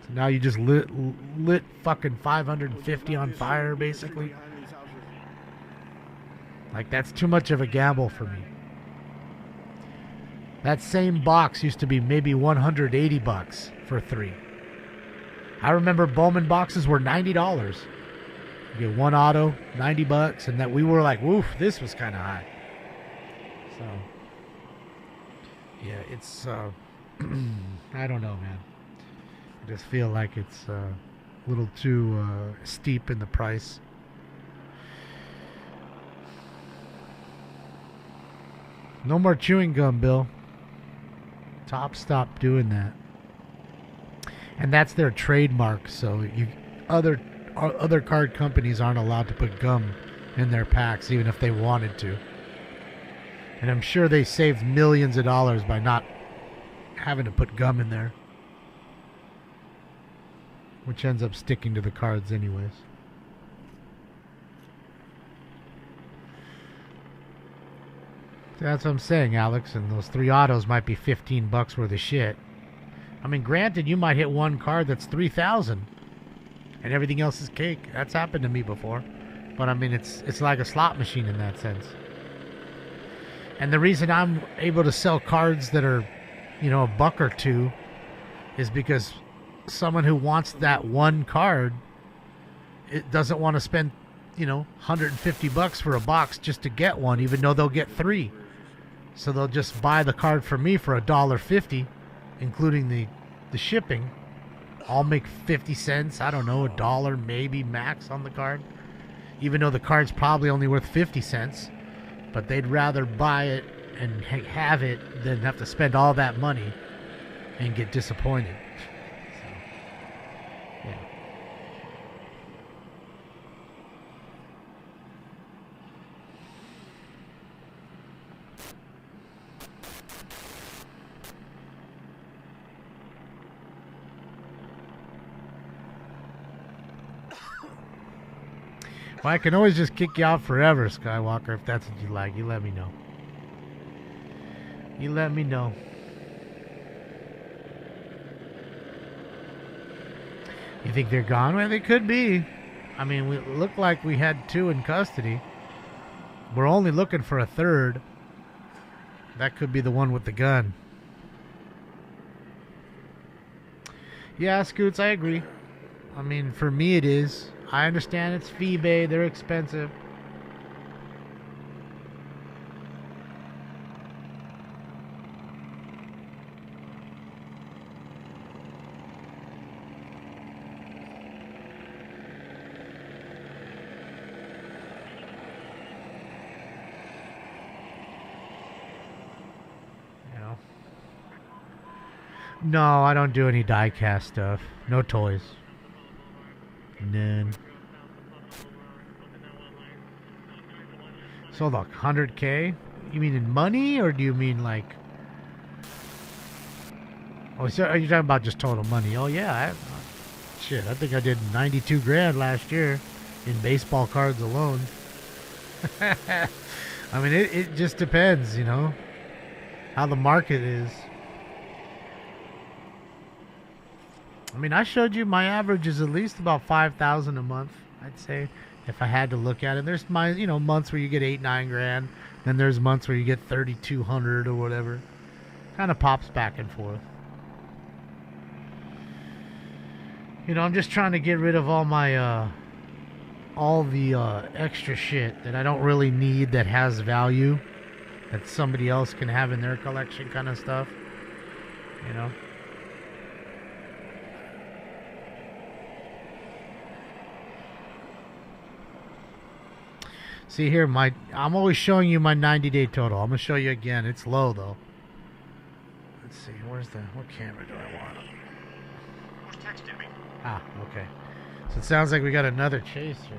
Speaker 1: So now you just lit fucking 550 on fire, basically. Like, that's too much of a gamble for me. That same box used to be maybe $180 for 3. I remember Bowman boxes were $90. You get 1 auto, $90, and that we were like, woof, this was kind of high. So, yeah, it's, I don't know, man. I just feel like it's a little too steep in the price. No more chewing gum, Bill. Topps stopped doing that. And that's their trademark, so other card companies aren't allowed to put gum in their packs, even if they wanted to. And I'm sure they saved millions of dollars by not having to put gum in there, which ends up sticking to the cards anyways. That's what I'm saying, Alex, and those 3 autos might be $15 worth of shit. I mean, granted, you might hit one card that's $3,000 and everything else is cake. That's happened to me before. But I mean, it's like a slot machine in that sense. And the reason I'm able to sell cards that are, you know, $1 or $2 is because someone who wants that one card, it doesn't want to spend, you know, $150 for a box just to get one, even though they'll get 3. So they'll just buy the card from me for $1.50, including the shipping. I'll make 50 cents, I don't know, $1 maybe max on the card, even though the card's probably only worth 50 cents. But they'd rather buy it and have it than have to spend all that money and get disappointed. So, yeah. Well, I can always just kick you out forever, Skywalker, if that's what you like. You let me know. You let me know. You think they're gone? Well, they could be. I mean, we look like we had 2 in custody. We're only looking for a 3rd. That could be the one with the gun. Yeah, Scoots, I agree. I mean, for me it is. I understand it's FeeBay, they're expensive. You know. No, I don't do any die-cast stuff. No toys. None. So look, 100K? You mean in money, or do you mean like Oh, so are you talking about just total money? Oh, yeah. Shit, I think I did 92 grand last year in baseball cards alone. I mean, it just depends, you know, how the market is. I mean, I showed you my average is at least about 5,000 a month, I'd say, if I had to look at it. There's months where you get 8-9 grand. Then there's months where you get 3,200 or whatever. Kind of pops back and forth. You know, I'm just trying to get rid of all my all the extra shit that I don't really need that has value, that somebody else can have in their collection, kind of stuff. You know. See here, I'm always showing you my 90-day total. I'm gonna show you again. It's low though. Let's see, what camera do I want?
Speaker 16: Who's texting me?
Speaker 1: Ah, okay. So it sounds like we got another chase here.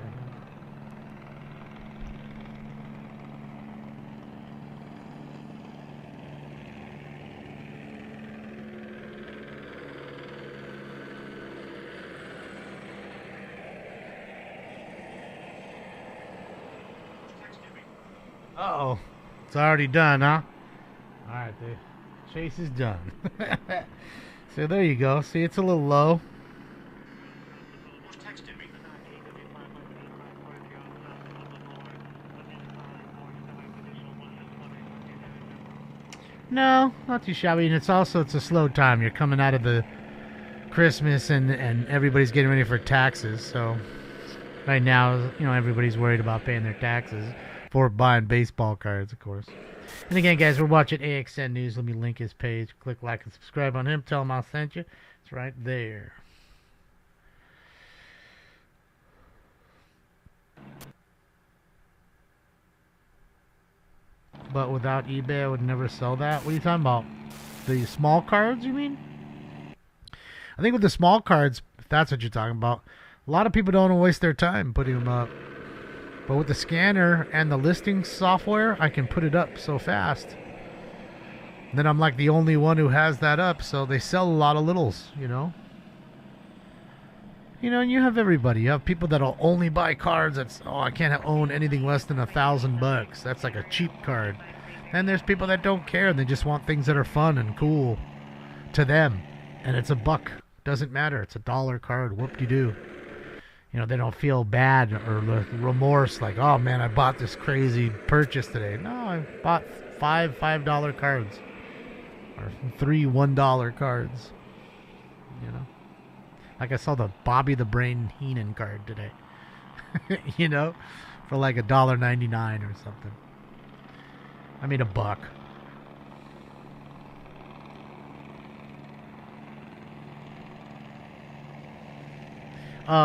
Speaker 1: Uh-oh. It's already done, huh? Alright, the chase is done. So there you go. See, it's a little low.
Speaker 16: Who's texting me?
Speaker 1: No, not too shabby. And it's a slow time. You're coming out of the Christmas and everybody's getting ready for taxes. So right now, you know, everybody's worried about paying their taxes for buying baseball cards, of course. And again, guys, we're watching AXN News. Let me link his page. Click like and subscribe on him. Tell him I sent you. It's right there. But without eBay, I would never sell that. What are you talking about? The small cards, you mean? I think with the small cards, if that's what you're talking about, a lot of people don't want to waste their time putting them up. But with the scanner and the listing software, I can put it up so fast. And then I'm like the only one who has that up, so they sell a lot of littles, you know? You know, and you have everybody. You have people that'll only buy cards that's, I can't own anything less than $1,000. That's like a cheap card. And there's people that don't care. They just want things that are fun and cool to them. And it's $1. Doesn't matter. It's $1 card. Whoop-de-doo. You know, they don't feel bad or remorse like, oh, man, I bought this crazy purchase today. No, I bought five $5 cards. Or 3 $1 cards. You know? Like I saw the Bobby the Brain Heenan card today. You know? For like $1.99 or something. I mean $1.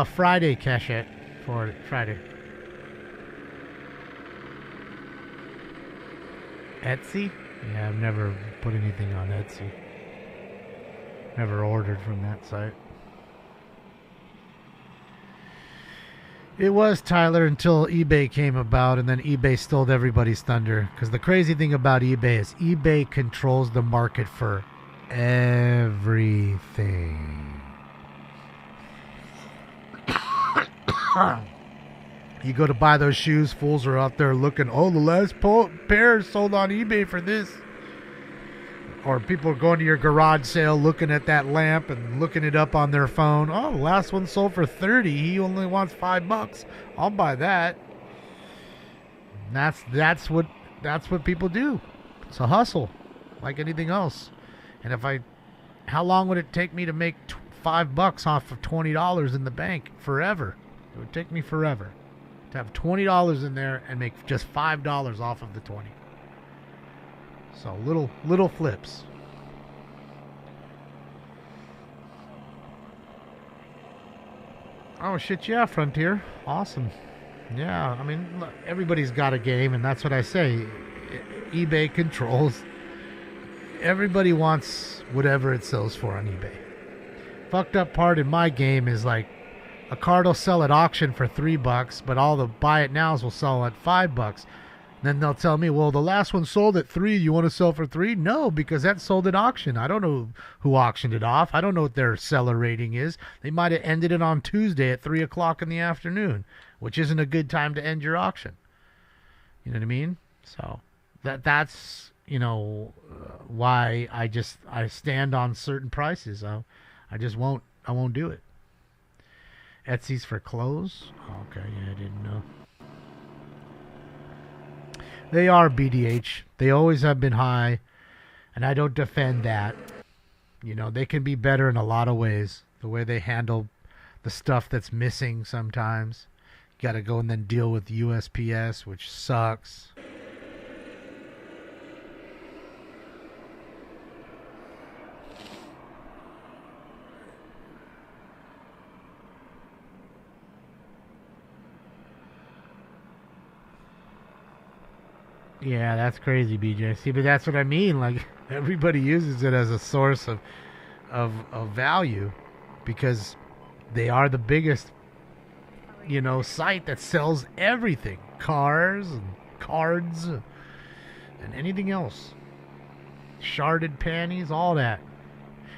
Speaker 1: Friday cachette for it. Friday. Etsy? Yeah, I've never put anything on Etsy. Never ordered from that site. It was, Tyler, until eBay came about, and then eBay stole everybody's thunder. Because the crazy thing about eBay is eBay controls the market for everything. You go to buy those shoes, fools are out there looking, oh, the last pair sold on eBay for this. Or people are going to your garage sale looking at that lamp and looking it up on their phone. Oh, the last one sold for $30. He only wants $5. I'll buy that. And that's what people do. It's a hustle, like anything else. And how long would it take me to make $5 off of $20 in the bank? Forever. It would take me forever to have $20 in there and make just $5 off of the 20. So little flips. Oh shit, yeah, Frontier. Awesome. Yeah, I mean, look, everybody's got a game, and that's what I say. eBay controls. Everybody wants whatever it sells for on eBay. Fucked up part in my game is like a card will sell at auction for $3, but all the buy it nows will sell at $5. Then they'll tell me, well, the last one sold at 3. You want to sell for 3? No, because that sold at auction. I don't know who auctioned it off. I don't know what their seller rating is. They might have ended it on Tuesday at 3 o'clock in the afternoon, which isn't a good time to end your auction. You know what I mean? So that's why I stand on certain prices. I won't do it. Etsy's for clothes? Okay, yeah, I didn't know. They are BDH. They always have been high, and I don't defend that. They can be better in a lot of ways. The way they handle the stuff that's missing sometimes. You got to go and then deal with USPS, which sucks. Yeah, that's crazy, BJ. See, but that's what I mean. Like, everybody uses it as a source of value because they are the biggest, site that sells everything. Cars and cards and anything else. Sharded panties, all that.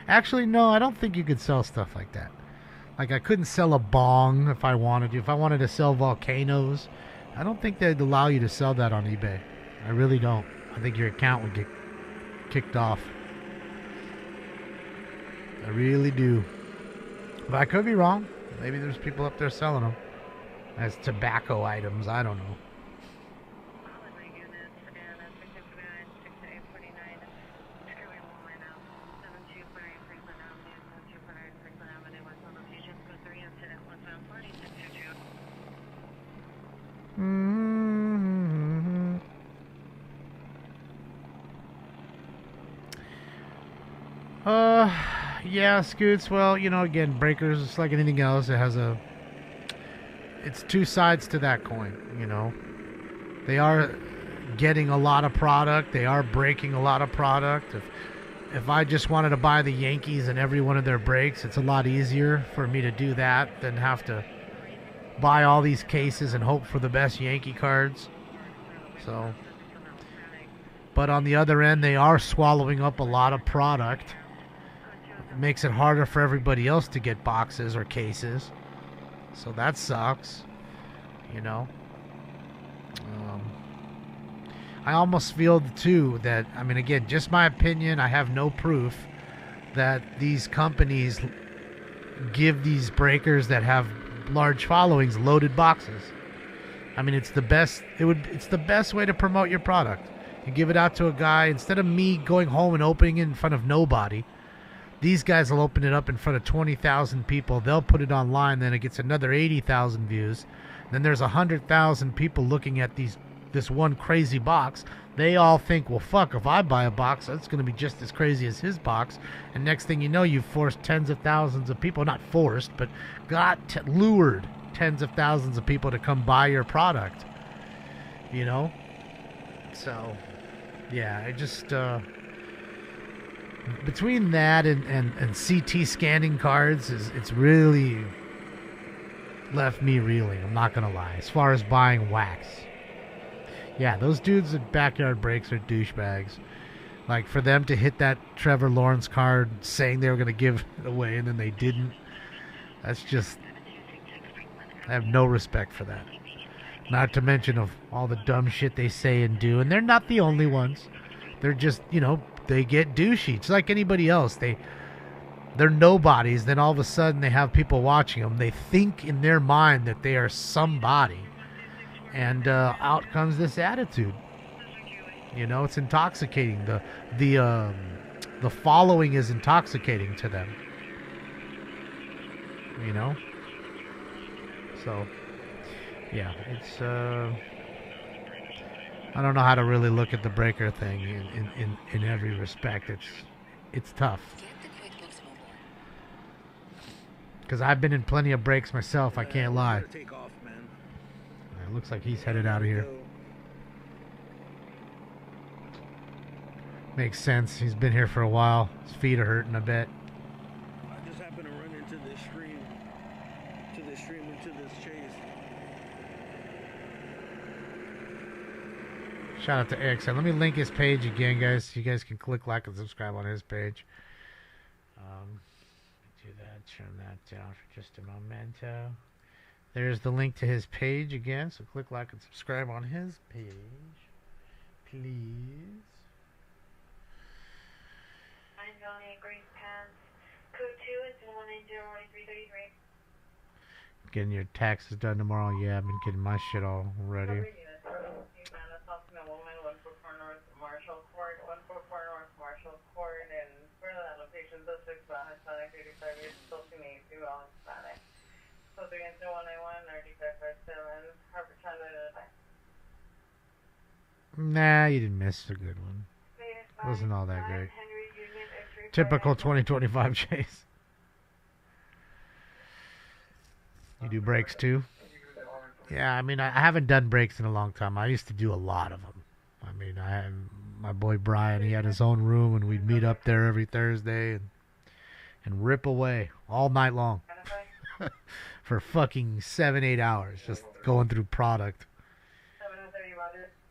Speaker 1: Actually, no, I don't think you could sell stuff like that. Like, I couldn't sell a bong if I wanted to. If I wanted to sell volcanoes, I don't think they'd allow you to sell that on eBay. I really don't. I think your account would get kicked off. I really do. But I could be wrong. Maybe there's people up there selling them as tobacco items. I don't know. Yeah, Scoots. Well, again, breakers, it's like anything else. It's two sides to that coin, They are getting a lot of product. They are breaking a lot of product. If I just wanted to buy the Yankees and every one of their breaks, it's a lot easier for me to do that than have to buy all these cases and hope for the best Yankee cards. So, but on the other end, they are swallowing up a lot of product. It makes it harder for everybody else to get boxes or cases. So that sucks, I almost feel, too, that, again, just my opinion, I have no proof that these companies give these breakers that have large followings loaded boxes. It's the best. It's the best way to promote your product. You give it out to a guy instead of me going home and opening it in front of nobody. These guys will open it up in front of 20,000 people. They'll put it online. Then it gets another 80,000 views. Then there's 100,000 people looking at this one crazy box. They all think, well, fuck, if I buy a box, that's going to be just as crazy as his box. And next thing you know, you've forced tens of thousands of people, not forced, but lured tens of thousands of people to come buy your product. So, yeah, I just... between that and CT scanning cards, it's really left me reeling. I'm not going to lie. As far as buying wax. Yeah, those dudes at Backyard Breaks are douchebags. Like, for them to hit that Trevor Lawrence card saying they were going to give it away and then they didn't, that's just... I have no respect for that. Not to mention of all the dumb shit they say and do. And they're not the only ones. They're just, they get douchey. It's like anybody else. They're nobodies. Then all of a sudden they have people watching them. They think in their mind that they are somebody. And out comes this attitude. It's intoxicating. The following is intoxicating to them. So, yeah, it's... I don't know how to really look at the breaker thing in every respect. It's tough. Because I've been in plenty of breaks myself, I can't lie.
Speaker 13: Take off, man.
Speaker 1: It looks like he's headed out of here. Makes sense. He's been here for a while. His feet are hurting a bit.
Speaker 13: I just happened to run into this stream. Into this chase.
Speaker 1: Shout out to AXN. Let me link his page again, guys. So you guys can click like and subscribe on his page. Do that. Turn that down for just a momento. There's the link to his page again. So click like and subscribe on his page, please.
Speaker 11: I'm Johnny Green Pants. Code 2 is 190-1333.
Speaker 1: Getting your taxes done tomorrow. Yeah, I've been getting my shit all ready. Nah, you didn't miss a good one. Wasn't all that great. Typical 2025 chase. You do breaks too? Yeah, I mean, I haven't done breaks in a long time. I used to do a lot of them. I mean, I had my boy Brian. He had his own room, and we'd meet up there every Thursday and rip away all night long for fucking 7-8 hours, just going through product.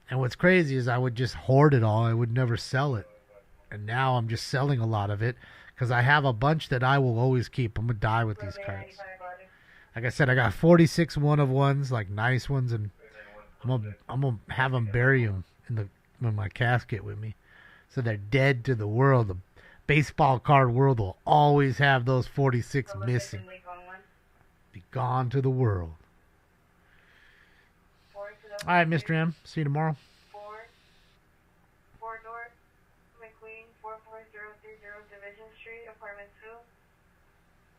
Speaker 1: And what's crazy is I would just hoard it all. I would never sell it. And now I'm just selling a lot of it because I have a bunch that I will always keep. I'm going to die with these cards. Like I said, I got 46 one-of-ones, like nice ones, and I'm gonna have them bury them in my casket with me. So they're dead to the world. The baseball card world will always have those 46 missing. Be gone to the world. All right, Mr. M. See you tomorrow.
Speaker 11: 4 North, McQueen, 44030 Division Street, Apartment 2,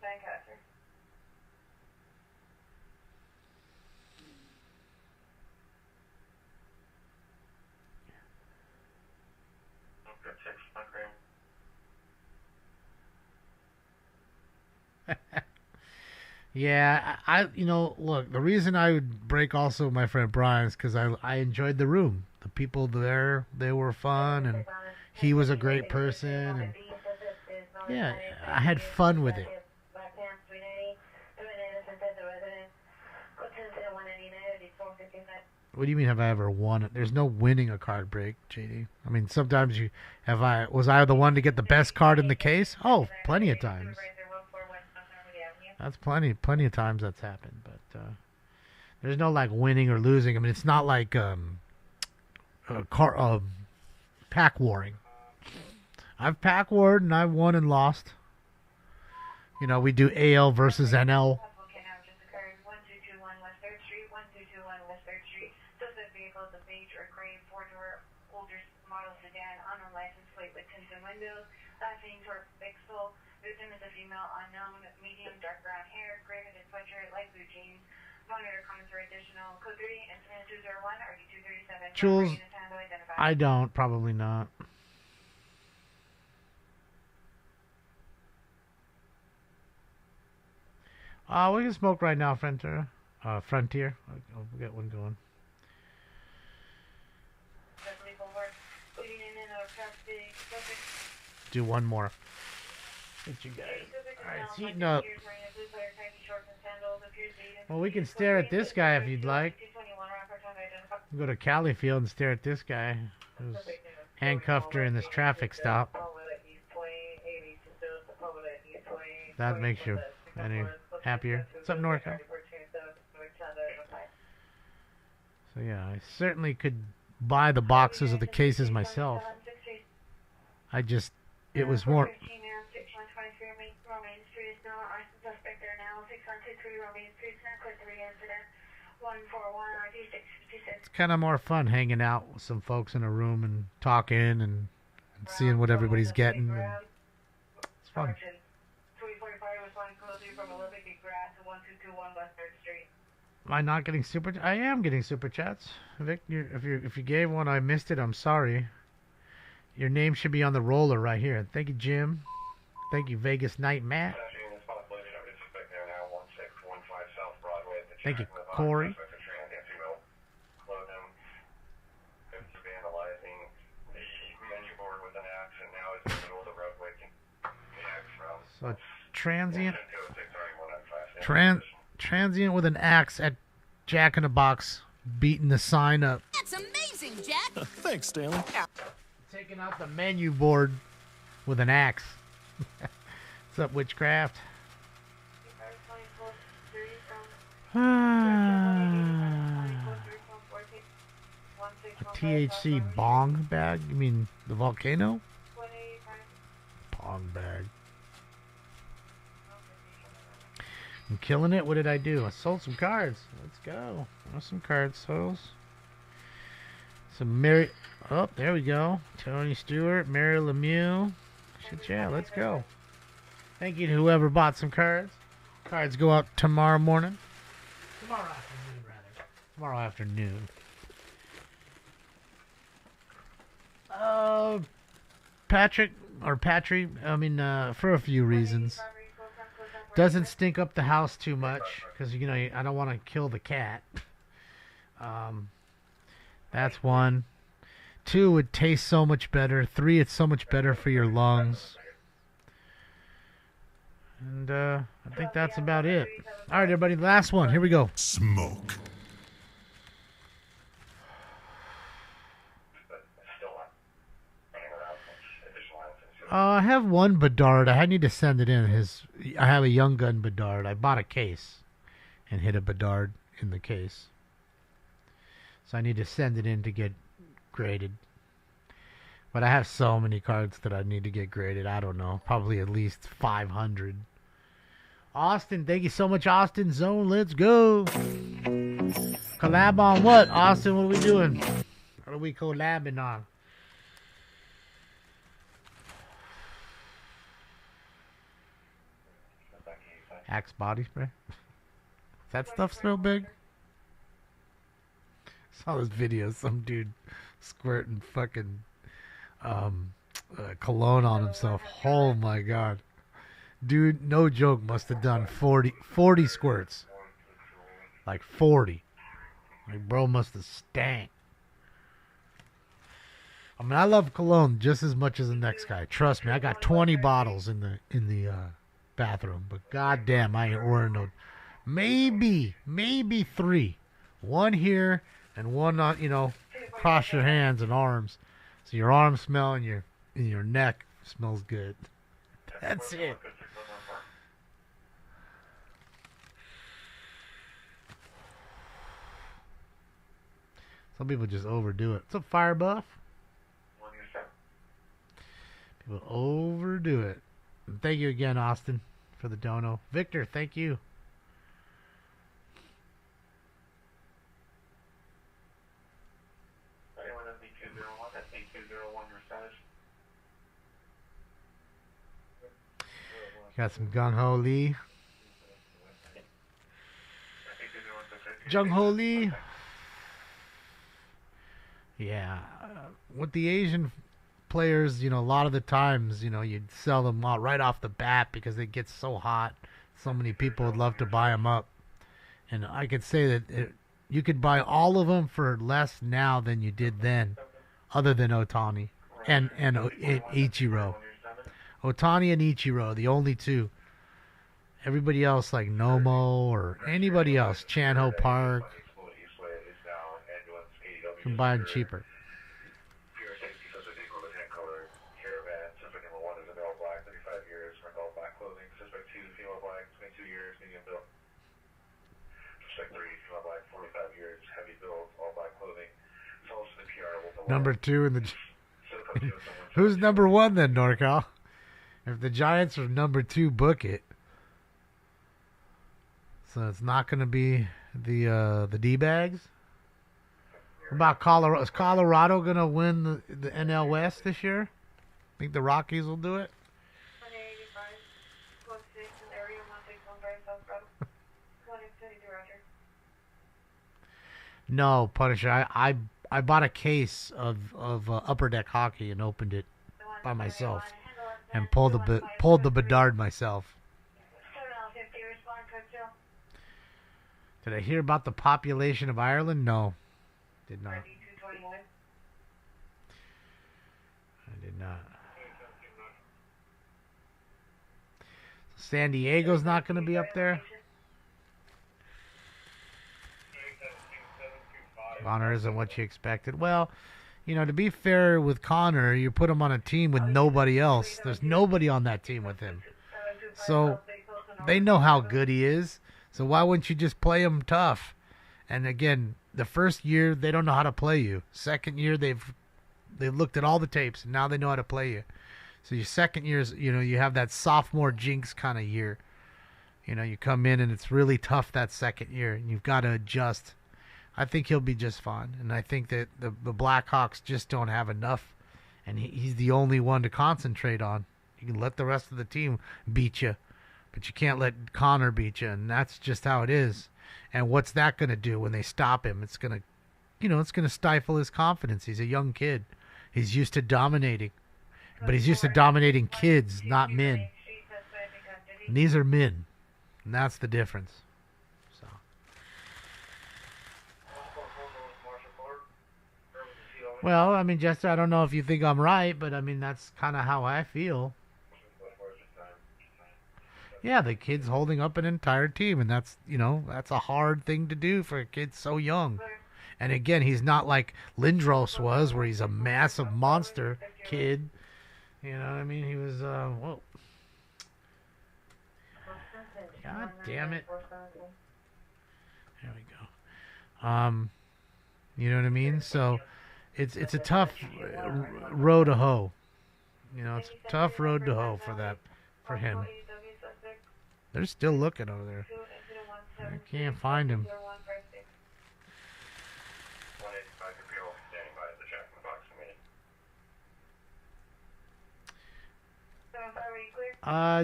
Speaker 11: Lancaster.
Speaker 1: Yeah, look, the reason I would break also my friend Brian's because I enjoyed the room. The people there, they were fun, and he was a great person, and yeah, I had fun with it. What do you mean have I ever won it? There's no winning a card break, JD. I mean, sometimes was I the one to get the best card in the case? Oh, plenty of times. That's plenty of times that's happened, but there's no like winning or losing. I mean, it's not like pack warring. I've pack warred and I've won and lost. You know, we do AL versus NL. Jules, I don't. Probably not. We can smoke right now, Frontier. I'll get one going. Do one more. Get you guys. Alright, it's heating up. Well, we can stare at this guy if you'd like. Go to Cali Field and stare at this guy who's handcuffed during this traffic stop. That makes you any happier. What's up, NorCal? So yeah, I certainly could buy the boxes of the cases myself. It was more... It's kind of more fun hanging out with some folks in a room and talking and seeing what everybody's getting. And it's fun. Am I not getting super? I am getting super chats. Vic, if you gave one, I missed it. I'm sorry. Your name should be on the roller right here. Thank you, Jim. Thank you, Vegas Night Matt. Thank you, Corey. So transient with an axe at Jack in the Box beating the sign up.
Speaker 10: That's amazing. morning, Jack.
Speaker 5: Thanks, Stanley.
Speaker 1: Taking out the menu board with an axe. What's up, Witchcraft? THC bong bag? You mean the volcano? Bong bag. I'm killing it. What did I do? I sold some cards. Let's go. Some cards sold. Some Mary. Oh, there we go. Tony Stewart, Mary Lemieux. Shit, yeah, let's go. Thank you to whoever bought some cards. Cards go out tomorrow morning. Tomorrow afternoon, rather. Tomorrow afternoon. Patrick, for a few reasons. Doesn't stink up the house too much, because, you know, I don't want to kill the cat. That's one. 2, it tastes so much better. 3, it's so much better for your lungs. And I think that's about it. All right, everybody, last one. Here we go.
Speaker 5: Smoke.
Speaker 1: I have one Bedard. I need to send it in. I have a Young Gun Bedard. I bought a case and hit a Bedard in the case. So I need to send it in to get graded. But I have so many cards that I need to get graded. I don't know. Probably at least 500. Austin, thank you so much, Austin. Zone, let's go. Collab on what? Austin, what are we doing? What are we collabing on? Axe body spray? Is that stuff still big? Saw this video, some dude squirting fucking cologne on himself. Oh my god. Dude, no joke, must have done 40 squirts. Like 40. Like, bro must have stank. I mean, I love cologne just as much as the next guy. Trust me, I got 20 bottles in the bathroom, but goddamn, I ain't ordering no. Maybe 3. One here and one on, you know, across your hands and arms, so your arms smell and your neck smells good. That's it. Some people just overdo it. What's up, Fire Buff? People overdo it. And thank you again, Austin, for the dono. Victor, thank you. Got some Gung Ho Lee. Jung Ho Lee. Yeah. With the Asian players, you know, a lot of the times, you know, you'd sell them out right off the bat because it gets so hot. So many people would love to buy them up. And I could say that you could buy all of them for less now than you did then, other than Otani and Ichiro. Otani and Ichiro, the only two. Everybody else, like Nomo or anybody else, Chan-Ho Park, you can buy them cheaper. Number 2 in the... Who's number 1 then, NorCal? If the Giants are number 2, book it. So it's not going to be the D-bags. What about Colorado? Is Colorado going to win the NL West this year? Think the Rockies will do it? No, Punisher. I bought a case of Upper Deck Hockey and opened it by myself and pulled the Bedard myself. Did I hear about the population of Ireland? No, did not. I did not. San Diego's not going to be up there. Connor isn't what you expected. Well, you know, to be fair with Connor, you put him on a team with nobody else. There's nobody on that team with him. So they know how good he is. So why wouldn't you just play him tough? And again, the first year they don't know how to play you. Second year they've looked at all the tapes and now they know how to play you. So your second year is, you know, you have that sophomore jinx kind of year. You know, you come in and it's really tough that second year and you've got to adjust. I think he'll be just fine. And I think that the Blackhawks just don't have enough. And he's the only one to concentrate on. You can let the rest of the team beat you, but you can't let Connor beat you. And that's just how it is. And what's that going to do when they stop him? It's going to, you know, it's going to stifle his confidence. He's a young kid. He's used to dominating. But he's used to dominating kids, not men. And these are men. And that's the difference. So. Well, I mean, Jester, I don't know if you think I'm right, but I mean, that's kind of how I feel. Yeah, the kid's holding up an entire team, and that's, you know, that's a hard thing to do for a kid so young. And again, he's not like Lindros was, where he's a massive monster kid. You know what I mean? He was, whoa. God damn it. There we go. You know what I mean? So it's a tough road to hoe. You know, it's a tough road to hoe for him. They're still looking over there. I can't find him.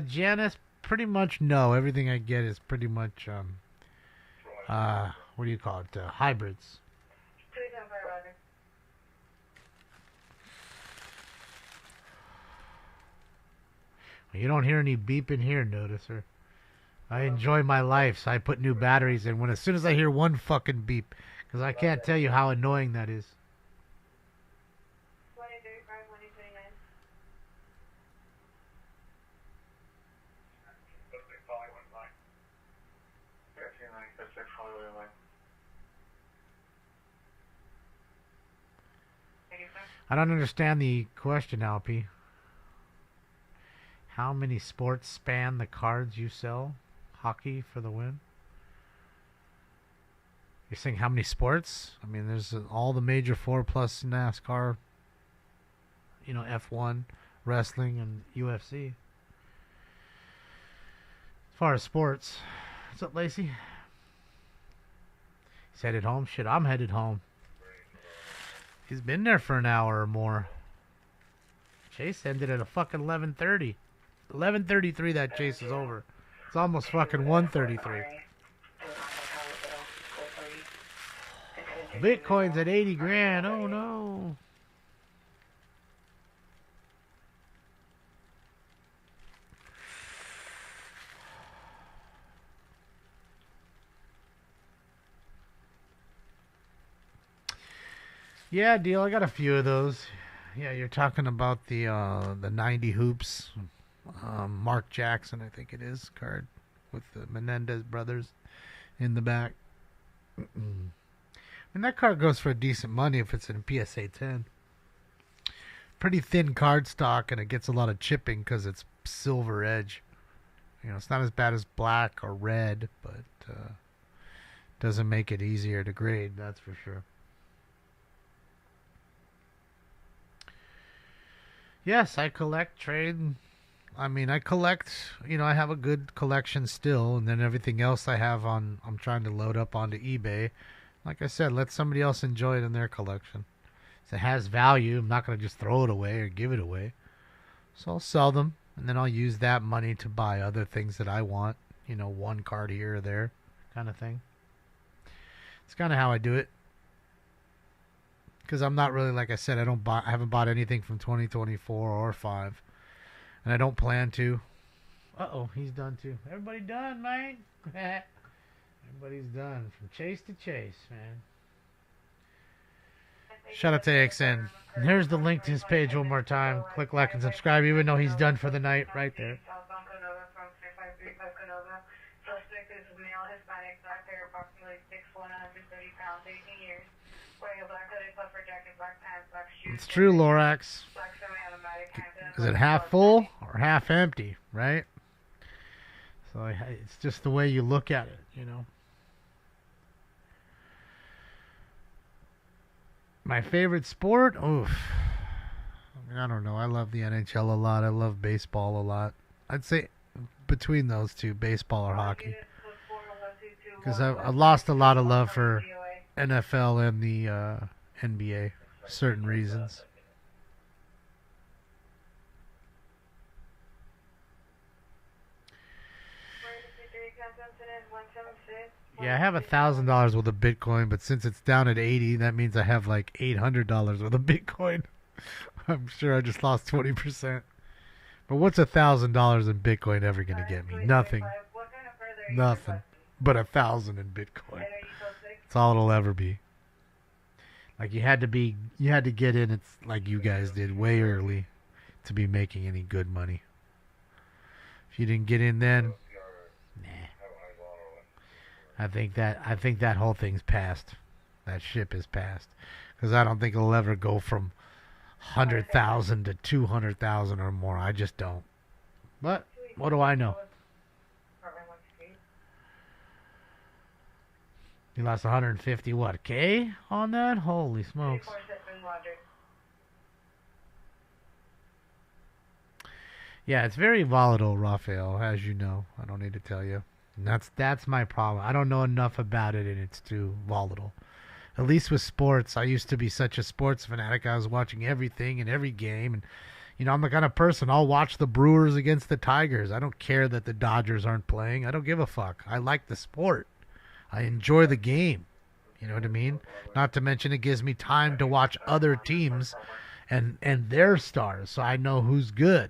Speaker 1: Janice, pretty much no. Everything I get is pretty much, what do you call it? Hybrids. You don't hear any beeping here, noticer. I enjoy my life, so I put new batteries in as soon as I hear one fucking beep, because I can't tell you how annoying that is. I don't understand the question, Alpi. How many sports span the cards you sell? Hockey for the win? You're saying how many sports? I mean, there's all the major 4 plus NASCAR, you know, F1, wrestling, and UFC. As far as sports, what's up, Lacey? He's headed home? Shit, I'm headed home. He's been there for an hour or more. Chase ended at a fucking 11:30. 11:33 that chase is over. It's almost fucking 1:33. Bitcoin's at 80 grand. Oh no. Yeah, deal. I got a few of those. Yeah, you're talking about the 90 hoops. Mark Jackson, I think it is, card with the Menendez brothers in the back. And that card goes for decent money if it's in PSA 10. Pretty thin card stock, and it gets a lot of chipping because it's silver edge. You know, it's not as bad as black or red, but doesn't make it easier to grade, that's for sure. Yes, I collect, trade. I mean, I collect, you know, I have a good collection still, and then everything else I have I'm trying to load up onto eBay. Like I said, let somebody else enjoy it in their collection. If it has value, I'm not going to just throw it away or give it away. So I'll sell them, and then I'll use that money to buy other things that I want. You know, one card here or there kind of thing. It's kind of how I do it. Because I'm not really, like I said, I haven't bought anything from 2024 or 5. And I don't plan to. Uh-oh, he's done too. Everybody done, man. Everybody's done. From chase to chase, man. Shout out to AXN. And here's the link to his page one more time. Click like and subscribe, even though he's done for the night right there.
Speaker 11: Suspect is male, Hispanic, dark hair, approximately 6'1", 130 pounds, 18 years. Wearing a black hooded puffer jacket, black pants, black shoes.
Speaker 1: It's true, Lorax.
Speaker 11: Black semi-automatic handgun.
Speaker 1: Is it half full or half empty, right? So it's just the way you look at it, you know. My favorite sport? Oof. I mean, I don't know. I love the NHL a lot. I love baseball a lot. I'd say between those two, baseball or hockey. Because I've lost a lot of love for NFL and the NBA for certain reasons. Yeah, I have $1,000 worth of Bitcoin, but since it's down at 80, that means I have like $800 worth of Bitcoin. I'm sure I just lost 20%. But what's $1,000 in Bitcoin ever gonna get me? Nothing. Nothing. But 1,000 in Bitcoin. That's all it'll ever be. Like you had to get in. It's like you guys did way early to be making any good money. If you didn't get in then, nah. I think that whole thing's passed. That ship is passed. Because I don't think it'll ever go from 100,000 to 200,000 or more. I just don't. But what do I know? You lost 150 what K on that? Holy smokes! Yeah, it's very volatile, Raphael, as you know. I don't need to tell you. And that's my problem. I don't know enough about it, and it's too volatile. At least with sports, I used to be such a sports fanatic. I was watching everything and every game, and you know, I'm the kind of person, I'll watch the Brewers against the Tigers. I don't care that the Dodgers aren't playing. I don't give a fuck. I like the sport. I enjoy the game. You know what I mean? Not to mention it gives me time to watch other teams and their stars, so I know who's good,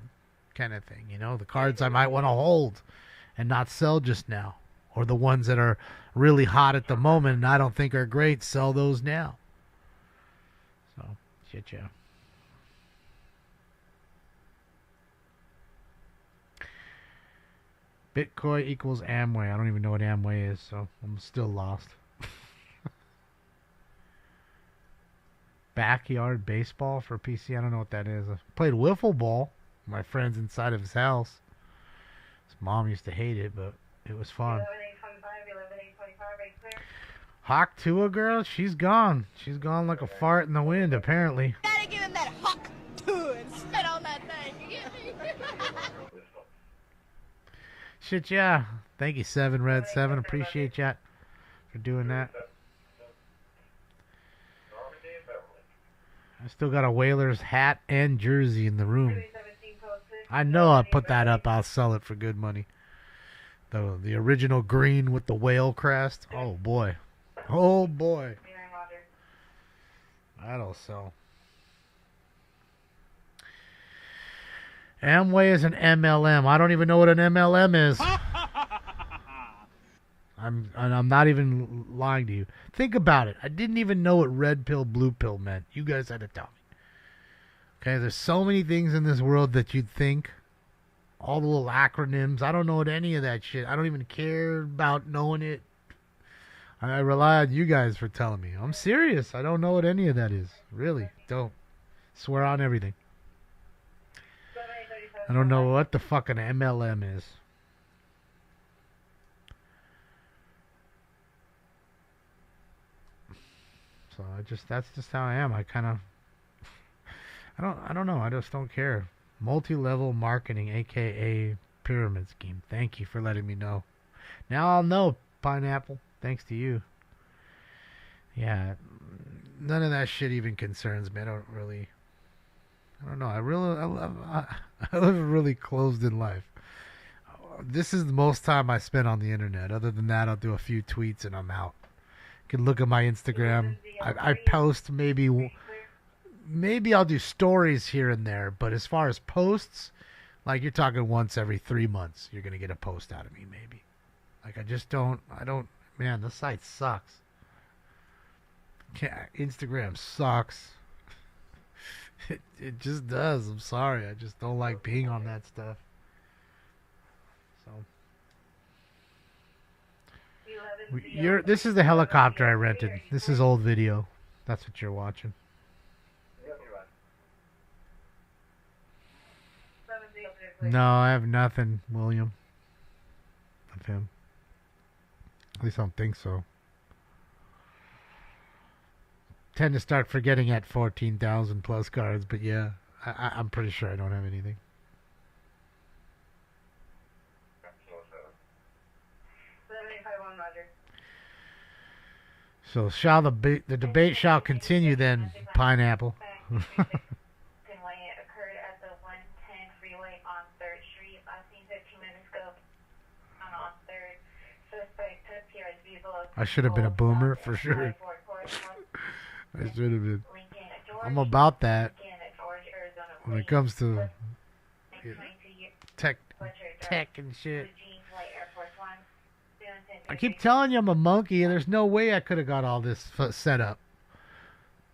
Speaker 1: kind of thing. You know, the cards I might want to hold and not sell just now. Or the ones that are really hot at the moment and I don't think are great, sell those now. So, shit, yeah. Bitcoin equals Amway. I don't even know what Amway is, so I'm still lost. Backyard baseball for PC. I don't know what that is. I played wiffle ball. My friend's inside of his house. His mom used to hate it, but it was fun.
Speaker 11: 11-825,
Speaker 1: Hawk Tua girl, she's gone. She's gone like a fart in the wind, apparently.
Speaker 10: Gotta give him that Hawk Tua and spit on that thing.
Speaker 1: Shit, yeah. Thank you, 7Red7. Appreciate you for doing that. I still got a Whalers hat and jersey in the room. I know I'll put that up. I'll sell it for good money. The original green with the whale crest. Oh, boy. Oh, boy. That'll sell. Amway is an MLM. I don't even know what an MLM is. I'm not even lying to you. Think about it. I didn't even know what red pill, blue pill meant. You guys had to tell me. Okay, there's so many things in this world that you'd think. All the little acronyms. I don't know what any of that shit. I don't even care about knowing it. I rely on you guys for telling me. I'm serious. I don't know what any of that is. Really, don't. Swear on everything. I don't know what the fuck an MLM is. So that's just how I am. I kind of I don't know. I just don't care. Multi-level marketing, aka pyramid scheme. Thank you for letting me know. Now I'll know, Pineapple. Thanks to you. Yeah, none of that shit even concerns me. I don't know. I live a really closed in life. This is the most time I spend on the internet. Other than that, I'll do a few tweets and I'm out. You can look at my Instagram. I post maybe I'll do stories here and there, but as far as posts, like you're talking once every 3 months, you're gonna get a post out of me, maybe. Like I don't. Man, the site sucks. Instagram sucks. It just does. I'm sorry. I just don't like being on that stuff. So. This is the helicopter I rented. This is old video. That's what you're watching. No, I have nothing, William. Of him. At least I don't think so. Tend to start forgetting at 14,000 plus cards, but yeah, I'm pretty sure I don't have anything. So shall the debate shall continue then, Pineapple.
Speaker 11: Occurred at the 110 freeway on 3rd Street. I seen 15 minutes ago on 3rd. Suspect took PR's vehicle.
Speaker 1: I should have been a boomer for sure. I should have been. I'm about that when it comes to tech and shit. I keep telling you I'm a monkey, and there's no way I could have got all this set up.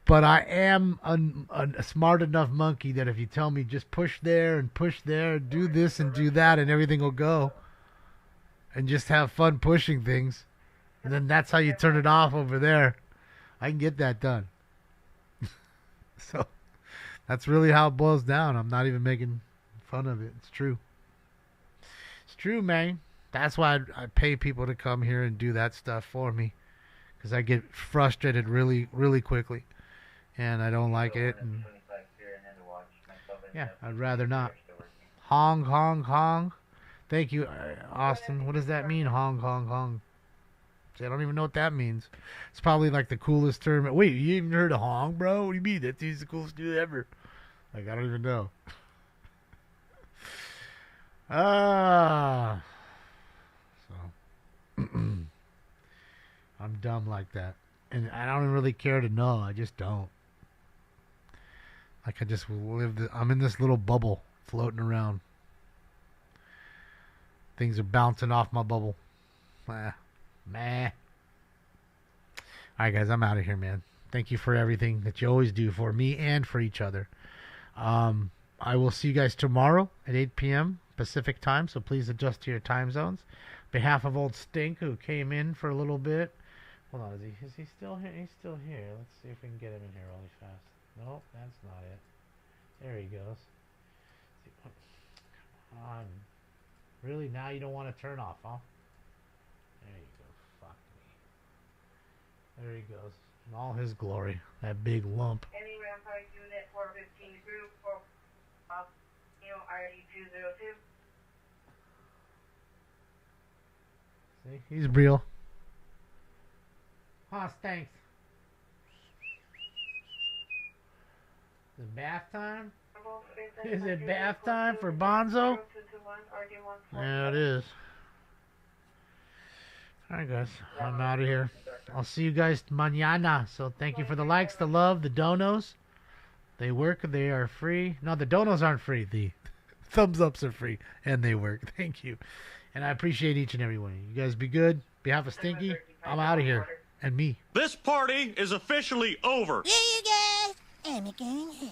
Speaker 1: But I am a smart enough monkey that if you tell me just push there and push there, do this and do that, and everything will go. And just have fun pushing things. And then that's how you turn it off over there. I can get that done. So that's really how it boils down. I'm not even making fun of it. It's true. It's true, man. That's why I pay people to come here and do that stuff for me. Because I get frustrated really, really quickly. And I don't like it. And yeah, I'd rather not. Hong, hong, hong. Thank you, Austin. What does that mean, hong, hong, hong? I don't even know what that means. It's probably like the coolest term. Wait, you even heard of hong, bro? What do you mean? That's the coolest dude ever. Like, I don't even know. So I'm dumb like that. And I don't really care to know. I just don't. Like, I just I'm in this little bubble floating around. Things are bouncing off my bubble. Meh. Alright, guys, I'm out of here, man. Thank you for everything that you always do for me and for each other. I will see you guys tomorrow at 8 p.m. Pacific time, so please adjust to your time zones. On behalf of old Stink, who came in for a little bit. Hold on, is he still here? He's still here. Let's see if we can get him in here really fast. Nope, that's not it. There he goes. Come on. Really? Now you don't want to turn off, huh? There you go. Fuck me. There he goes. In all his glory. That big lump.
Speaker 8: Any Rampart unit 415 group for RD202.
Speaker 1: See? He's real. Huh, thanks. Is it bath time? Is it bath time for Bonzo? Yeah, it is. Alright, guys. I'm out of here. I'll see you guys mañana. So thank you for the likes, the love, the donos. They work. They are free. No, the donos aren't free. The thumbs ups are free. And they work. Thank you. And I appreciate each and every one of you. You guys be good. Behalf of Stinky, I'm out of here. And me.
Speaker 15: This party is officially over.
Speaker 10: Yeah, you guys. And again.